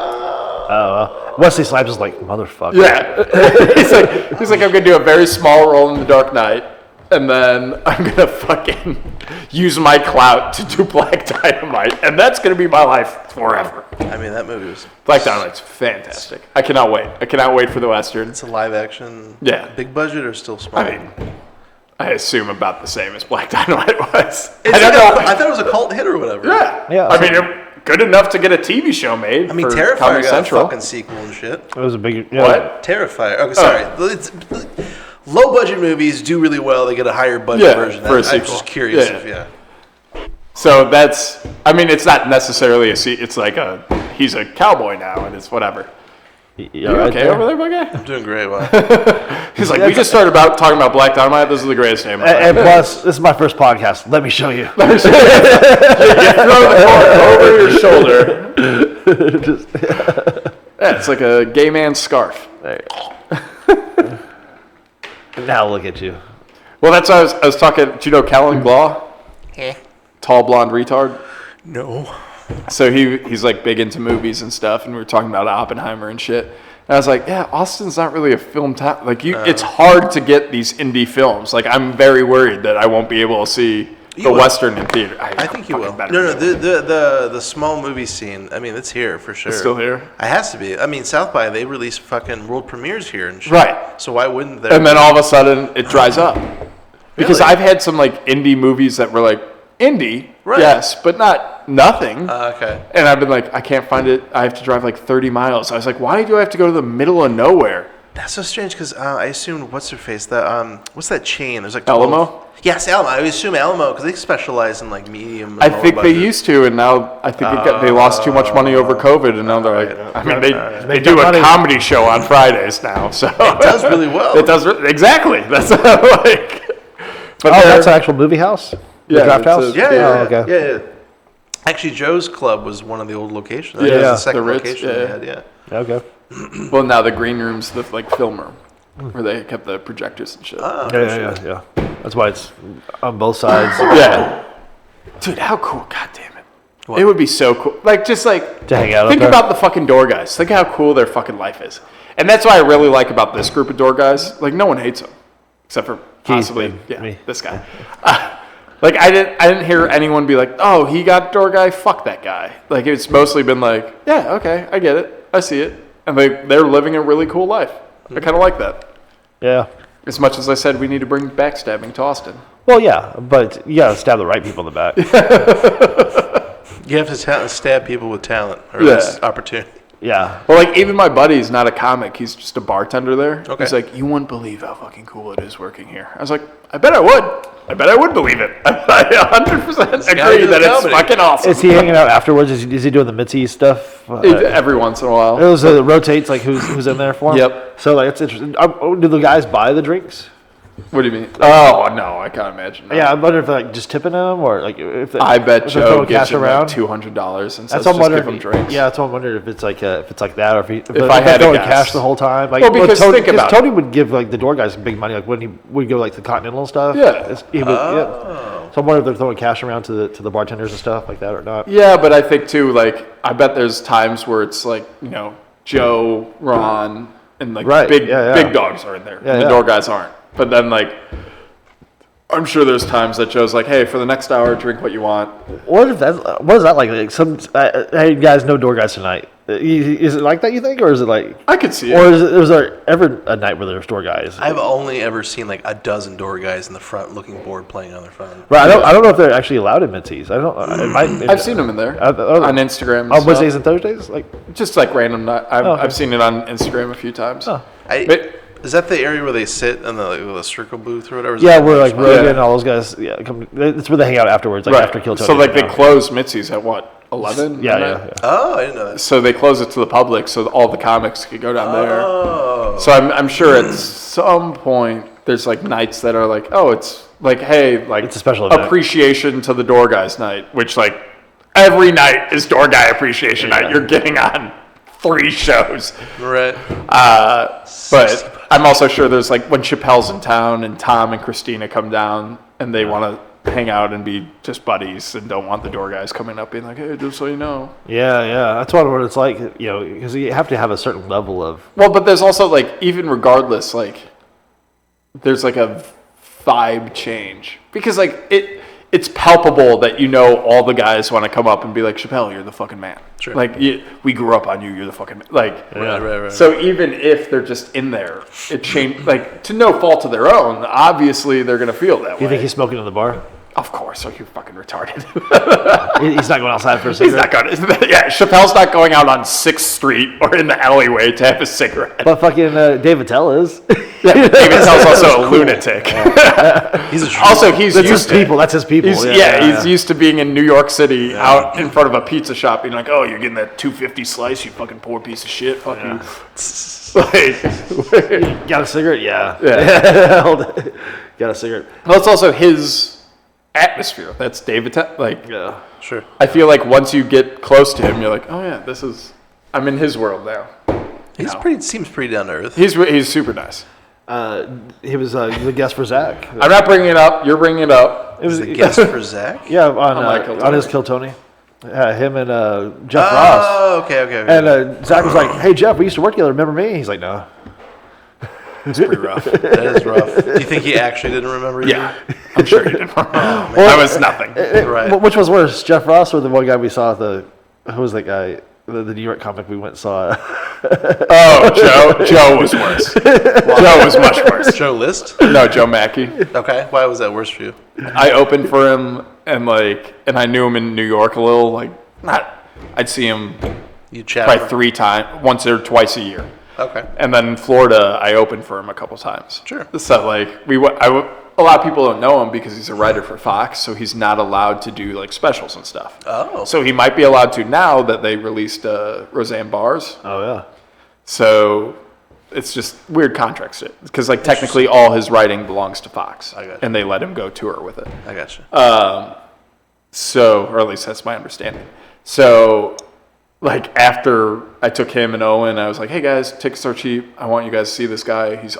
Wesley Snipes is like, motherfucker. Yeah. he's like, I'm going to do a very small role in The Dark Knight, and then I'm going to fucking use my clout to do Black Dynamite, and that's going to be my life forever. I mean, that movie was... Black Dynamite's fantastic. I cannot wait. I cannot wait for the Western. It's a live action. Yeah. Big budget or still small? I mean, I assume about the same as Black Dynamite was. I don't know. I thought it was a cult hit or whatever. Yeah. I mean, good enough to get a TV show made. I mean, for Terrifier Comedy got Central. a fucking sequel and shit. It was a big... What? Terrifier. Okay, sorry. Low budget movies do really well. They get a higher budget version. For a sequel. I'm just curious if So that's, I mean, it's not necessarily it's like he's a cowboy now and it's whatever. You right okay there? over there, my guy? I'm doing great. Wow. He's like, we just started talking about Black Dynamite. This is the greatest name. And plus, this is my first podcast. Let me show you. You throw the cord over your shoulder. Yeah, it's like a gay man's scarf. There you go. Now look at you. Well, that's what I was talking. Do you know Callan Glaw? Tall blonde retard. No. So he's like big into movies and stuff, and we were talking about Oppenheimer and shit. And I was like, yeah, Austin's not really a film town. Like it's hard to get these indie films. Like I'm very worried that I won't be able to see the Western in theater. I think you will. No, the small movie scene. I mean, it's here for sure. It's still here. It has to be. I mean, South by they release fucking world premieres here and shit. Right. So why wouldn't there? And then all of a sudden it dries up. Because Really? I've had some like indie movies that were like indie, Right. yes, but not nothing. Okay. And I've been like, I can't find it. I have to drive like 30 miles. I was like, why do I have to go to the middle of nowhere? That's so strange because I assumed what's her face? What's that chain? There's like Alamo? Yes, Alamo. I would assume Alamo because they specialize in like medium. And I lower think they budget. used to, and now I think they lost too much money over COVID, and now they're like, I mean, they do a comedy show on Fridays now, so it does really well. It does exactly. That's like. But that's an actual movie house? Yeah, The Draft it's House? Yeah. Actually, Joe's Club was one of the old locations. Yeah, That was the second the Ritz, location they had. Yeah. Okay. Well, now the green room's the like film room, where they kept the projectors and shit. Yeah. That's why it's on both sides. Yeah. Dude, how cool! God damn it! It would be so cool. Like just like To hang out up think there? about the fucking door guys. Think how cool their fucking life is, and that's what I really like about this group of door guys. Like no one hates them, except for possibly me. this guy. Like I didn't hear anyone be like, "Oh, he got door guy. Fuck that guy." Like it's mostly been like, "Yeah, okay, I get it, I see it," and they're living a really cool life. I kind of like that. Yeah. As much as I said we need to bring backstabbing to Austin. Well, yeah, but you got to stab the right people in the back. You have to stab people with talent or Yeah. at least opportunity. Yeah. Well, like even my buddy's not a comic; he's just a bartender there. Okay. He's like, "You wouldn't believe how fucking cool it is working here." I was like, "I bet I would. I bet I would believe it. I 100% agree that it's comedy. fucking awesome." Is he hanging out afterwards? Is he doing the Mitzi stuff? Every once in a while. It rotates like who's in there for him? Yep. So like it's interesting. Do the guys buy the drinks? What do you mean? Oh no, I can't imagine. Yeah, I wonder if they're like just tipping them or like if they, I bet if they're Joe throwing gives cash him around. like $200 and says That's what I'm just give wondering. him drinks. Yeah, that's what I'm wondering if it's like that or if If I had to throwing guess. cash the whole time. Like, Well, because Tony, think about Tony would give like the door guys some big money, like when he would go like the Continental and stuff. Yeah. He would, yeah. So I'm wondering if they're throwing cash around to the bartenders and stuff like that or not. Yeah, but I think too, like I bet there's times where it's like Joe, Ron, and like big dogs are in there. Yeah, and the door guys aren't. But then like I'm sure there's times that Joe's like, hey, for the next hour, drink what you want. What is that like? Like hey guys, no door guys tonight. Is it like that, you think, or is it like? I could see it. Or is there ever a night where there's door guys? I've only ever seen like a dozen door guys in the front looking bored playing on their phone. Right, I don't know if they're actually allowed in Mitzi's. I don't. It might. I've seen them in there on Instagram. On Wednesdays and Thursdays, like just like random. okay. I've seen it on Instagram a few times. Oh. Is that the area where they sit in the circle booth or whatever? Yeah, where like Rogan and all those guys. Yeah, it's where they hang out afterwards, like after Kill Tony. So like they close Mitzi's at what? 11? Yeah. Oh, I didn't know that. So they close it to the public, so all the comics could go down there. Oh. So I'm sure at some point there's like nights that are like, oh, it's like, hey, like it's a special event. appreciation to the door guys night, which like every night is door guy appreciation night. You're getting on 3 shows. Right. But I'm also sure there's like when Chappelle's in town and Tom and Christina come down and they want to hang out and be just buddies and don't want the door guys coming up being like, hey, just so you know. Yeah. That's what it's like, because you have to have a certain level of. Well, but there's also like, even regardless, like, there's like a vibe change because like it's palpable that all the guys want to come up and be like, Chappelle, you're the fucking man. Sure. Like we grew up on you. You're the fucking man. Like. Right. So even if they're just in there, it changed. Like to no fault of their own. Obviously, they're gonna feel that way. Do you think he's smoking in the bar? Of course. Are you fucking retarded? He's not going outside for a cigarette. He's not going. Yeah, Chappelle's not going out on 6th Street or in the alleyway to have a cigarette. But fucking Dave Attell is. Yeah, Dave Attell's also a lunatic. He's That's his people. That's his people. He's used to being in New York City out in front of a pizza shop being like, oh, you're getting that $2.50 slice, you fucking poor piece of shit. Fuck you. Like, got a cigarette? Yeah. Got a cigarette. Well, it's also his atmosphere. That's Dave Attell. Like, Yeah. Sure. I feel like once you get close to him, you're like, oh yeah, I'm in his world now. Seems pretty down to earth. He's super nice. He was the guest for Zach. I'm not bringing it up. You're bringing it up. It was The guest for Zach? Yeah, Michael on his Kill Tony. Him and Jeff Ross. Oh, okay. And Zach was like, hey, Jeff, we used to work together. Remember me? He's like, no. It's pretty rough. That is rough. Do you think he actually didn't remember you? Yeah, I'm sure he didn't. I was nothing. Right. Which was worse, Jeff Ross or the one guy we saw at who was that guy? The New York comic we went and saw. Oh, Joe was worse. Joe was much worse. Joe List? No, Joe Mackey. Okay. Why was that worse for you? I opened for him and I knew him in New York a little. I'd see him You chat probably over- 3 times, once or twice a year. Okay. And then in Florida, I opened for him a couple times. Sure. So a lot of people don't know him because he's a writer for Fox, so he's not allowed to do like specials and stuff. Oh. So he might be allowed to now that they released Roseanne Barrs. Oh, yeah. So it's just weird contracts because like technically all his writing belongs to Fox, I gotcha. and they let him go tour with it. I gotcha. So, or at least that's my understanding. So, like after I took him and Owen, I was like, "Hey guys, tickets are cheap. I want you guys to see this guy. He's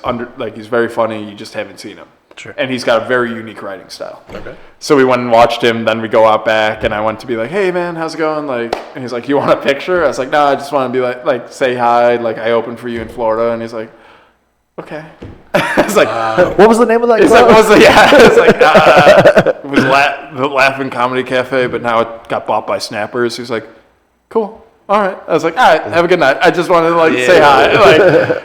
very funny. You just haven't seen him." Sure. And he's got a very unique writing style. Okay. So we went and watched him. Then we go out back, and I went to be like, "Hey man, how's it going?" And he's like, "You want a picture?" I was like, "No, I just want to be like say hi. Like I opened for you in Florida." And he's like, "Okay." I was like, What was the name of that It's club? like, it was the Laughing Comedy Cafe, but now it got bought by Snappers. He's like, cool. All right. I was like, all right, have a good night. I just wanted to say hi.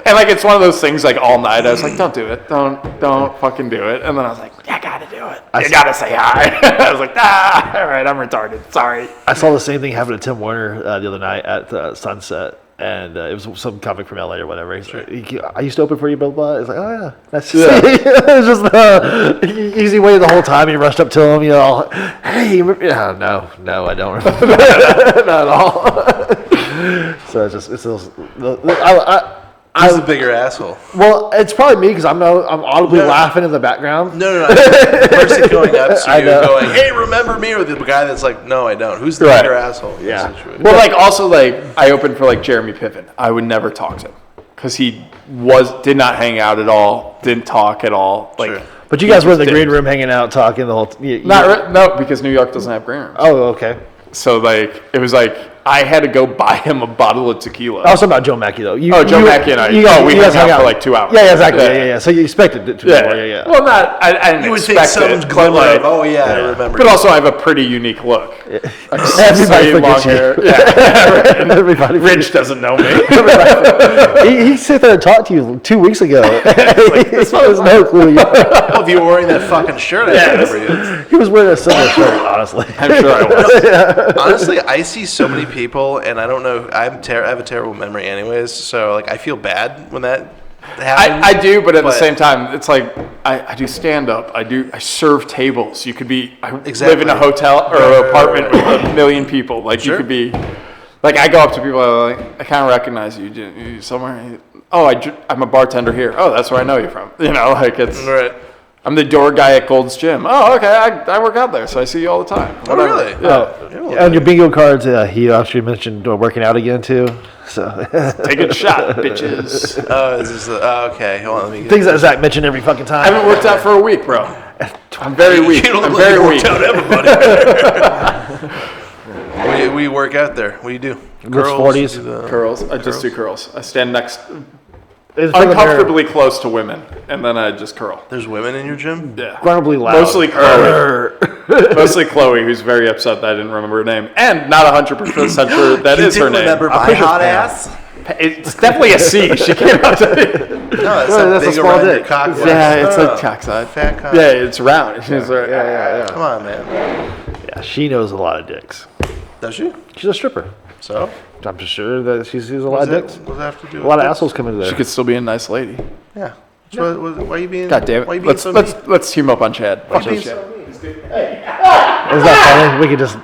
And it's one of those things all night. I was like, don't do it. Don't fucking do it. And then I was like, you gotta do it. You gotta say hi. I was like, all right, I'm retarded. Sorry. I saw the same thing happen to Tim Warner the other night at Sunset. And it was some comic from LA or whatever. He's like, I used to open for you, blah, blah, blah. It's like, oh, yeah. That's just, it's just easy way the whole time. He rushed up to him, hey, no, I don't remember. Not at all. So it's those, Who's the bigger asshole? Well, it's probably me because I'm audibly laughing in the background. No. Person going up to you going, hey, remember me? Or the guy that's like, no, I don't. Who's the bigger asshole? Yeah. Well, like, also, like, I opened for, like, Jeremy Piven. I would never talk to him because he did not hang out at all, didn't talk at all. Like, sure. But you guys were in the green room hanging out, talking the whole No, because New York doesn't have green rooms. Oh, okay. So, like, it was like, I had to go buy him a bottle of tequila. I was talking about Joe Mackey, though. Joe Mackey and I. We hung out for like 2 hours. Yeah, exactly. Yeah. So you expected it to be more. Yeah. Well, I didn't expect it. Glimmer of, I remember. But also, I have a pretty unique look. Everybody forgets hair. you. Yeah. Everybody. Rich doesn't know me. He sat there and talked to you 2 weeks ago. This was no clue. If you were wearing that fucking shirt, I remember you. He was wearing a similar shirt, honestly. I'm sure I was. Honestly, I see so many people, and I don't know. I have a terrible memory, anyways. So like, I feel bad when that happens. I do, but at the same time, it's like I do stand up. I serve tables. You could be. I live in a hotel or an apartment with 1 million people. Like you could be. Like I go up to people. I'm like, I kind of recognize you. You somewhere? Oh, I'm a bartender here. Oh, that's where I know you from. You know, like it's. Right. I'm the door guy at Gold's Gym. Oh, okay. I work out there, so I see you all the time. Oh, really? Yeah. On your bingo cards, he actually mentioned working out again too. So take a shot, bitches. Okay. Hold on, let me things that Zach mentioned every fucking time. I haven't worked out for a week, bro. I'm very weak. I'm very weak. Out everybody. What do you work out there? What do you do? Curls, 40s. Curls. I just do curls. I stand uncomfortably close to women, and then I just curl. There's women in your gym? Yeah. Incredibly loud. Mostly Chloe. Mostly Chloe, who's very upset that I didn't remember her name, and not 100% sure that is her name. Remember my hot ass? It's definitely a C. She came out to me. No, that's a small dick. Cock. Yeah, it's a cock side. Fat cock. Yeah, it's round. Yeah. Come on, man. Yeah, she knows a lot of dicks. Does she? She's a stripper. So? I'm just sure that she sees a lot of dicks. What does that have to do with a lot of assholes come into there. She could still be a nice lady. Yeah. So why are you being? God damn it! Let's team up on Chad. Why are you being so mean? Is that funny? We could just.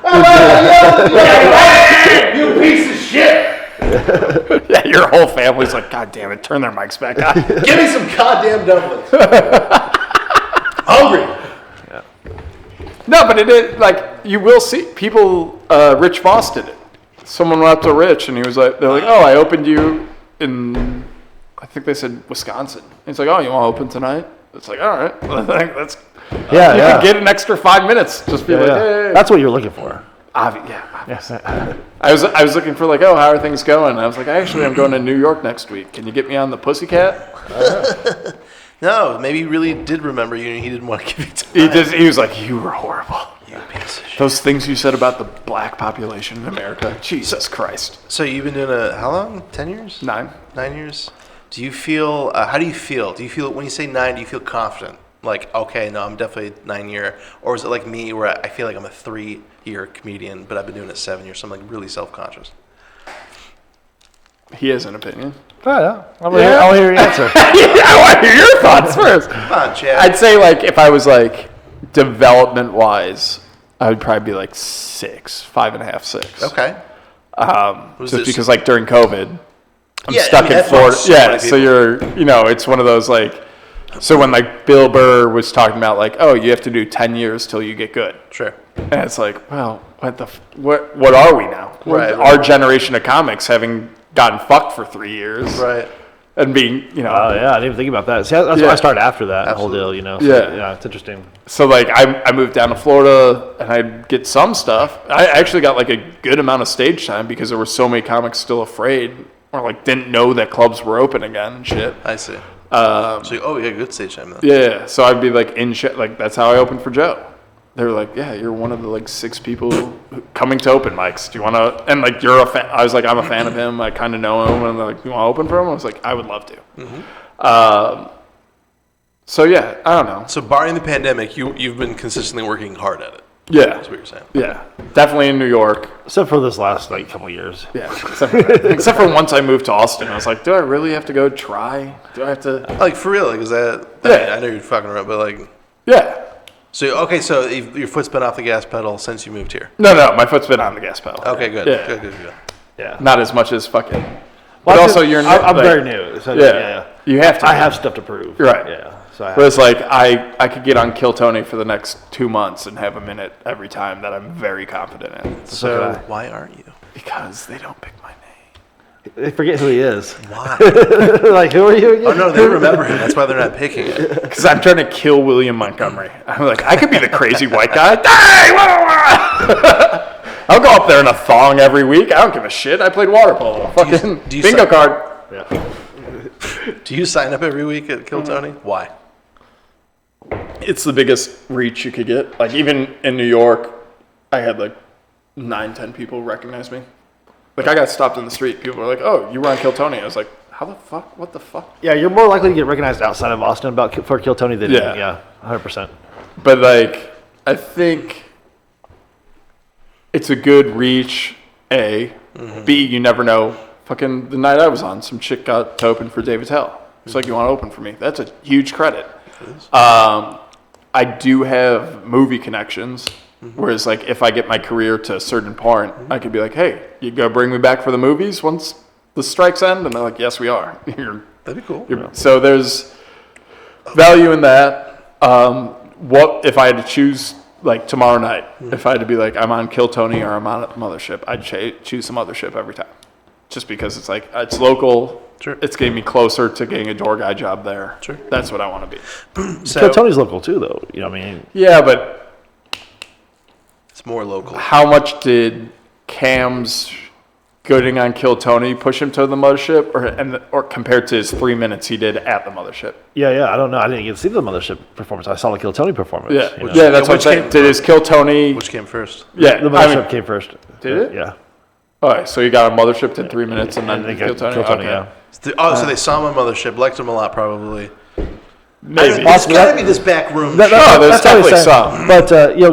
You piece of shit! Yeah, your whole family's like, God damn it! Turn their mics back on. Give me some goddamn dumplings. Hungry. Yeah. No, but it is like you will see people. Rich Voss did it. Someone went up to Rich and he was like, they're like, oh, I opened you in, I think they said Wisconsin. And he's like, oh, you want to open tonight? It's like, all right, let's. You can get an extra 5 minutes. Just be like, hey. That's what you're looking for. Obviously. I was looking for like, oh, how are things going? And I was like, actually, I'm going to New York next week. Can you get me on the Pussycat? No, maybe he really did remember you and he didn't want to give you time. He was like, you were horrible. You piece of shit. Those things you said about the black population in America. Jesus Christ. So you've been doing how long? 10 years? 9. 9 years? Do you feel, how do you feel? Do you feel, when you say 9, do you feel confident? Like, okay, no, I'm definitely 9 year. Or is it like me where I feel like I'm a 3-year comedian, but I've been doing it 7 years, so I'm like really self-conscious? He has an opinion. Oh, yeah. I'll hear your answer. I want to hear your thoughts first. Come on, Chad. I'd say like if I was like development-wise, I would probably be like 6, 5.5, 6. Okay. Just because like during COVID, I'm stuck in Florida. So it's one of those like, so when like Bill Burr was talking about like, oh, you have to do 10 years till you get good. Sure. And it's like, well, what are we now? Right. Our generation of comics having gotten fucked for 3 years. Right. And being, Oh, yeah, I didn't even think about that. See, that's why I started after that whole deal, So, yeah, it's interesting. So, like, I moved down to Florida, and I'd get some stuff. I actually got, like, a good amount of stage time because there were so many comics still afraid or, like, didn't know that clubs were open again and shit. I see. Good stage time, then. Yeah, so I'd be, like, in shit. Like, that's how I opened for Joe. They were like, yeah, you're one of the, like, 6 people coming to open mics. Do you want to? And, like, you're a fan. I was like, I'm a fan of him. I kind of know him. And they're like, you want to open for him? I was like, I would love to. Mm-hmm. So, yeah, I don't know. So, barring the pandemic, you've been consistently working hard at it. Yeah. That's what you're saying. Yeah. Definitely in New York. Except for this last, like, couple of years. Yeah. Except for once I moved to Austin. I was like, do I really have to go try? Do I have to? Like, for real? Like, is that... Yeah. I know you're fucking around, but, like... Yeah. So, so your foot's been off the gas pedal since you moved here? No, my foot's been on the gas pedal. Okay, good. Yeah. Good. Yeah. Not as much as fucking But also, you're new. I'm very new. So yeah. You have to. I have stuff to prove. Right. Yeah. So Whereas, like, I could get on Kill Tony for the next 2 months and have a minute every time that I'm very confident in. So why aren't you? Because they don't pick my name. they forget who he is. Why? Like, who are you again? Oh, no, they remember him. That's why they're not picking it. Because I'm trying to kill William Montgomery. I'm like, I could be the crazy white guy. Hey, I'll go up there in a thong every week. I don't give a shit. I played water polo. Fucking bingo card. Yeah. Do you sign up every week at Kill Tony? Why? It's the biggest reach you could get. Like, even in New York, I had like 9-10 people recognize me. Like, I got stopped in the street. People were like, oh, you were on Kill Tony. I was like, how the fuck? What the fuck? Yeah, you're more likely to get recognized outside of Austin for Kill Tony than 100%. But, like, I think it's a good reach, A. Mm-hmm. B, you never know. Fucking the night I was on, some chick got to open for David Tell. It's like, you want to open for me? That's a huge credit. I do have movie connections, whereas, like, if I get my career to a certain point, I could be like, hey, you gonna bring me back for the movies once the strikes end? And they're like, yes, we are. That'd be cool. So there's value in that. What if I had to choose, like, tomorrow night, if I had to be like, I'm on Kill Tony or I'm on Mothership, I'd choose some Mothership every time. Just because it's like, it's local. Sure. It's getting me closer to getting a door guy job there. Sure. That's what I want to be. Kill Tony's local too, though. You know what I mean? Yeah, but it's more local. How much did Cam's getting on Kill Tony push him to the Mothership, or compared to his 3 minutes he did at the Mothership? Yeah. I don't know. I didn't get to see the Mothership performance. I saw the Kill Tony performance. Yeah, that's what I'm saying. Did his Kill Tony? Which came first? Yeah, the Mothership came first. Did it? Yeah. All right, so you got a Mothership, did 3 minutes, and then Kill Tony? Okay. Yeah. So they saw him on Mothership, liked him a lot, probably. Maybe. There's got to be this back room. There's definitely some. But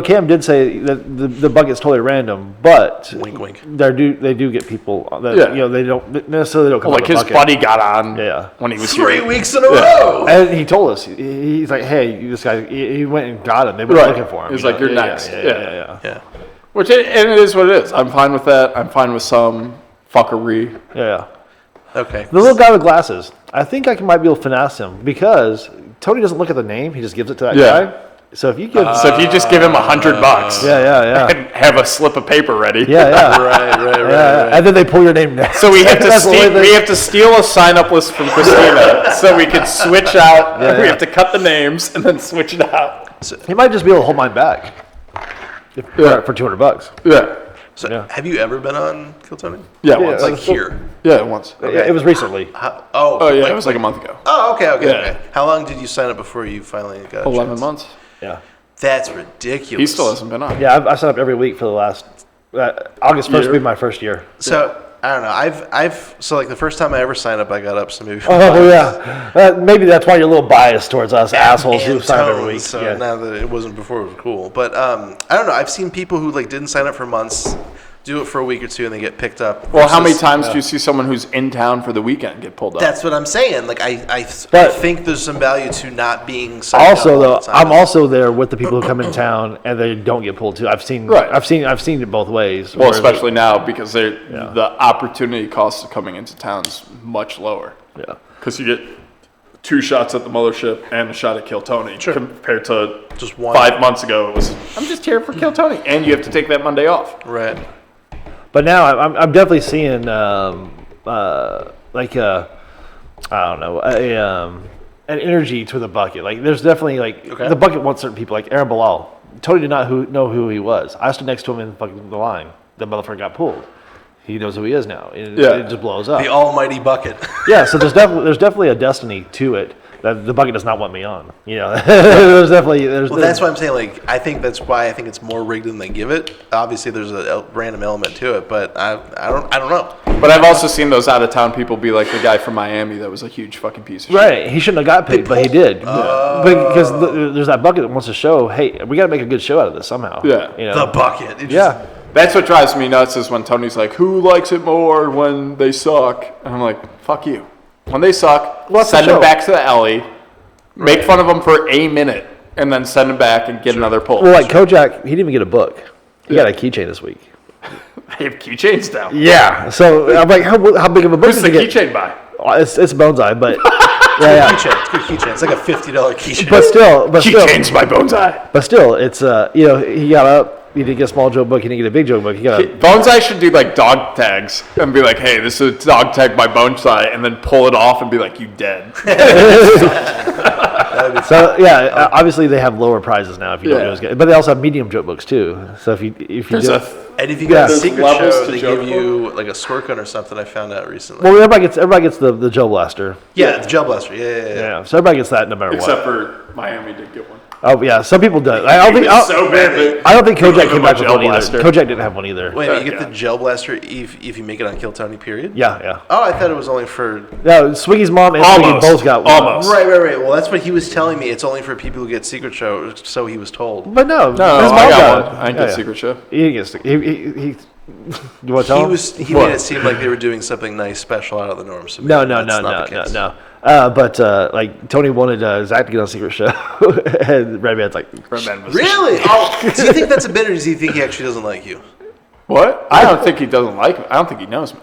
Cam did say that the bucket's totally random, but wink, wink. They do get people that they don't necessarily come. Like his buddy got on when he was 3 weeks in a row, and he told us he's like, hey, this guy, he went and got him. They were looking for him. He's like, you're next. Yeah. Which and it is what it is. I'm fine with that. I'm fine with some fuckery. Yeah. Okay. The little guy with glasses. I think I might be able to finesse him because Tony doesn't look at the name; he just gives it to that guy. So if you give, if you just give him $100, and have a slip of paper ready, right. And then they pull your name next. So we have to steal a sign-up list from Christina, so we can switch out. We have to cut the names and then switch it out. So he might just be able to hold mine back for $200. Yeah. So have you ever been on Kill Tony? Yeah, once. Like here? Yeah, once. Okay. It was recently. It was like a month ago. Oh, okay. How long did you sign up before you finally got 11 months. Yeah. That's ridiculous. He still hasn't been on. Yeah, I've signed up every week for the last August 1st will be my first year. So I don't know. I've like the first time I ever signed up, I got up some maybe. Maybe that's why you're a little biased towards us assholes who sign up every week. So now that it wasn't before, it was cool. But I don't know. I've seen people who like didn't sign up for months, do it for a week or two, and they get picked up. Well, how many times do you see someone who's in town for the weekend get pulled up? That's what I'm saying. Like I think there's some value to not being signed also up all the time. I'm also there with the people who come in town and they don't get pulled too. I've seen it both ways. Well, especially now because the opportunity cost of coming into town is much lower. Yeah, because you get 2 shots at the Mothership and a shot at Kill Tony compared to just one. 5 months ago. It was I'm just here for Kill Tony, and you have to take that Monday off. Right. But now I'm definitely seeing I don't know an energy to the bucket. Like there's definitely the bucket wants certain people. Like Aaron Bilal. Tony did not know who he was. I stood next to him in fucking the line. The motherfucker got pulled. He knows who he is now. It just blows up. The almighty bucket. Yeah. So there's definitely a destiny to it. The bucket does not want me on. You know, there's definitely. That's why I'm saying. Like, I think that's why I think it's more rigged than they give it. Obviously, there's a random element to it, but I don't know. But I've also seen those out of town people be like the guy from Miami that was a huge fucking piece of shit. Right. He shouldn't have got picked, but he did. Because there's that bucket that wants to show, hey, we got to make a good show out of this somehow. Yeah. You know? The bucket. That's what drives me nuts is when Tony's like, who likes it more when they suck? And I'm like, fuck you. When they suck, send them back to the alley, make fun of them for a minute, and then send them back and get another pull. Well, like Kojak, he didn't even get a book. He got a keychain this week. They have keychains now. Yeah. So I'm like, how big of a book Who's is the it? keychain by? It's Bonsai, but yeah. Keychain. It's good keychain. It's like a $50 keychain. But still, Keychains by Bonsai. But still, it's he got up. He didn't get a small joke book. He didn't get a big joke book. He got a Bonsai should do like dog tags and be like, "Hey, this is a dog tag by Bonsai," and then pull it off and be like, "You dead." So yeah, obviously they have lower prizes now if you don't do as good. But they also have medium joke books too. So if you And if you got a There's secret levels show, to they joke give you like a squirt gun or something. I found out recently. well, everybody gets the Joe Blaster. Yeah, the gel blaster. Yeah. Yeah, so everybody gets that no matter Except what. for Miami did get one. Oh yeah, some people do. I don't think so bad. I don't think Kojak Give came him back a with gel one either. blaster. Kojak didn't have one either. Wait, you get Yeah. the gel blaster if you make it on Kill Tony, period? Yeah. Oh, I thought it was only for... No, Swiggy's mom and Swiggy Almost. both got one. Almost. Right. Well, that's what he was telling me. It's only for people who get secret show, so he was told. But no, No, his I mom got it. one. I didn't get Secret Show. He didn't get stick. He you want to tell him? He made it seem like they were doing something nice, special, out of the norm. So No. that's not the case. But like Tony wanted Zach to get on Secret Show, and Redman's like, Redman was Really? Oh, do you think that's a bit, or does he think he actually doesn't like you? What? I don't think he doesn't like me. I don't think he knows me.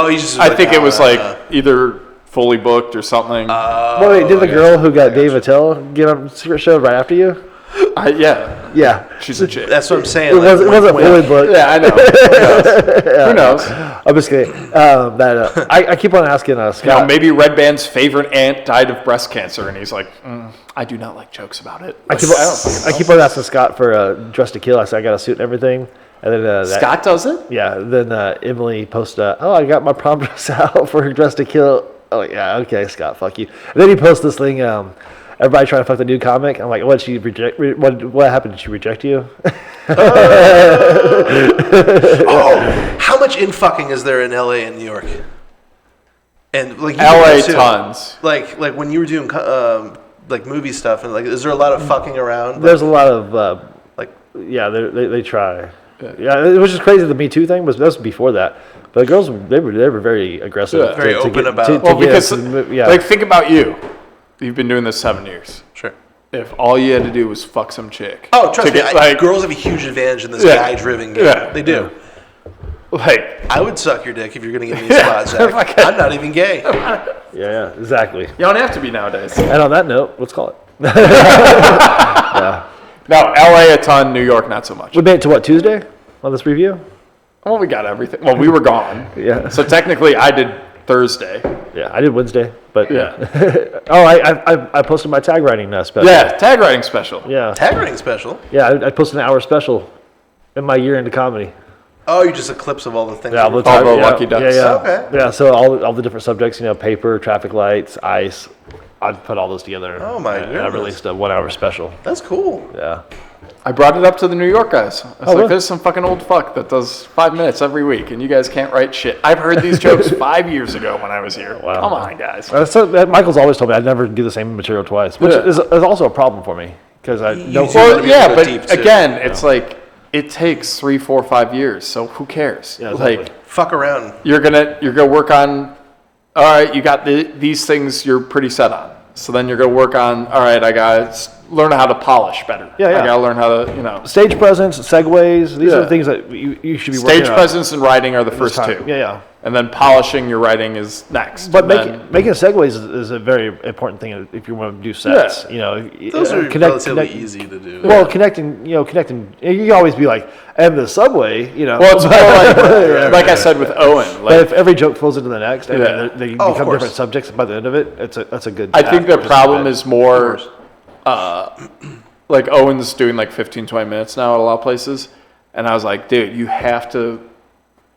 He's just. I think it was like either fully booked or something. wait, did the girl who got Dave Attell get on Secret Show right after you? Yeah. Yeah, She's a chick. That's what I'm saying. it wasn't fully booked. Yeah, I know. Who knows? I'm just kidding. I keep on asking Scott. You know, maybe Red Band's favorite aunt died of breast cancer, and he's like, I do not like jokes about it. I keep on asking Scott for Dress to Kill. I said I got a suit and everything, and then Scott does it? Yeah. Then Emily posted, I got my prom dress out for her Dress to Kill. Oh yeah, okay, Scott, fuck you. And then he posted this thing. Everybody trying to fuck the new comic. I'm like, what? She reject? What happened? Did she reject you? How much in-fucking is there in LA and New York? And like LA tons. Like when you were doing like movie stuff, and like, is there a lot of fucking around? There's a lot of like yeah, they try. Yeah, it was just crazy. The Me Too thing was before that, but the girls they were very aggressive, Yeah. Very open about it. Well, because like think about you. You've been doing this 7 years. Sure. If all you had to do was fuck some chick. Oh, trust me, like, girls have a huge advantage in this Yeah. guy-driven game. Yeah. They do. like I would suck your dick if you're going to give me a spot, Zach. I'm not even gay. yeah, exactly. you don't have to be nowadays. And on that note, let's call it. No, LA a ton, New York not so much. We made it to what, Tuesday on this review? Well, we got everything. Well, we were gone. Yeah. So technically, I did Thursday. Yeah, I did Wednesday, but Yeah. oh, I posted my tag writing special. Yeah, tag writing special. Yeah. Tag rating special. Yeah, I posted an hour special in my year into comedy. Oh, you just a clips of all the things. Yeah, that all were- the the Lucky Ducks. Yeah. Okay. Yeah, so all the different subjects, paper, traffic lights, ice. I put all those together. Oh, my and I goodness. released a 1 hour special. That's cool. Yeah. I brought it up to the New York guys. I was like, really? there's some fucking old fuck that does 5 minutes every week, and you guys can't write shit. I've heard these jokes 5 years ago when I was here. Wow. Come on, guys. Michael's always told me I'd never do the same material twice, which Yeah. is also a problem for me because I don't. You Well, gotta be yeah, able to but go deep, too. again, it's like it takes 3, 4, 5 years. So who cares? Yeah, exactly. Like Fuck around. you're gonna work on. All right, you got these things you're pretty set on. So then you're gonna work on. All right, I gotta learn how to polish better. Yeah. I gotta learn how to Stage presence, segues. These are Yeah. the things that you should be working Stage on presence and writing are the this first time. two. Yeah. And then polishing your writing is next. But And then- making segues is a very important thing if you want to do sets. Those are relatively easy to do. Well, connecting. You can always be like, and the subway. Well, it's more like I said with Owen. But Like, if every joke flows into the next, and Yeah. they Oh, of become course. different subjects by the end of it, that's a good. I think the path, problem which is more, like Owen's doing like 15, 20 minutes now at a lot of places. And I was like, dude, you have to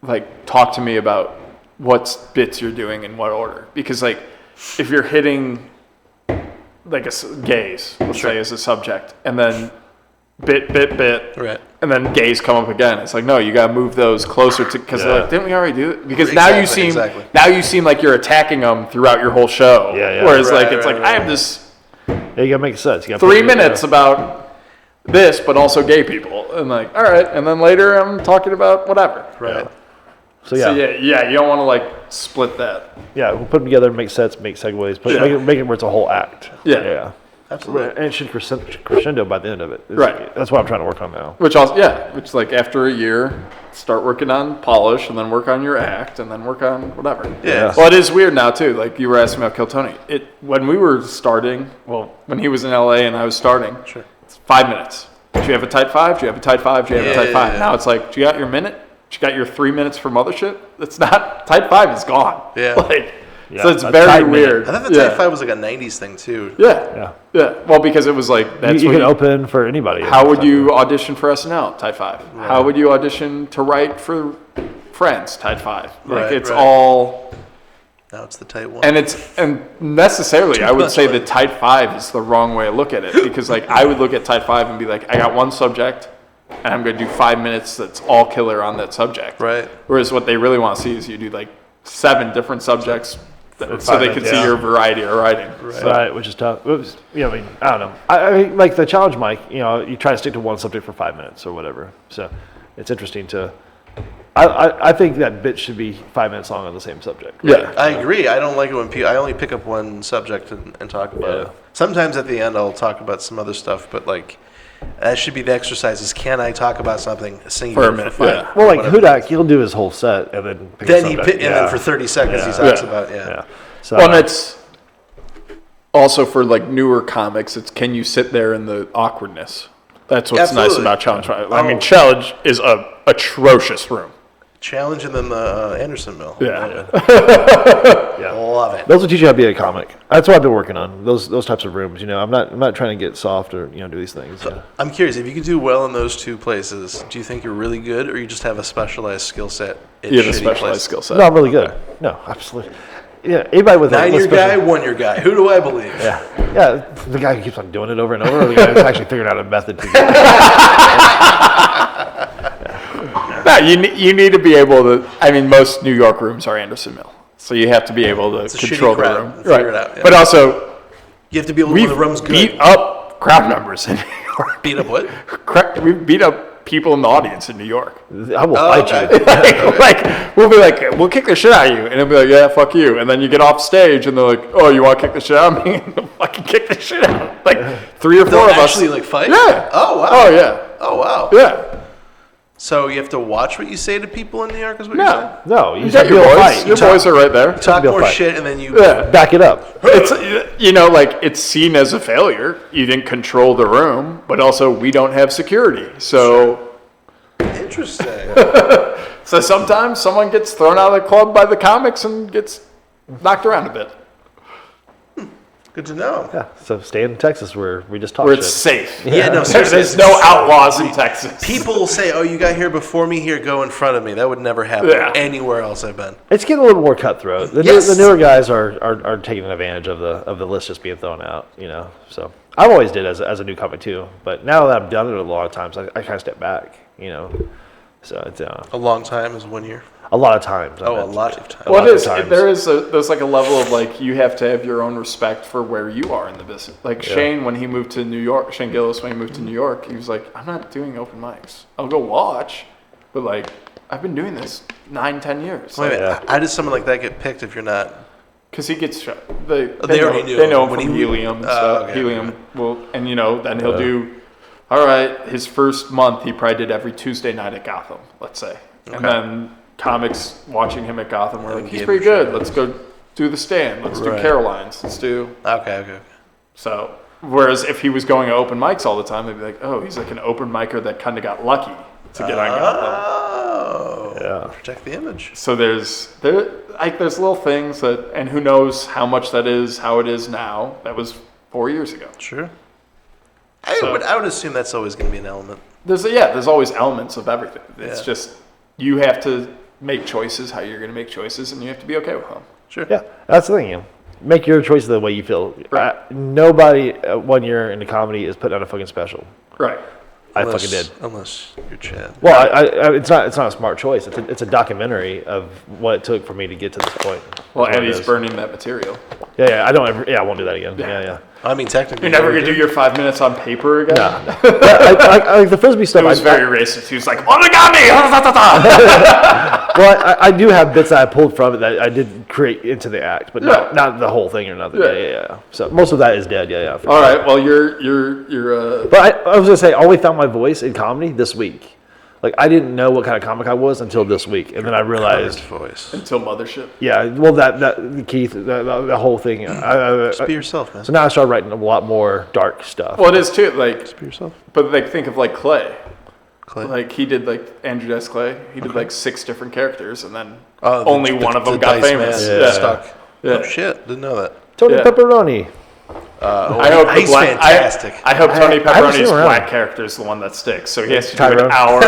like talk to me about what bits you're doing in what order. Because like if you're hitting like gays, let's say as a subject, and then bit, Right. and then gays come up again. It's like, no, you got to move those closer to, because they're like, didn't we already do it? Because now you seem like you're attacking them throughout your whole show. Yeah. Whereas Right, like, it's right, like, right. I have this Yeah, you gotta make sense. You gotta 3 minutes about this, but also gay people. And like, all right. And then later I'm talking about whatever. Right. So So yeah, you don't want to like split that. we'll put them together, make sets, make segues, make it where it's a whole act. Yeah. Absolutely. And it should crescendo by the end of it. Right. That's what I'm trying to work on now. Which like after a year, start working on polish, and then work on your act, and then work on whatever. Yeah. Well, it is weird now too. Like you were asking about Kill Tony. When we were starting, when he was in LA and I was starting, Sure. it's 5 minutes. Do you have a tight 5? Do you have a tight 5? Do you have a tight 5? Yeah. Now it's like, do you got your minute? Do you got your 3 minutes for mothership? It's not tight 5 is gone. Yeah. So it's a very tight weird. I thought the Type 5 was like a 90s thing too. Yeah. Well, because it was like that's You when can open for anybody. how would you audition for SNL? Tight 5. Right. How would you audition to write for Friends? Tight 5. Like it's all. Now it's the tight 1. And necessarily, I would say the tight 5 is the wrong way to look at it, because like I would look at tight 5 and be like, I got one subject, and I'm going to do 5 minutes that's all killer on that subject. Right. Whereas what they really want to see is you do like 7 different subjects, so they can see your variety of writing. Right, which is tough. I mean, I don't know. I mean, like the challenge mic, you try to stick to one subject for 5 minutes or whatever. So it's interesting to. I think that bit should be 5 minutes long on the same subject. Right? Yeah, I agree. I don't like it when I only pick up one subject and talk about it. Sometimes at the end I'll talk about some other stuff, but like that should be the exercise. Is can I talk about something for a minute? Yeah. Well, like Hudak, he'll do his whole set and then pick a subject. And then for 30 seconds he talks about So, well, and it's also for like newer comics. It's can you sit there in the awkwardness? That's what's nice about Challenge. I mean, Challenge is a atrocious room. Challenge and then the Anderson Mill. Yeah. Love it. those will teach you how to be a comic. That's what I've been working on. Those types of rooms. I'm not trying to get soft or do these things. So, I'm curious, if you can do well in those two places, do you think you're really good, or you just have a specialized skill set? You have a specialized skill set. No, I'm really good. No, absolutely. Yeah, anybody with 9-year guy, 1-year guy. Who do I believe? Yeah, the guy who keeps on doing it over and over, or the guy who's actually figured out a method to do it. No, you need to be able to. I mean, most New York rooms are Anderson Mill, so you have to be able to control the room. Figure it out. Yeah. But also, you have to be able to when the room's good. Beat up crowd members in New York. Beat up what? We've beat up people in the audience in New York. I will fight you. like we'll be like, we'll kick the shit out of you, and they'll be like, yeah, fuck you. And then you get off stage, and they're like, oh, you want to kick the shit out of me? And they'll fucking kick the shit out. Like 3 or 4 of us actually like fight. Yeah. Oh wow. Oh yeah. Oh wow. Yeah. So you have to watch what you say to people in New York, is what you're saying? No, You got your boys. Your boys are right there. Talk more shit, and then you back it up. It's like it's seen as a failure. You didn't control the room, but also we don't have security. So interesting. So sometimes someone gets thrown out of the club by the comics and gets knocked around a bit. Good to know. Yeah, so stay in Texas where we just talk Where shit. it's safe. Yeah, no, seriously. There's no outlaws in Texas. People will say, oh, you got here before me, here, go in front of me. That would never happen anywhere else I've been. It's getting a little more cutthroat. The newer guys are taking advantage of the list just being thrown out, So I've always did as a new comic too, but now that I've done it a lot of times, I kind of step back, So it's a long time is 1 year. a lot of times. Oh, a lot of times. Well, there's like a level of like you have to have your own respect for where you are in the business. Like Shane, when he moved to New York, Shane Gillis, when he moved to New York, he was like, I'm not doing open mics. I'll go watch, but like I've been doing this 9-10 years. Wait a minute. How does someone like that get picked if you're not? Because he gets shot. They already knew. They know him from Helium and stuff. Okay, Helium will, and then he'll do. All right, his first month, he probably did every Tuesday night at Gotham, let's say, and then comics watching him at Gotham were like, he's pretty good. Let's go do the Stand. Let's do Caroline's. Let's do. Okay. So, whereas if he was going to open mics all the time, they'd be like, oh, he's like an open micer that kind of got lucky to get on Gotham. Oh, yeah. Protect the image. So there's little things that, and who knows how much that is, how it is now. That was 4 years ago. Sure. I would assume that's always going to be an element. There's always elements of everything. It's just you have to make choices how you're going to make choices, and you have to be okay with them. Sure. Yeah, that's the thing. Make your choices the way you feel. Right. Nobody 1 year into comedy is putting on a fucking special. Right. I fucking did. Unless you're Chad. Well, it's not a smart choice. It's a documentary of what it took for me to get to this point. Well, and he's burning that material. Yeah, I won't do that again. Yeah. I mean, technically, You're never gonna do your 5 minutes on paper again. No. I like the frisbee stuff. It was very racist. He was like, "Origami!" Well, I do have bits that I pulled from it that I did create into the act, but not the whole thing or nothing. Yeah. So most of that is dead. Yeah. All right. Well, you're. But I was gonna say, I only found my voice in comedy this week. Like, I didn't know what kind of comic I was until this week, and then I realized. Voice. Until Mothership. Yeah, well, that Keith, the whole thing. Just be yourself, man. So now I started writing a lot more dark stuff. Well, it is too. Like, Just be yourself. but like, think of like Clay. Clay. Like he did like Andrew Dice Clay. He did like 6 different characters, and then only one of them got Dice famous. Man. Yeah. Stuck. Yeah. Oh shit! Didn't know that. Tony Yeah. Pepperoni. I hope he's fantastic. I hope Tony I haven't seen Pepperoni's him around. black character is the one that sticks. So he has to do Tyrone. an hour.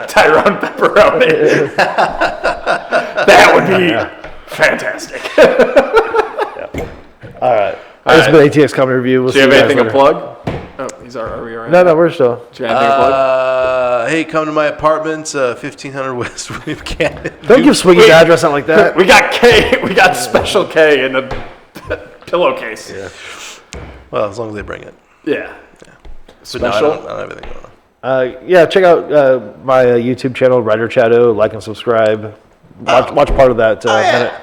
Tyrone Pepperoni. That would be fantastic. All right. This has been ATX Comedy Review. We'll Do you see have guys anything to later. plug? Oh, are we already? No, we're still. Do you have anything to plug? Hey, come to my apartment, 1500 West William Cannon. Don't give Swiggy's address out like that. We got K. We got special K in a pillowcase. Yeah. Well, as long as they bring it. Yeah. But no, I Special. don't have anything going on. Yeah, check out my YouTube channel, Writer ChadO. Like and subscribe. Watch part of that. Minute.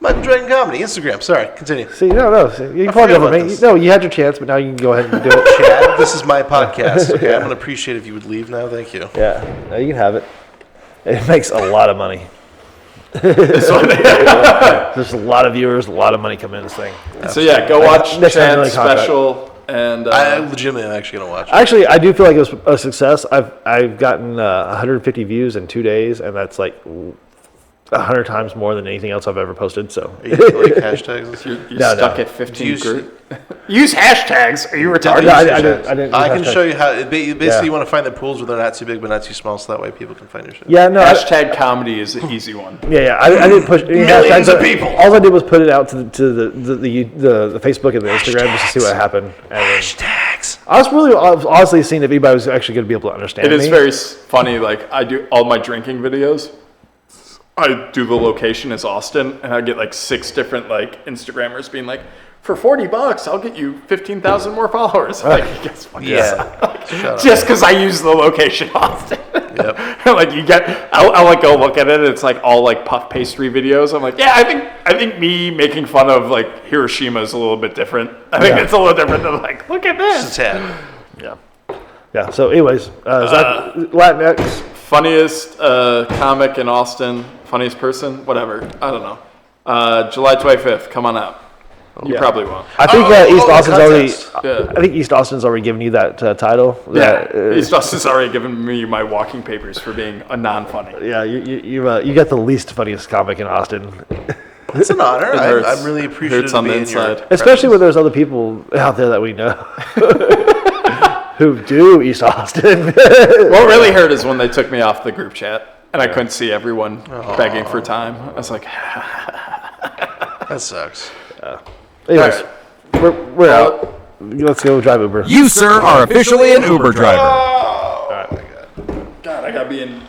Michael Drago Comedy, Instagram. Sorry, continue. See, no. See, you can plug forgot over about me. this. No, you had your chance, but now you can go ahead and do it. Chad, this is my podcast. Okay, Yeah. I'm going to appreciate if you would leave now. Thank you. Yeah, no, you can have it. It makes a lot of money. This one. There's a lot of viewers, a lot of money coming in this thing. So yeah, go watch Next time, Chad's really contract. special. And I legitimately am actually going to watch it. Actually, I do feel like it was a success. I've gotten 150 views in 2 days, and that's like 100 times more than anything else I've ever posted. So Are you like hashtags? you're No, stuck no. at 15 Use- group. Use hashtags. Are you retarded? No, I didn't. I can show you how. Basically, Yeah. you want to find the pools where they're not too big but not too small, so that way people can find your shit. Yeah, no. Hashtag comedy is an easy one. Yeah. I didn't push any Millions hashtags. of people. All I did was put it out to the Facebook and the Instagram just to see what happened. And then Hashtags. I was honestly seeing if anybody was actually going to be able to understand It is me. very funny. Like I do all my drinking videos. I do the location as Austin, and I get like 6 different like Instagrammers being like, "For $40, I'll get you 15,000 more followers." Like, you guys fucking suck. Shut up. Just because I use the location Austin. Yep. Like you get, I'll like go look at it. It's like all like puff pastry videos. I'm like, yeah, I think me making fun of like Hiroshima is a little bit different. I think it's a little different than like, look at Just a this. tad. Yeah. So, anyways, Zach, Latinx. Funniest comic in Austin, funniest person, whatever. I don't know. July 25th, come on out. You probably won't. I think East the Austin's already. contest. Yeah. I think East Austin's already given you that title. Yeah, East Austin's already given me my walking papers for being a non-funny. Yeah, you got the least funniest comic in Austin, It's an honor. hurts. I'm really appreciative Hurts of on the being in your inside. especially when there's other people out there that we know who do East Austin. What really hurt is when they took me off the group chat and I couldn't see everyone begging for time. I was like, That sucks. Anyways, we're out. Let's go drive Uber. You, sir, are officially an Uber driver. God, I gotta be in